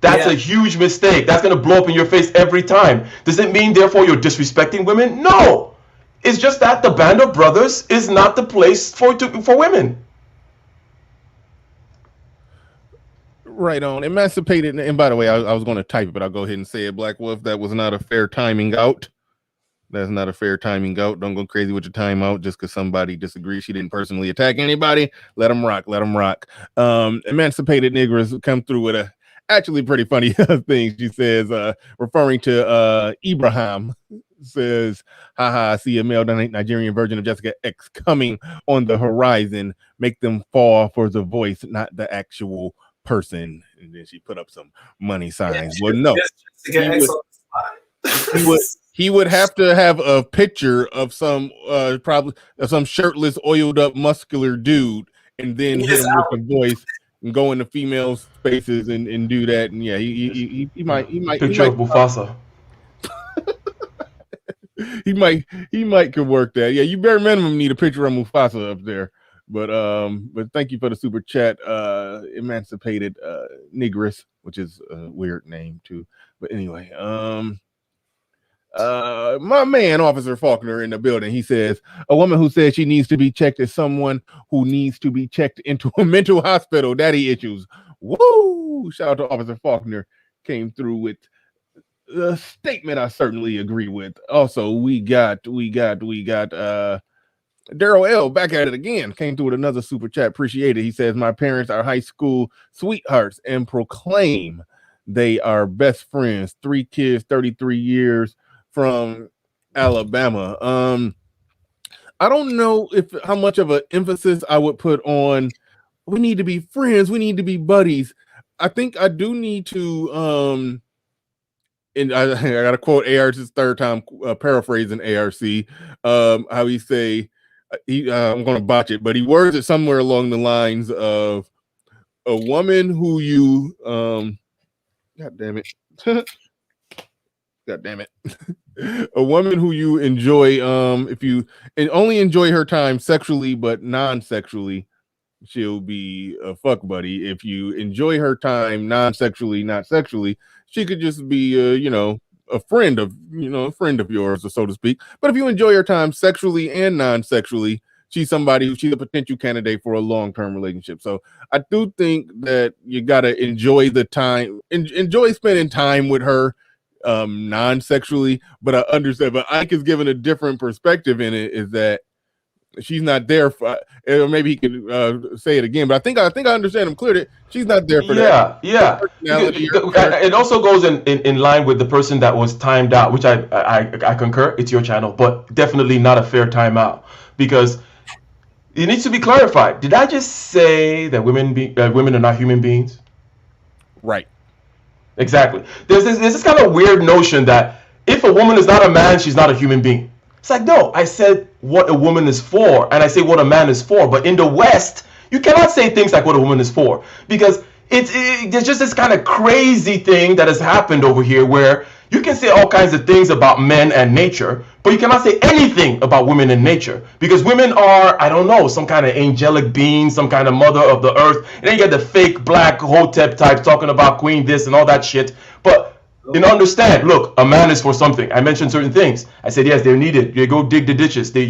That's a huge mistake. That's going to blow up in your face every time. Does it mean, therefore, you're disrespecting women? No. It's just that the band of brothers is not the place for women. Right on. Emancipated. And by the way, I was going to type it, but I'll go ahead and say it. Black Wolf, that was not a fair timing out. That's not a fair timing out. Don't go crazy with your timeout just because somebody disagrees. She didn't personally attack anybody. Let them rock. Let them rock. Emancipated Negroes come through with a actually pretty funny thing. She says, referring to Ibrahim, says, haha, I see a male Nigerian version of Jessica X coming on the horizon. Make them fall for the voice, not the actual person. And then she put up some money signs. Well, no. He would have to have a picture of some probably of some shirtless, oiled up, muscular dude, and then hit him with the voice and go into female spaces and do that. And yeah, he might picture of Mufasa. he might could work that. Yeah, you bare minimum need a picture of Mufasa up there. But thank you for the super chat, Emancipated Negress, which is a weird name too. But anyway, my man, Officer Faulkner, in the building. He says a woman who says she needs to be checked is someone who needs to be checked into a mental hospital. Daddy issues. Woo! Shout out to Officer Faulkner. Came through with a statement I certainly agree with. Also, we got Daryl L back at it again. Came through with another super chat. Appreciate it. He says my parents are high school sweethearts and proclaim they are best friends. 3 kids, 33 years. From Alabama. I don't know how much of an emphasis I would put on we need to be friends, we need to be buddies. I think I do need to and I gotta quote ARC's third time paraphrasing ARC. How he say I'm gonna botch it, but he words it somewhere along the lines of a woman who you God damn it. God damn it. A woman who you enjoy, if you only enjoy her time sexually but non-sexually, she'll be a fuck buddy. If you enjoy her time non-sexually, not sexually, she could just be a friend of yours, or so to speak. But if you enjoy her time sexually and non-sexually, she's a potential candidate for a long-term relationship. So I do think that you gotta enjoy the time, enjoy spending time with her non-sexually. But I understand, but Ike is given a different perspective in it, is that she's not there for, or maybe he could say it again, but I think I understand him clearly. She's not there for that. Yeah. It also goes in line with the person that was timed out, which I concur. It's your channel, but definitely not a fair timeout, because it needs to be clarified. Did I just say that women are not human beings? Right. Exactly. There's this kind of weird notion that if a woman is not a man, she's not a human being. It's like, no, I said what a woman is for, and I say what a man is for. But in the West, you cannot say things like what a woman is for, because there's just this kind of crazy thing that has happened over here where you can say all kinds of things about men and nature, but you cannot say anything about women and nature, because women are, I don't know, some kind of angelic being, some kind of mother of the earth. And then you get the fake black Hotep types talking about queen this and all that shit. But understand, look, a man is for something. I mentioned certain things. I said, yes, they're needed. They go dig the ditches. They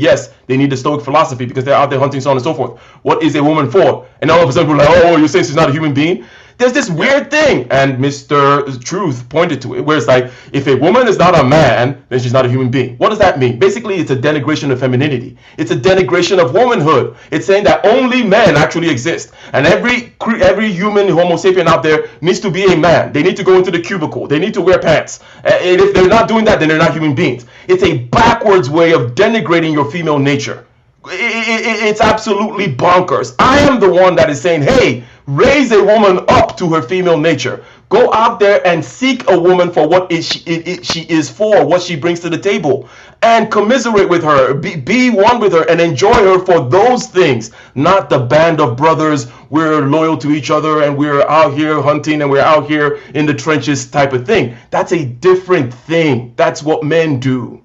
need the Stoic philosophy because they're out there hunting, so on and so forth. What is a woman for? And all of a sudden we're like, oh, you're saying she's not a human being? There's this weird thing, and Mr. Truth pointed to it, where it's like, if a woman is not a man, then she's not a human being. What does that mean? Basically, it's a denigration of femininity. It's a denigration of womanhood. It's saying that only men actually exist, and every human Homo sapien out there needs to be a man. They need to go into the cubicle. They need to wear pants. And if they're not doing that, then they're not human beings. It's a backwards way of denigrating your female nature. It's absolutely bonkers. I am the one that is saying, hey, raise a woman up to her female nature. Go out there and seek a woman for what she is for, what she brings to the table, and commiserate with her, be one with her, and enjoy her for those things, not the band of brothers. We're loyal to each other, and we're out here hunting, and we're out here in the trenches type of thing. That's a different thing. That's what men do.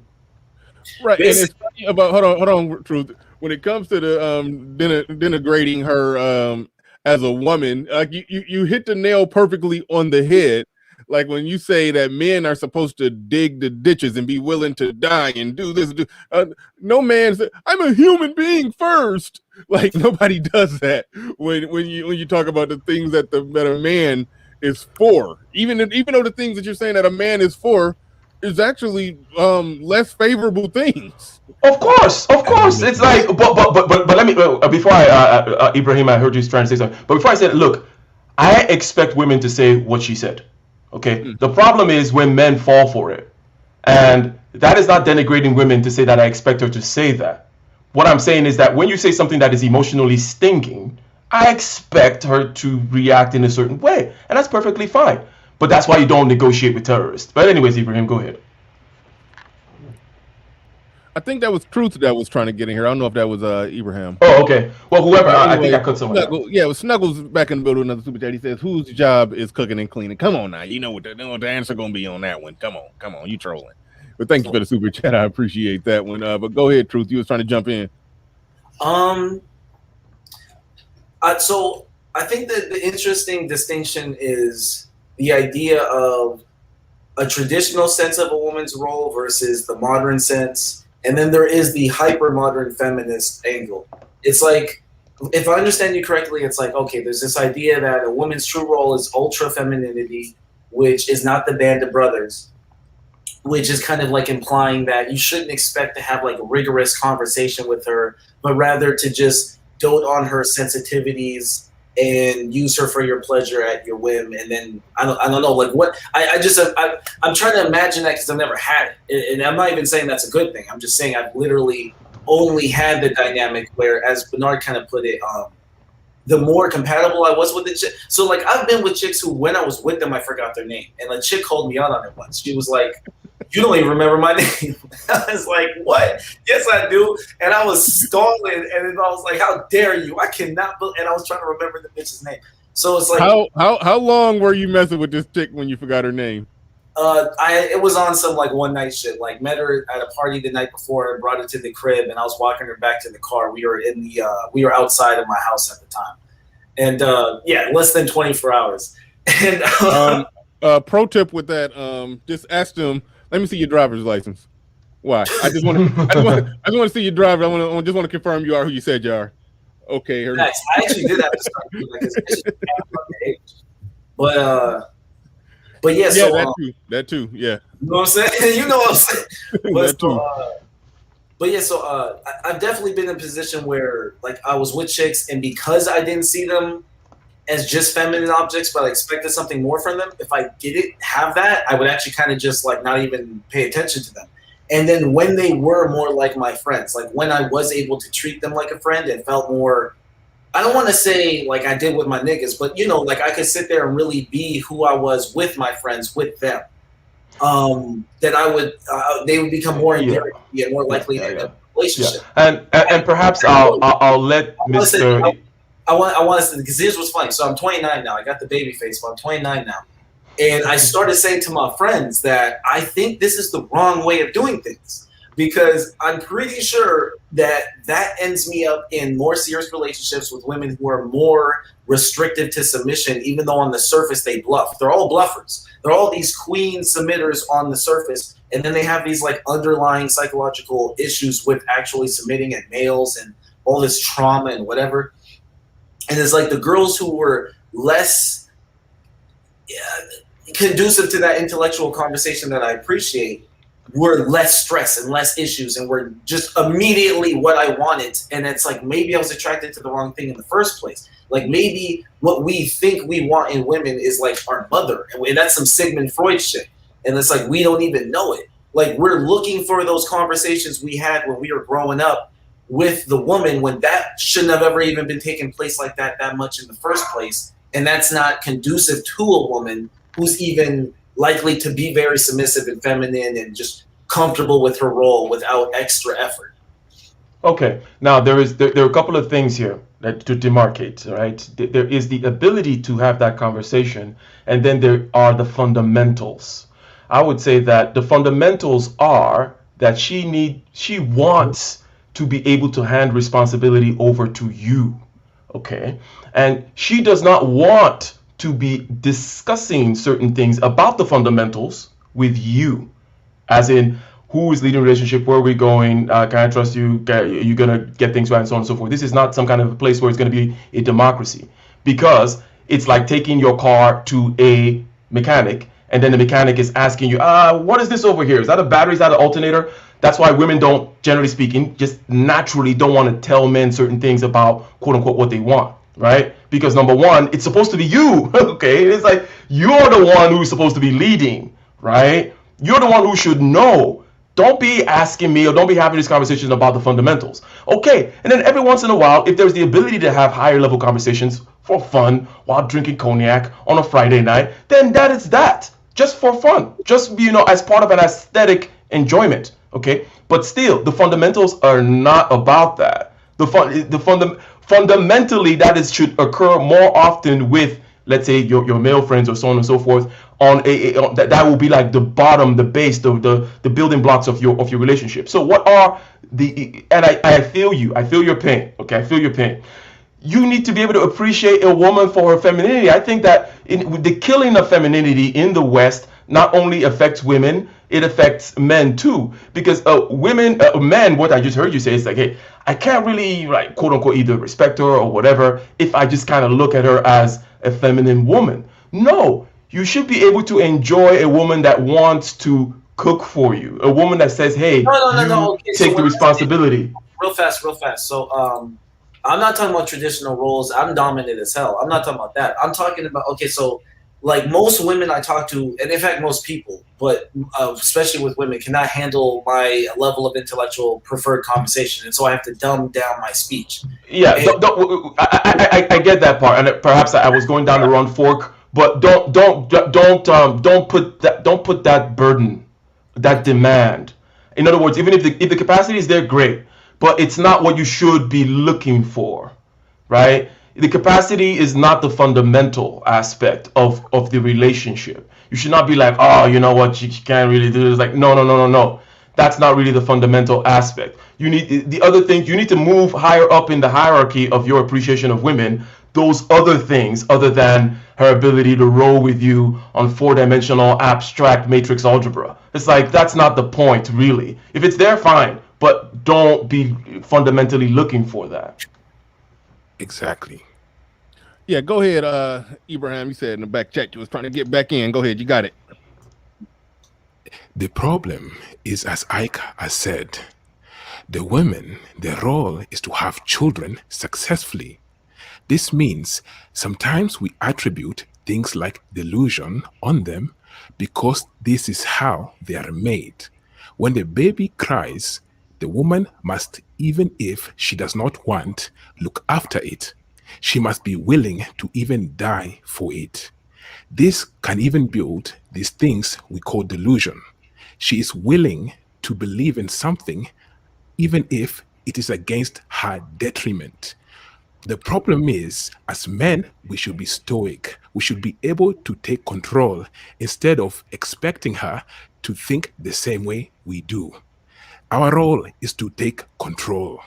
Right, and it's funny about hold on, Truth. When it comes to the denigrating her as a woman, like you hit the nail perfectly on the head. Like when you say that men are supposed to dig the ditches and be willing to die and do this, no man said, "I'm a human being first." Like nobody does that when you talk about the things that a man is for. Even though the things that you're saying that a man is for is actually less favorable things. Of course. It's like, but let me before Ibrahim, I heard you trying to say something. But before I said, look, I expect women to say what she said. Okay. The problem is when men fall for it, and that is not denigrating women to say that I expect her to say that. What I'm saying is that when you say something that is emotionally stinging, I expect her to react in a certain way, and that's perfectly fine. But that's why you don't negotiate with terrorists. But anyways, Ibrahim, go ahead. I think that was Truth that was trying to get in here. I don't know if that was Ibrahim. Oh, okay. Well, whoever. Anyway, I think I cut someone. Yeah, it was Snuggles back in the middle of another super chat. He says, "Whose job is cooking and cleaning?" Come on now, you know what the answer gonna be on that one. Come on, you trolling. But thank you for the super chat. I appreciate that one. But go ahead, Truth. You was trying to jump in. So I think that the interesting distinction is the idea of a traditional sense of a woman's role versus the modern sense. And then there is the hyper-modern feminist angle. It's like, if I understand you correctly, it's like, okay, there's this idea that a woman's true role is ultra-femininity, which is not the band of brothers, which is kind of like implying that you shouldn't expect to have like a rigorous conversation with her, but rather to just dote on her sensitivities and use her for your pleasure at your whim. And then I don't know, like what I'm trying to imagine that because I've never had it, and I'm not even saying that's a good thing. I'm just saying I've literally only had the dynamic where, as Bernard kind of put it, the more compatible I was with the chick. So like I've been with chicks who, when I was with them, I forgot their name, and a chick called me out on it once. She was like, "You don't even remember my name." I was like, "What? Yes, I do." And I was stalling, and then I was like, "How dare you? I cannot." And I was trying to remember the bitch's name. So it's like, how long were you messing with this chick when you forgot her name? It was on some like one night shit. Like met her at a party the night before and brought her to the crib, and I was walking her back to the car. We were outside of my house at the time, and less than 24 hours. And pro tip with that, just ask them. Let me see your driver's license. Why? I just want to see your driver. I just want to confirm you are who you said you are. Okay. Nice. I actually did have to start doing that because but yeah. So that too. Yeah. You know what I'm saying? You know what I'm saying? That too. I've definitely been in a position where like I was with chicks, and because I didn't see them as just feminine objects, but I expected something more from them, if I didn't have that, I would actually kind of just like not even pay attention to them. And then when they were more like my friends, like when I was able to treat them like a friend and felt more, I don't want to say like I did with my niggas, but you know, like I could sit there and really be who I was with my friends, with them, that I would, they would become more endearing and more likely to have a relationship. Yeah. And perhaps I'll let Mr. I want to say, because here's what's funny. So I'm 29 now. I got the baby face, but I'm 29 now. And I started saying to my friends that I think this is the wrong way of doing things, because I'm pretty sure that ends me up in more serious relationships with women who are more restrictive to submission, even though on the surface they bluff. They're all bluffers. They're all these queen submitters on the surface. And then they have these like underlying psychological issues with actually submitting, and males and all this trauma and whatever. And it's like the girls who were less conducive to that intellectual conversation that I appreciate were less stress and less issues, and were just immediately what I wanted. And it's like, maybe I was attracted to the wrong thing in the first place. Like maybe what we think we want in women is like our mother, and that's some Sigmund Freud shit. And it's like, we don't even know it. Like we're looking for those conversations we had when we were growing up with the woman, when that shouldn't have ever even been taking place like that much in the first place. And that's not conducive to a woman who's even likely to be very submissive and feminine and just comfortable with her role without extra effort. Okay, now there are a couple of things here that to demarcate, right? There is the ability to have that conversation, and then there are the fundamentals. I would say that the fundamentals are that she wants to be able to hand responsibility over to you, okay? And she does not want to be discussing certain things about the fundamentals with you, as in, who is leading the relationship? Where are we going? Can I trust you? Are you going to get things right? And so on and so forth. This is not some kind of a place where it's going to be a democracy, because it's like taking your car to a mechanic and then the mechanic is asking you, what is this over here? Is that a battery? Is that an alternator? That's why women don't, generally speaking, just naturally don't want to tell men certain things about, quote unquote, what they want, right? Because number one, it's supposed to be you, okay? It's like you're the one who's supposed to be leading, right? You're the one who should know. Don't be asking me or don't be having these conversations about the fundamentals. Okay, and then every once in a while, if there's the ability to have higher level conversations for fun while drinking cognac on a Friday night, then that is that. Just for fun. Just, as part of an aesthetic enjoyment, okay? But still, the fundamentals are not about that. Fundamentally, that should occur more often with, let's say, your male friends or so on and so forth. That will be like the bottom, the base, the building blocks of your relationship. So what are and I feel you. I feel your pain. Okay, I feel your pain. You need to be able to appreciate a woman for her femininity. I think that the killing of femininity in the West not only affects women, it affects men too. Because men, what I just heard you say is like, hey, I can't really, like, quote unquote, either respect her or whatever if I just kind of look at her as a feminine woman. No, you should be able to enjoy a woman that wants to cook for you, a woman that says, hey, no. Okay, take the responsibility. Real fast. So I'm not talking about traditional roles. I'm dominant as hell. I'm not talking about that. I'm talking about, okay, so like most women I talk to, and in fact most people, but especially with women, cannot handle my level of intellectual preferred conversation, and so I have to dumb down my speech. Yeah, I get that part, and perhaps I was going down the wrong fork, but don't put that burden, that demand. In other words, even if the capacity is there, great, but it's not what you should be looking for, right? The capacity is not the fundamental aspect of the relationship. You should not be like, oh, you know what, she can't really do this. Like, no. That's not really the fundamental aspect. You need the other things. You need to move higher up in the hierarchy of your appreciation of women. Those other things, other than her ability to roll with you on four-dimensional abstract matrix algebra. It's like, that's not the point, really. If it's there, fine, but don't be fundamentally looking for that. Exactly. Yeah, go ahead, Ibrahim. You said in the back chat you was trying to get back in. Go ahead, you got it. The problem is, as Ike has said, the women, their role is to have children successfully. This means sometimes we attribute things like delusion on them because this is how they are made. When the baby cries, the woman must, even if she does not want, look after it. She must be willing to even die for it. This can even build these things we call delusion. She is willing to believe in something even if it is against her detriment. The problem is, as men, we should be stoic. We should be able to take control instead of expecting her to think the same way we do. Our role is to take control.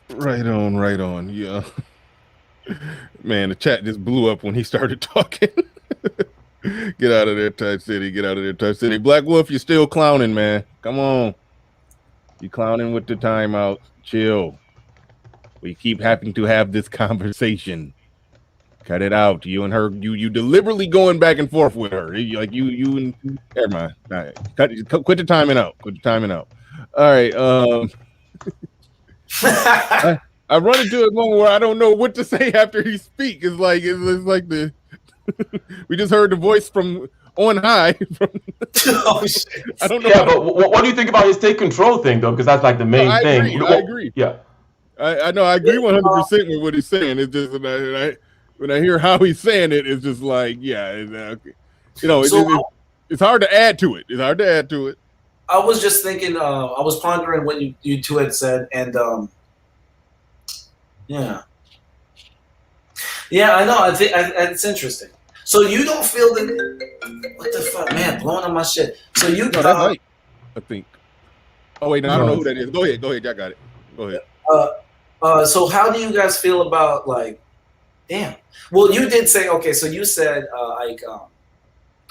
Right on. Yeah. Man, the chat just blew up when he started talking. Get out of there, Type City. Black Wolf, you're still clowning, man. Come on. You clowning with the timeout. Chill. We keep having to have this conversation. Cut it out. You and her, you deliberately going back and forth with her. Like you and never mind. All right. Quit the timing out. All right. I run into a moment where I don't know what to say after he speaks. It's like the we just heard the voice from on high. Oh, shit. I don't know. Yeah, but what do you think about his take control thing, though? Because that's like the main thing. I agree. Yeah. I know. I agree 100% with what he's saying. It's just when I hear how he's saying it, it's just like, yeah, okay. You know, it's hard to add to it. It's hard to add to it. I was just thinking, I was pondering what you two had said, and yeah, I know. I think it's interesting. So you don't feel what the fuck, man? Blowing on my shit. So you no, that's right, I think. Oh wait, no, I don't know who that is. Go ahead, I got it. Go ahead. So how do you guys feel about like, damn? Well, you did say okay. So you said like,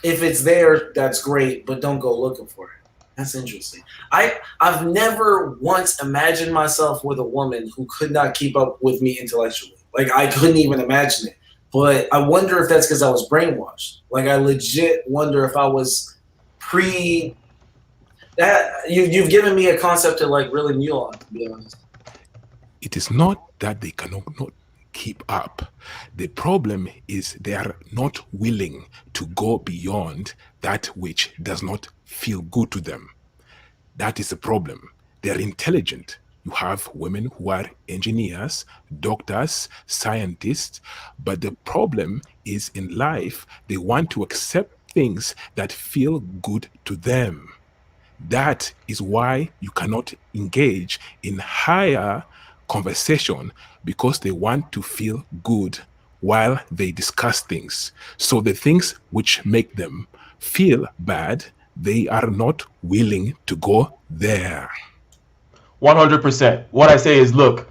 if it's there, that's great, but don't go looking for it. That's interesting. I've never once imagined myself with a woman who could not keep up with me intellectually. Like I couldn't even imagine it. But I wonder if that's because I was brainwashed. Like I legit wonder if I was that. You've given me a concept to like really mule on, to be honest. It is not that they cannot not keep up. The problem is they are not willing to go beyond that which does not feel good to them. That is the problem. They're intelligent. You have women who are engineers, doctors, scientists, but the problem is in life, they want to accept things that feel good to them. That is why you cannot engage in higher conversation, because they want to feel good while they discuss things. So the things which make them feel bad, they are not willing to go there. 100%. What I say is, look,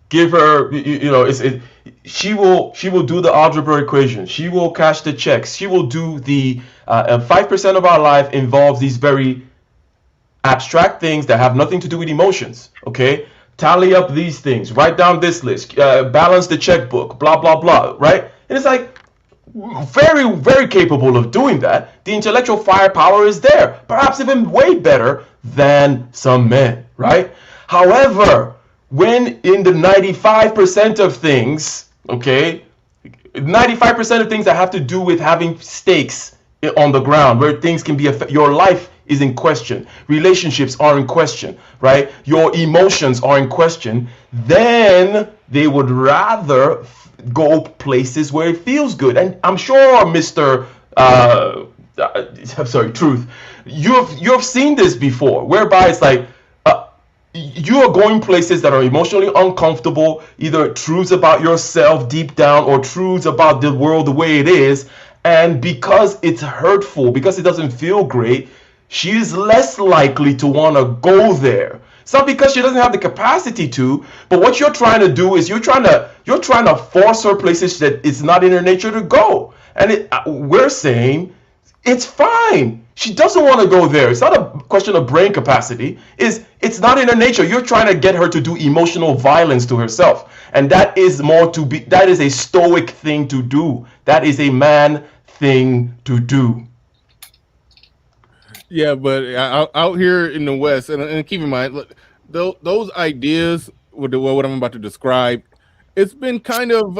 give her, she will do the algebra equation. She will cash the checks. She will do the 5% of our life involves these very abstract things that have nothing to do with emotions. Okay, tally up these things, write down this list, balance the checkbook, blah blah blah. Right, and it's like very, very capable of doing that. The intellectual firepower is there, perhaps even way better than some men. Right. However, when in the 95% of things, okay, 95% of things that have to do with having stakes on the ground, where things can be your life is in question, relationships are in question, right? Your emotions are in question, then they would rather go places where it feels good. And I'm sure Mr. Truth, you've seen this before, whereby it's like, you are going places that are emotionally uncomfortable, either truths about yourself deep down or truths about the world the way it is. And because it's hurtful, because it doesn't feel great, she is less likely to want to go there. It's not because she doesn't have the capacity to, but what you're trying to do is you're trying to force her places that it's not in her nature to go. And we're saying it's fine. She doesn't want to go there. It's not a question of brain capacity. It's not in her nature. You're trying to get her to do emotional violence to herself. And that is a stoic thing to do. That is a man thing to do. Yeah, but out here in the West, and keep in mind, look, those ideas with what I'm about to describe, it's been kind of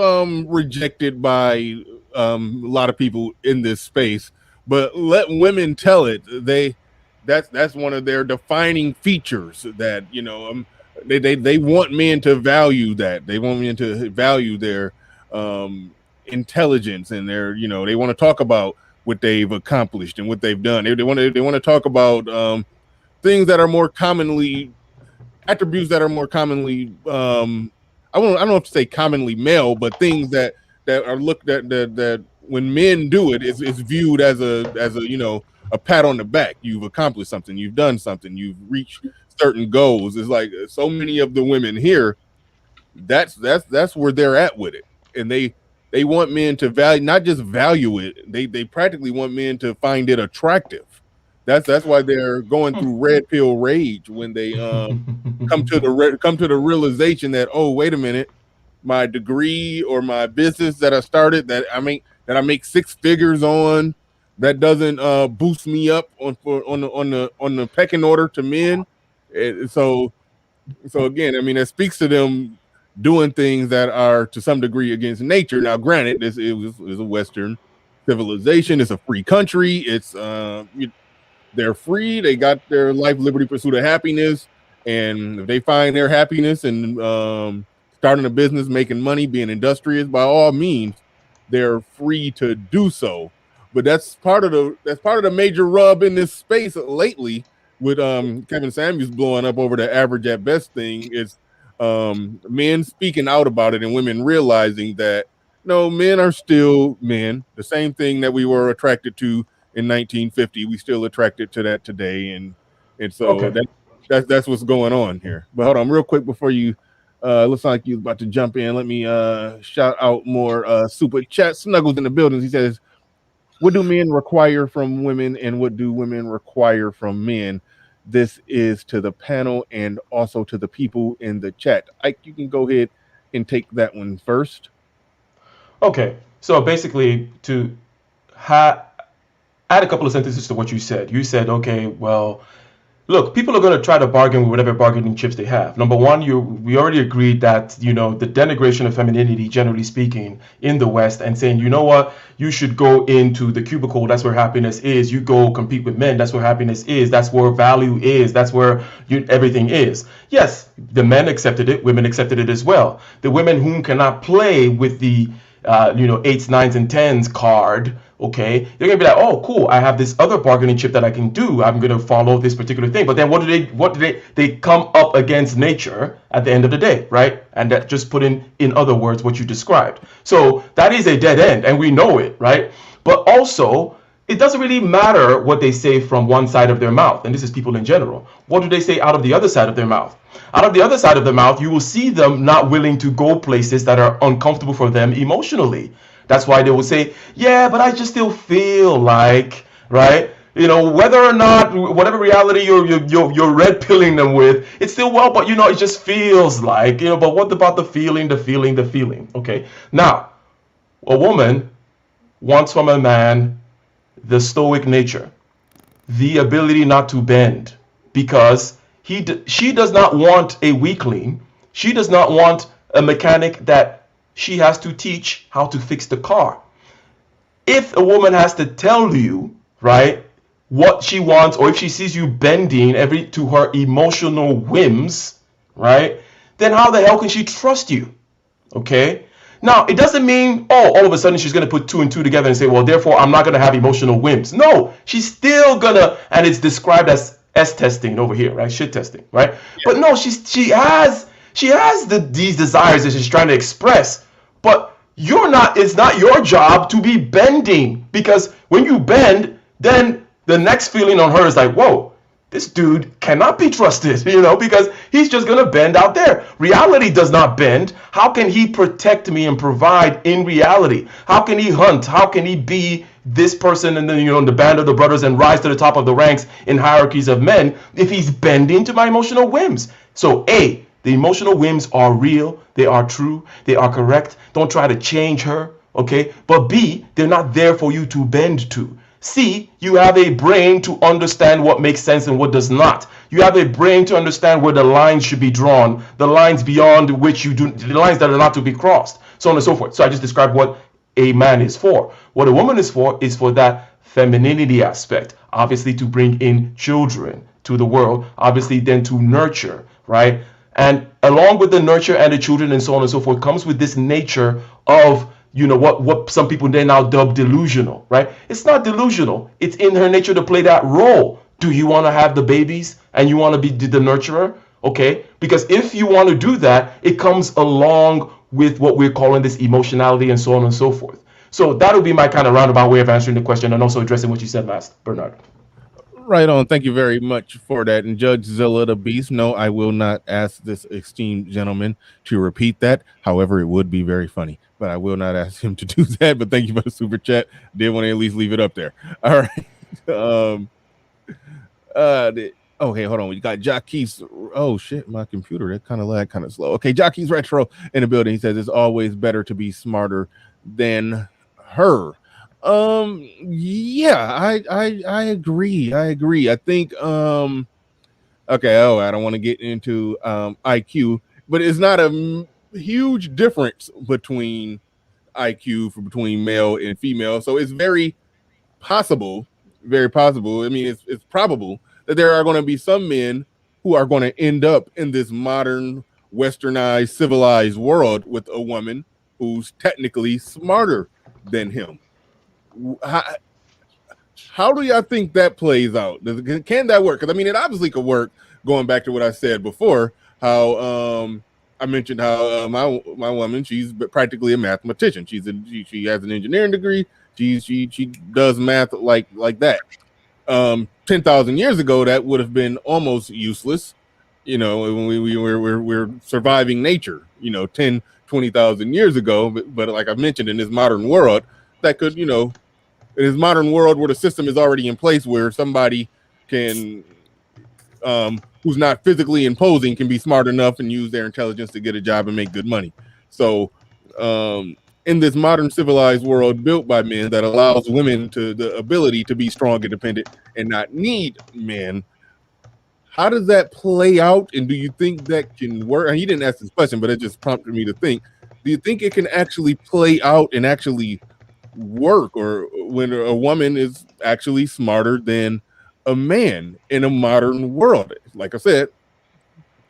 rejected by a lot of people in this space. But let women tell it. That's one of their defining features. That they want men to value that. They want men to value their intelligence and their they want to talk about what they've accomplished and what they've done. They want to talk about things that are more commonly attributes that are more commonly I don't know if to say commonly male, but things that are looked at that when men do it, it's viewed as a pat on the back. You've accomplished something, you've done something, you've reached certain goals. It's like so many of the women here, that's where they're at with it, and they want men to value, not just value it. They practically want men to find it attractive. That's why they're going through red pill rage when they come to the realization that, oh, wait a minute, my degree or my business that I started that I make six figures on, that doesn't boost me up on the pecking order to men. And so again, it speaks to them doing things that are to some degree against nature. Now, granted, it was a Western civilization. It's a free country. It's they're free. They got their life, liberty, pursuit of happiness, and if they find their happiness in starting a business, making money, being industrious, by all means, they're free to do so. But that's part of the major rub in this space lately with Kevin Samuels blowing up over the average at best thing is men speaking out about it and women realizing that no, men are still men. The same thing that we were attracted to in 1950, we still attracted to that today, and so Okay. that's what's going on here. But hold on, real quick before you. Looks like you're about to jump in. Let me shout out more super chat. Snuggles in the buildings. He says, "What do men require from women, and what do women require from men?" This is to the panel and also to the people in the chat. Ike, you can go ahead and take that one first. Okay. So basically, to add a couple of sentences to what you said. You said, okay, well, look, people are going to try to bargain with whatever bargaining chips they have. Number one, we already agreed that, the denigration of femininity, generally speaking, in the West, and saying, you know what, you should go into the cubicle. That's where happiness is. You go compete with men. That's where happiness is. That's where value is. That's where everything is. Yes, the men accepted it. Women accepted it as well. The women whom cannot play with the 8s, 9s, and 10s card, okay, they're gonna be like, oh, cool, I have this other bargaining chip that I can do. I'm gonna follow this particular thing. But then what do they come up against nature at the end of the day, right? And that just put in other words what you described. So that is a dead end, and we know it, right? But also, it doesn't really matter what they say from one side of their mouth, and this is people in general. What do they say out of the other side of their mouth? Out of the other side of the mouth, you will see them not willing to go places that are uncomfortable for them emotionally. That's why they will say, yeah, but I just still feel like, right? Whether or not, whatever reality you're red pilling them with, it's still but it just feels like, but what about the feeling, okay? Now, a woman wants from a man the stoic nature, the ability not to bend, because she does not want a weakling. She does not want a mechanic that she has to teach how to fix the car. If a woman has to tell you, right, what she wants, or if she sees you bending to her emotional whims, right, then how the hell can she trust you? Okay? Now, it doesn't mean, all of a sudden she's going to put two and two together and say, well, therefore, I'm not going to have emotional whims. No, she's still going to, and it's described as S-testing over here, right? Shit testing, right? Yeah. But no, she has these desires that she's trying to express, but it's not your job to be bending, because when you bend, then the next feeling on her is like, whoa, this dude cannot be trusted, because he's just going to bend out there. Reality does not bend. How can he protect me and provide in reality? How can he hunt? How can he be this person and then, in the band of the brothers and rise to the top of the ranks in hierarchies of men if he's bending to my emotional whims? So A, the emotional whims are real. They are true. They are correct. Don't try to change her, okay? But B, they're not there for you to bend to. C, you have a brain to understand what makes sense and what does not. You have a brain to understand where the lines should be drawn, the lines beyond which the lines that are not to be crossed, so on and so forth. So I just described what a man is for. What a woman is for that femininity aspect, obviously to bring in children to the world, obviously then to nurture, right? And along with the nurture and the children and so on and so forth comes with this nature of what some people then now dub delusional, right? It's not delusional. It's in her nature to play that role. Do you want to have the babies and you want to be the nurturer? Okay, because if you want to do that, it comes along with what we're calling this emotionality and so on and so forth. So that would be my kind of roundabout way of answering the question and also addressing what you said last, Bernard. Right on. Thank you very much for that. And Judge Zilla the Beast, no, I will not ask this esteemed gentleman to repeat that. However, it would be very funny, but I will not ask him to do that. But thank you for the super chat. Did want to at least leave it up there. All right. Okay, hold on. We got Jockey's. Oh shit, my computer. That kind of lag, kind of slow. Okay, Jockey's Retro in the building. He says it's always better to be smarter than her. Yeah, I agree. I think okay, I don't want to get into IQ, but it's not a huge difference between IQ between male and female. So it's very possible. I mean, it's probable that there are going to be some men who are going to end up in this modern, westernized, civilized world with a woman who's technically smarter than him. How do y'all think that plays out? Can that work? Because I mean, it obviously could work. Going back to what I said before, how I mentioned how my woman, she's practically a mathematician. She has an engineering degree. She does math like that. 10,000 years ago, that would have been almost useless. You know, when we're surviving nature. You know, 10, 20,000 years ago. But like I mentioned, in this modern world, that could, you know, in this modern world where the system is already in place, where somebody can who's not physically imposing can be smart enough and use their intelligence to get a job and make good money. So in this modern civilized world built by men that allows women to the ability to be strong, independent, and not need men, how does that play out? And do you think that can work? And you didn't ask this question, but it just prompted me to think. Do you think it can actually play out and actually work, or when a woman is actually smarter than a man in a modern world? Like I said,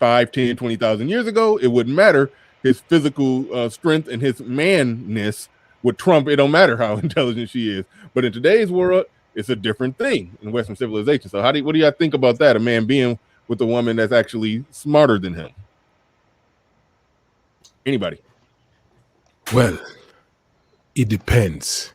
5, 10, 20,000 years ago, it wouldn't matter. His physical strength and his manness would trump. It don't matter how intelligent she is. But in today's world, it's a different thing in Western civilization. So what do y'all think about that? A man being with a woman that's actually smarter than him? Anybody? Well, it depends.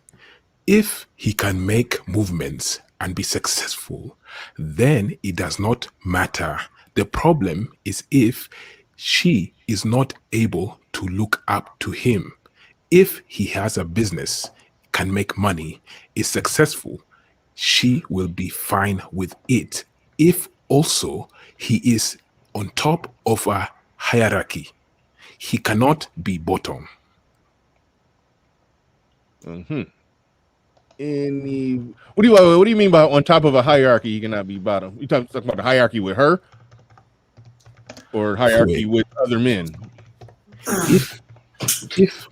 If he can make movements and be successful, then it does not matter. The problem is if she is not able to look up to him. If he has a business, can make money, is successful, she will be fine with it. If also he is on top of a hierarchy, he cannot be bottom. Mm-hmm. What do you mean by on top of a hierarchy he cannot be bottom? You talking about the hierarchy with her, or hierarchy with other men? If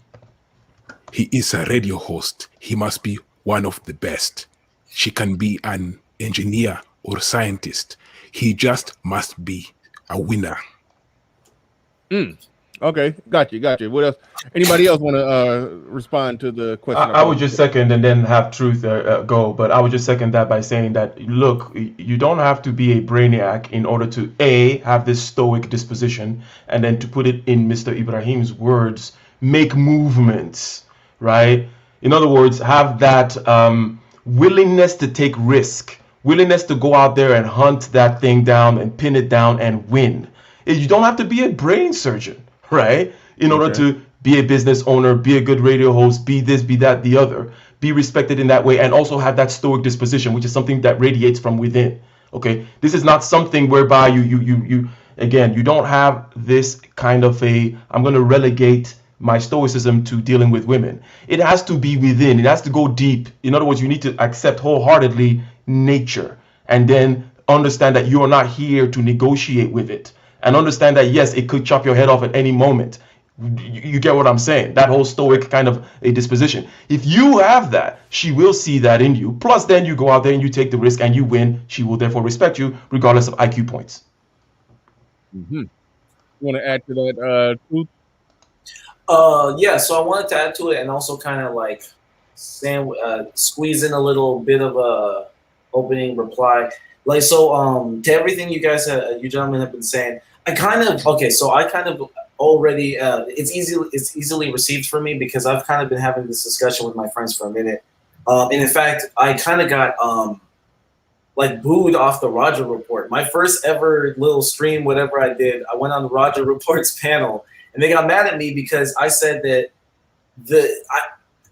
he is a radio host, he must be one of the best. She can be an engineer or scientist. He just must be a winner. Okay, got you. What else? Anybody else want to respond to the question? I would just second and then have Truth go, but I would just second that by saying that, look, you don't have to be a brainiac in order to have this stoic disposition, and then, to put it in Mr. Ibrahim's words, make movements, right? In other words, have that willingness to take risk, willingness to go out there and hunt that thing down and pin it down and win. You don't have to be a brain surgeon, right? In order to be a business owner, be a good radio host, be this, be that, the other, be respected in that way, and also have that stoic disposition, which is something that radiates from within. Okay, this is not something whereby you again, you don't have this kind of I'm going to relegate my stoicism to dealing with women. It has to be within. It has to go deep. In other words, you need to accept wholeheartedly nature, and then understand that you are not here to negotiate with it. And understand that, yes, it could chop your head off at any moment. You get what I'm saying? That whole stoic kind of a disposition. If you have that, she will see that in you. Plus, then you go out there and you take the risk and you win. She will therefore respect you regardless of IQ points. Mm-hmm. You want to add to that, Truth? Yeah, so I wanted to add to it and also kind of like squeeze in a little bit of a opening reply. Like, so to everything you guys, you gentlemen have been saying, I kind of already, it's easily received for me because I've kind of been having this discussion with my friends for a minute. And in fact, I kind of got like booed off the Roger Report. My first ever little stream, whatever I did, I went on the Roger Report's panel and they got mad at me because I said that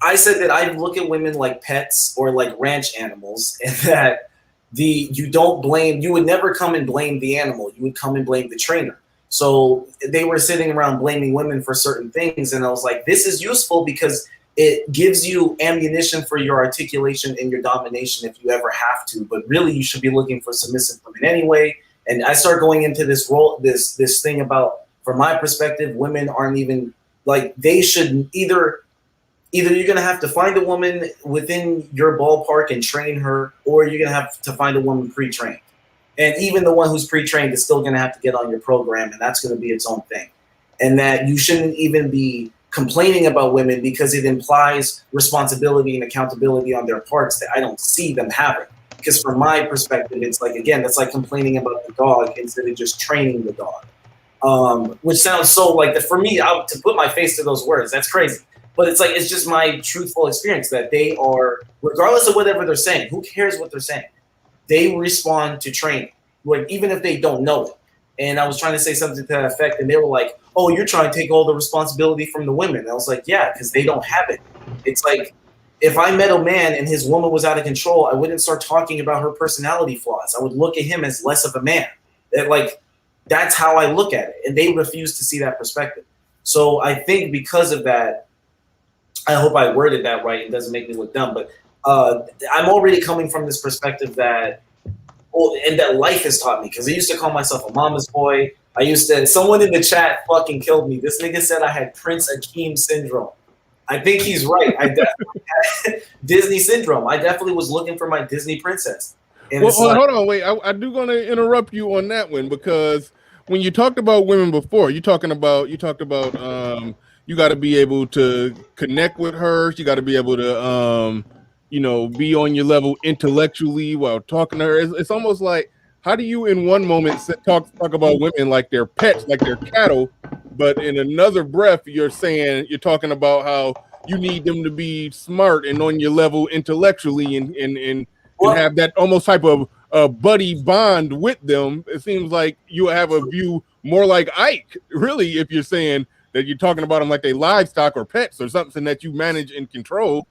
I said that I look at women like pets or like ranch animals, and that you would never come and blame the animal. You would come and blame the trainer. So they were sitting around blaming women for certain things. And I was like, this is useful because it gives you ammunition for your articulation and your domination if you ever have to. But really, you should be looking for submissive women anyway. And I start going into this role, this thing about, from my perspective, women aren't even like, they should either you're going to have to find a woman within your ballpark and train her, or you're going to have to find a woman pre-trained. And even the one who's pre-trained is still going to have to get on your program, and that's going to be its own thing. And that you shouldn't even be complaining about women because it implies responsibility and accountability on their parts that I don't see them having. Because from my perspective, it's like, again, that's like complaining about the dog instead of just training the dog. Which sounds so like, for me, to put my face to those words, that's crazy. But it's like, it's just my truthful experience that they are, regardless of whatever they're saying, who cares what they're saying? They respond to training, like, even if they don't know it. And I was trying to say something to that effect, and they were like, oh, you're trying to take all the responsibility from the women. And I was like, yeah, because they don't have it. It's like, if I met a man and his woman was out of control, I wouldn't start talking about her personality flaws. I would look at him as less of a man. That's how I look at it. And they refuse to see that perspective. So I think because of that, I hope I worded that right. It doesn't make me look dumb, but I'm already coming from this perspective that, and that life has taught me, because I used to call myself a mama's boy. Someone in the chat fucking killed me. This nigga said I had Prince Akeem syndrome. I think he's right. I definitely had Disney syndrome. I definitely was looking for my Disney princess. And hold on, wait. I do going to interrupt you on that one, because when you talked about women before, you talked about you got to be able to connect with her. You got to be able to be on your level intellectually while talking to her. It's almost like, how do you in one moment talk about women like they're pets, like they're cattle, but in another breath you're talking about how you need them to be smart and on your level intellectually and have that almost type of buddy bond with them? It seems like you have a view more like Ike, really, if you're saying that you're talking about them like they livestock or pets or something that you manage and control.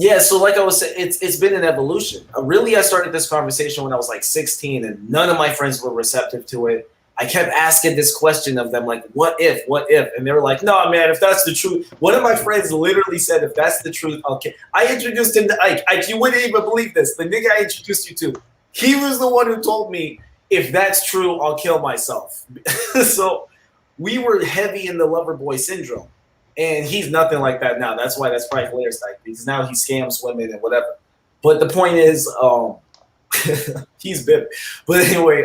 Yeah, so like I was saying, it's been an evolution. I started this conversation when I was like 16, and none of my friends were receptive to it. I kept asking this question of them, like, what if? And they were like, no, man, if that's the truth. One of my friends literally said, if that's the truth, okay. I introduced him to Ike. Ike, you wouldn't even believe this. The nigga I introduced you to, he was the one who told me, if that's true, I'll kill myself. So we were heavy in the lover boy syndrome. And he's nothing like that now. That's why that's probably hilarious, because now he scams women and whatever. But the point is, he's bitter. But anyway,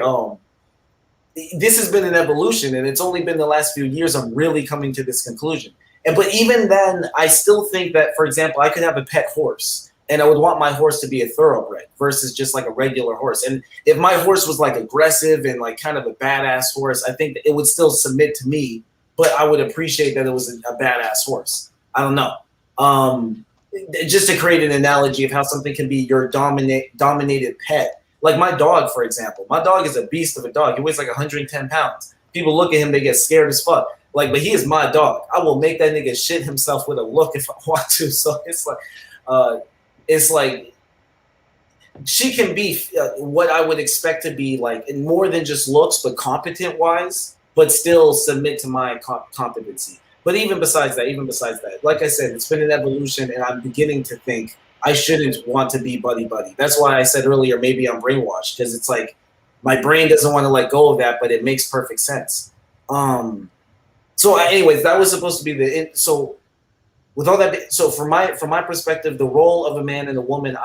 this has been an evolution, and it's only been the last few years I'm really coming to this conclusion. But even then, I still think that, for example, I could have a pet horse, and I would want my horse to be a thoroughbred versus just like a regular horse. And if my horse was like aggressive and like kind of a badass horse, I think that it would still submit to me, but I would appreciate that it was a badass horse. I don't know. Just to create an analogy of how something can be your dominated pet. Like my dog, for example. My dog is a beast of a dog. He weighs like 110 pounds. People look at him, they get scared as fuck. But he is my dog. I will make that nigga shit himself with a look if I want to. So it's like she can be what I would expect to be like more than just looks, but competent wise, but still submit to my competency. But even besides that, like I said, it's been an evolution, and I'm beginning to think I shouldn't want to be buddy-buddy. That's why I said earlier, maybe I'm brainwashed, because it's like my brain doesn't want to let go of that, but it makes perfect sense. So anyways, that was supposed to be so with all that. So from my perspective, the role of a man and a woman,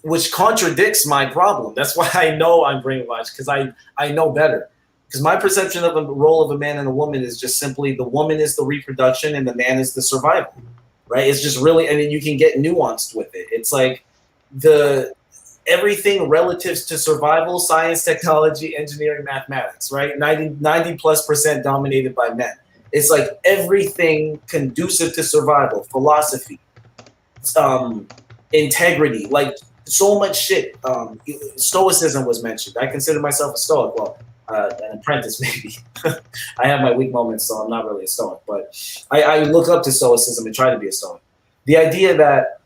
which contradicts my problem. That's why I know I'm brainwashed, because I know better. Because my perception of the role of a man and a woman is just simply the woman is the reproduction and the man is the survival, right? It's just really, and then you can get nuanced with it. It's like everything relative to survival, science, technology, engineering, mathematics, right? 90+% dominated by men. It's like everything conducive to survival, philosophy, integrity, like so much shit. Stoicism was mentioned. I consider myself a stoic. Well, an apprentice maybe. I have my weak moments, so I'm not really a stoic, but I look up to stoicism and try to be a stoic. The idea that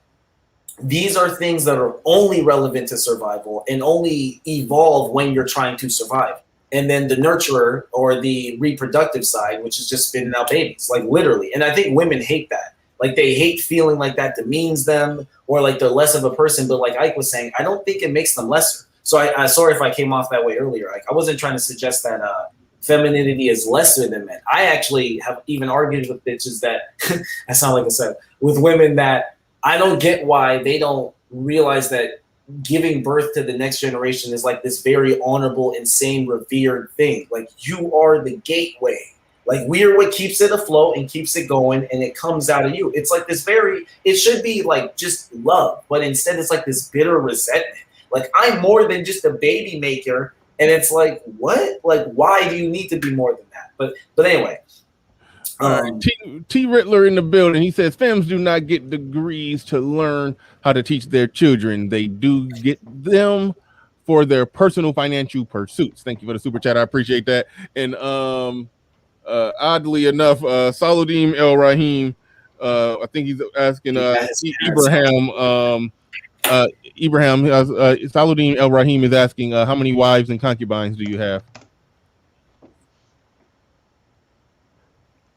these are things that are only relevant to survival and only evolve when you're trying to survive. And then the nurturer or the reproductive side, which is just spitting out babies, like literally. And I think women hate that. Like they hate feeling like that demeans them or like they're less of a person. But like Ike was saying, I don't think it makes them lesser. So I sorry if I came off that way earlier. Like I wasn't trying to suggest that femininity is lesser than men. I actually have even argued with bitches that I sound like I said with women that I don't get why they don't realize that giving birth to the next generation is like this very honorable, insane, revered thing. Like you are the gateway. Like we're what keeps it afloat and keeps it going, and it comes out of you. It's like this it should be like just love, but instead it's like this bitter resentment. Like I'm more than just a baby maker, and it's like what? Like why do you need to be more than that? But anyway. T. Rittler in the building. He says femmes do not get degrees to learn how to teach their children. They do get them for their personal financial pursuits. Thank you for the super chat. I appreciate that. And oddly enough, Saladim El Rahim, I think he's asking Ibrahim. Saladim El Rahim is asking, how many wives and concubines do you have?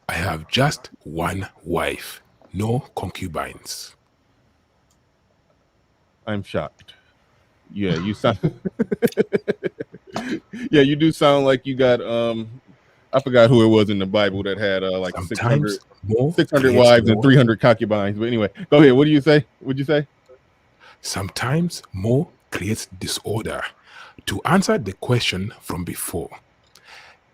I have just one wife, no concubines. I'm shocked. Yeah, you sound. Yeah, you do sound like you got. I forgot who it was in the Bible that had like 600 wives and 300 concubines. But anyway, go ahead. What do you say? What'd you say? Sometimes more creates disorder. To answer the question from before,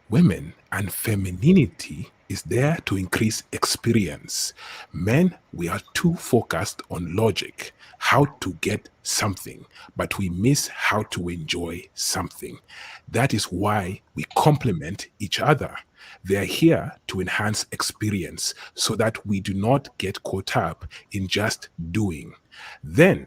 women and femininity is there to increase experience. Men, we are too focused on logic, how to get something, but we miss how to enjoy something. That is why we complement each other. They are here to enhance experience so that we do not get caught up in just doing. Then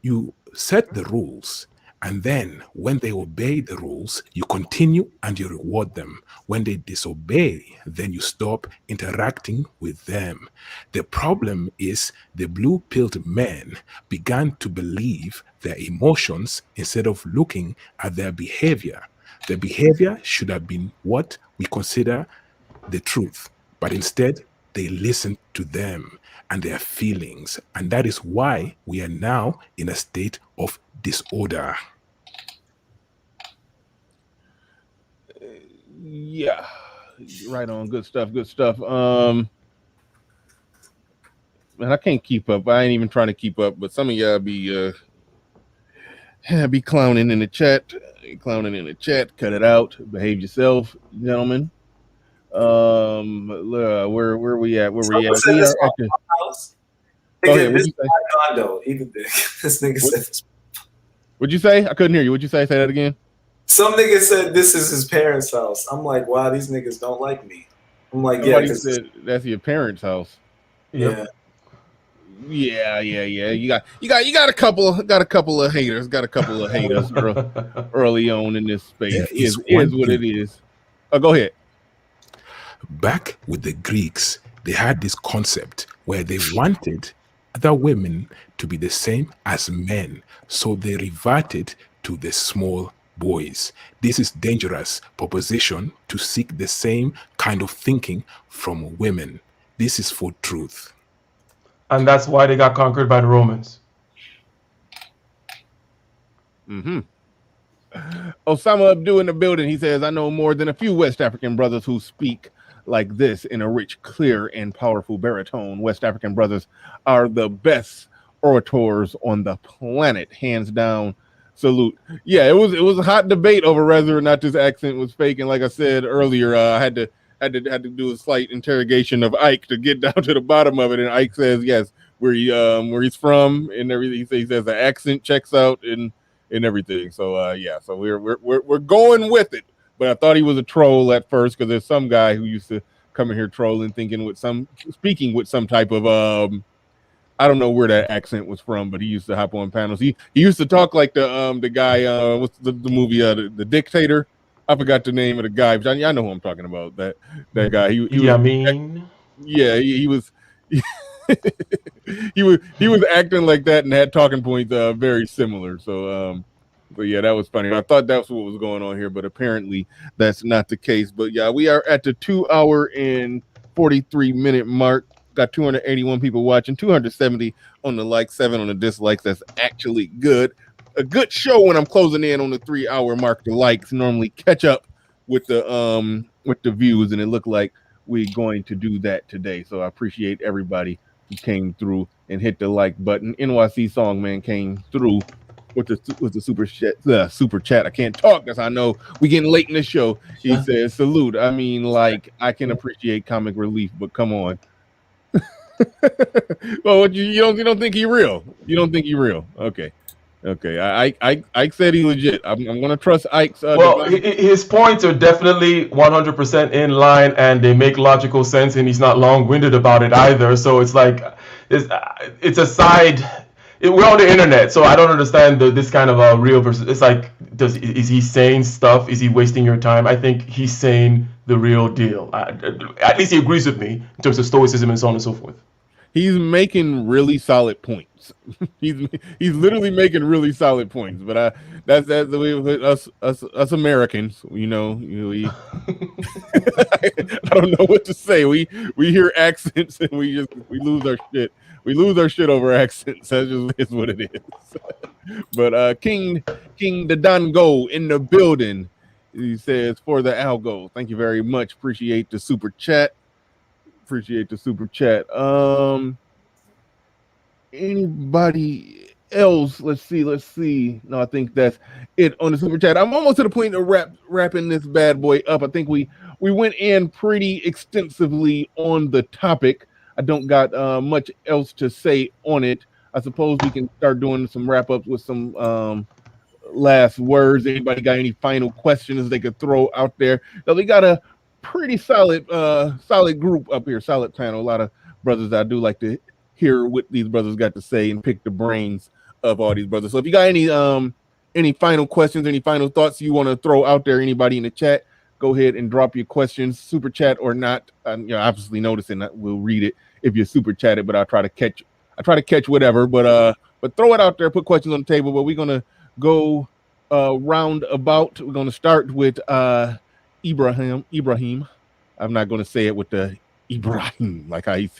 you set the rules. And then when they obey the rules, you continue and you reward them. When they disobey, then you stop interacting with them. The problem is the blue-pilled men began to believe their emotions instead of looking at their behavior. The behavior should have been what we consider the truth, but instead they listen to them and their feelings. And that is why we are now in a state of disorder. Yeah, right on. Good stuff. Man, I can't keep up. I ain't even trying to keep up, but some of y'all be clowning in the chat. Cut it out. Behave yourself, gentlemen. Where we at? We are at the house. Go ahead. What'd you say? Condo. This nigga said. What'd you say? I couldn't hear you. What'd you say? Say that again. Some nigga said this is his parents' house. I'm like, wow, these niggas don't like me. I'm like, yeah, said that's your parents' house. Yeah. Yeah. You got a couple of haters. Early on in this space. Is what it is. Oh, go ahead. Back with the Greeks, they had this concept where they wanted other women to be the same as men, so they reverted to the small boys. This is dangerous proposition to seek the same kind of thinking from women. This is for truth. And that's why they got conquered by the Romans. Osama Abdu in the building. He says, I know more than a few West African brothers who speak like this in a rich, clear, and powerful baritone. West African brothers are the best orators on the planet, hands down. Salute. Yeah, it was a hot debate over whether or not this accent was fake. And like I said earlier, I had to do a slight interrogation of Ike to get down to the bottom of it. And Ike says yes, where he's from and everything. He says the accent checks out and everything. So yeah, so we're going with it. But I thought he was a troll at first because there's some guy who used to come in here trolling, speaking with some type of I don't know where that accent was from, but he used to hop on panels. He used to talk like the guy. What's the movie? The Dictator. I forgot the name of the guy. But y'all know who I'm talking about. That guy. He was. he was acting like that and had talking points very similar. So but yeah, that was funny. I thought that's what was going on here, but apparently that's not the case. But yeah, we are at the 2 hour and 43 minute mark. Got 281 people watching, 270 on the likes, 7 on the dislikes. That's actually good. A good show when I'm closing in on the 3 hour mark. The likes normally catch up with the views, and it looked like we're going to do that today. So I appreciate everybody who came through and hit the like button. NYC Songman came through with the super chat. I can't talk because I know we getting late in the show. He says, "Salute." I mean, like I can appreciate comic relief, but come on. Well, you don't think he real? You don't think he real? Okay. Ike said he legit. I'm gonna trust Ike's. Well, his points are definitely 100% in line, and they make logical sense, and he's not long-winded about it either. So it's like it's a side. We're on the internet, so I don't understand this kind of real versus. It's like, is he saying stuff? Is he wasting your time? I think he's saying the real deal. At least he agrees with me in terms of stoicism and so on and so forth. He's making really solid points. he's literally making really solid points. But that's the way with us Americans. We I don't know what to say. We hear accents and we lose our shit. We lose our shit over accents. That just is what it is. But King the Dango in the building. He says, for the algo. Thank you very much. Appreciate the super chat. Anybody else? Let's see. No, I think that's it on the super chat. I'm almost to the point of wrapping this bad boy up. I think we went in pretty extensively on the topic. I don't got much else to say on it. I suppose we can start doing some wrap ups with some last words. Anybody got any final questions they could throw out there? So we got a pretty solid group up here, solid panel. A lot of brothers. I do like to hear what these brothers got to say and pick the brains of all these brothers. So if you got any final questions, any final thoughts you want to throw out there, anybody in the chat, go ahead and drop your questions, super chat or not. Obviously noticing that we'll read it if you super chat it, but I try to catch whatever. But throw it out there, put questions on the table. But we're gonna go round about. We're gonna start with Ibrahim. I'm not gonna say it with the Ibrahim like how he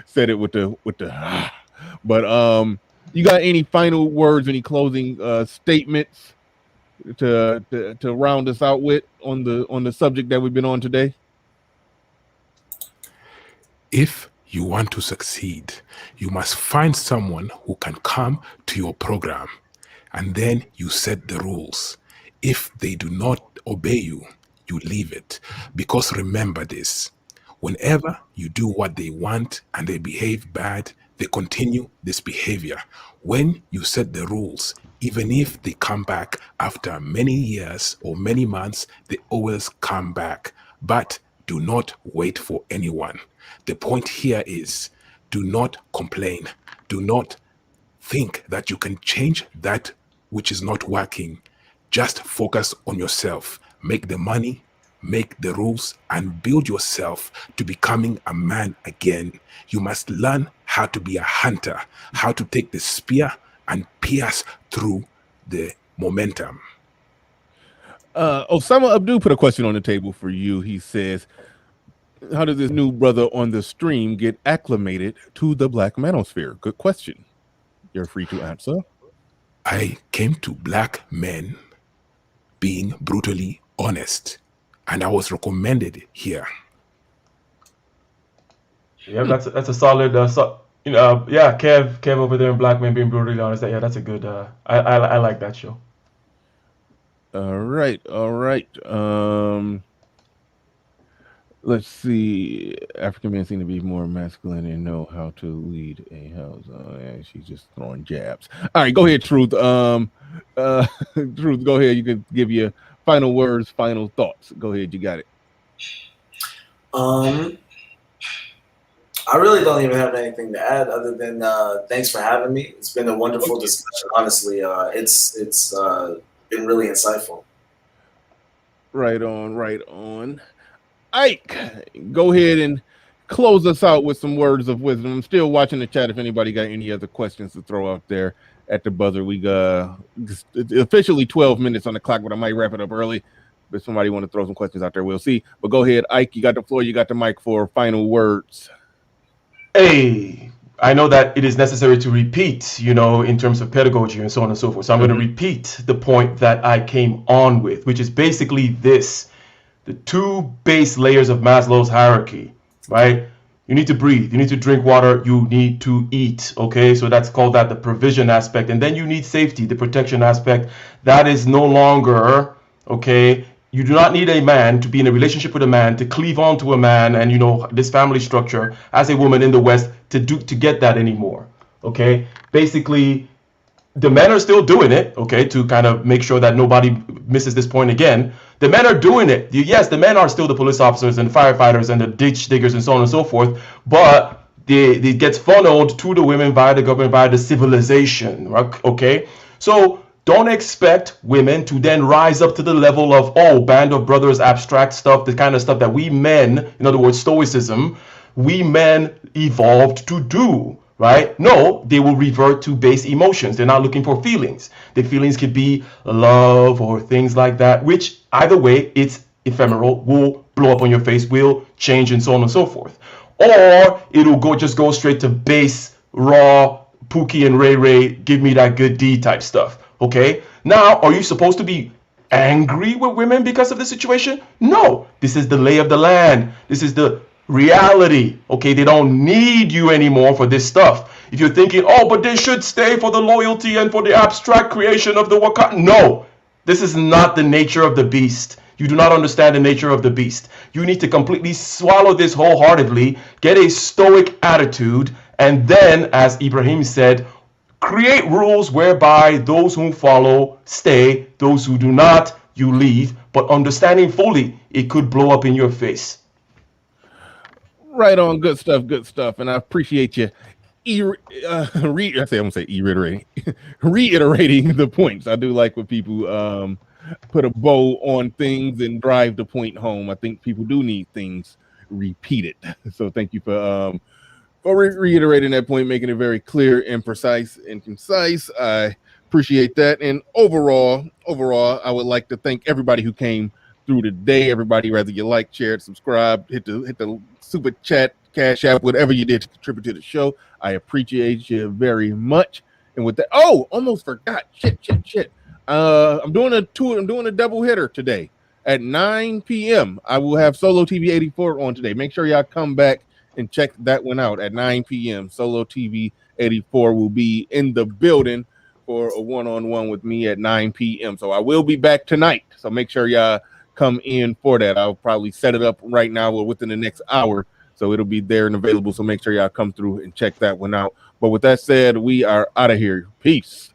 said it with the but you got any final words, any closing statements to round us out with on the subject that we've been on today? If you want to succeed, you must find someone who can come to your program, and then you set the rules. If they do not obey you, you leave it. Because remember this, whenever you do what they want and they behave bad, they continue this behavior. When you set the rules, even if they come back after many years or many months, they always come back. But do not wait for anyone. The point here is, do not complain. Do not think that you can change that which is not working. Just focus on yourself. Make the money, make the rules, and build yourself to becoming a man again. You must learn how to be a hunter, how to take the spear and pierce through the momentum. Osama Abdul put a question on the table for you. He says, how does this new brother on the stream get acclimated to the Black Manosphere? Good question. You're free to answer. I came to Black men being brutally honest, and I was recommended here. Yeah, that's a solid. Kev over there in Black Men being brutally honest. Yeah, that's a good. I like that show. All right. Let's see. African men seem to be more masculine and know how to lead a house. And she's just throwing jabs. All right, go ahead, Truth. Truth, go ahead. You can give your final words, final thoughts. Go ahead, you got it. I really don't even have anything to add other than thanks for having me. It's been a wonderful discussion. Honestly, it's been really insightful. Right on. Ike, go ahead and close us out with some words of wisdom. I'm still watching the chat if anybody got any other questions to throw out there at the buzzer. We got officially 12 minutes on the clock, but I might wrap it up early. If somebody want to throw some questions out there, we'll see. But go ahead, Ike, you got the floor, you got the mic for final words. Hey, I know that it is necessary to repeat, in terms of pedagogy and so on and so forth. So I'm going to repeat the point that I came on with, which is basically this. The two base layers of Maslow's hierarchy, right? You need to breathe. You need to drink water. You need to eat. Okay, so that's called the provision aspect. And then you need safety, the protection aspect. That is no longer, okay. You do not need a man to be in a relationship with a man, to cleave on to a man, and this family structure as a woman in the West to get that anymore. Okay, basically, the men are still doing it, okay, to kind of make sure that nobody misses this point again. The men are doing it. Yes, the men are still the police officers and firefighters and the ditch diggers and so on and so forth, but it gets funneled to the women via the government, via the civilization, okay? So don't expect women to then rise up to the level of, Band of Brothers, abstract stuff, the kind of stuff that we men, in other words, stoicism, we men evolved to do. Right? No, they will revert to base emotions. They're not looking for feelings. The feelings could be love or things like that, which either way, it's ephemeral, will blow up on your face, will change, and so on and so forth. Or it'll just go straight to base, raw, Pookie and Ray Ray, give me that good D type stuff. Okay? Now, are you supposed to be angry with women because of the situation? No. This is the lay of the land. This is the reality. Okay, they don't need you anymore for this stuff. If you're thinking, but they should stay for the loyalty and for the abstract creation of the Wakanda. No, this is not the nature of the beast. You do not understand the nature of the beast. You need to completely swallow this wholeheartedly, get a stoic attitude, and then, as Ibrahim said, create rules whereby those who follow stay, those who do not, you leave, but understanding fully it could blow up in your face. Right on, good stuff, and I appreciate you reiterating the points. I do like when people put a bow on things and drive the point home. I think people do need things repeated. So thank you for reiterating that point, making it very clear and precise and concise. I appreciate that. And overall, I would like to thank everybody who came through today. Everybody, whether you like, share, subscribe, hit the super chat, cash app, whatever you did to contribute to the show. I appreciate you very much. And with that, almost forgot. Shit. I'm doing a double hitter today at 9 p.m. I will have Solo TV 84 on today. Make sure y'all come back and check that one out at 9 p.m. Solo TV 84 will be in the building for a one-on-one with me at 9 p.m. So I will be back tonight. So make sure y'all come in for that. I'll probably set it up right now or within the next hour, so it'll be there and available. So make sure y'all come through and check that one out. But with that said, we are out of here. Peace.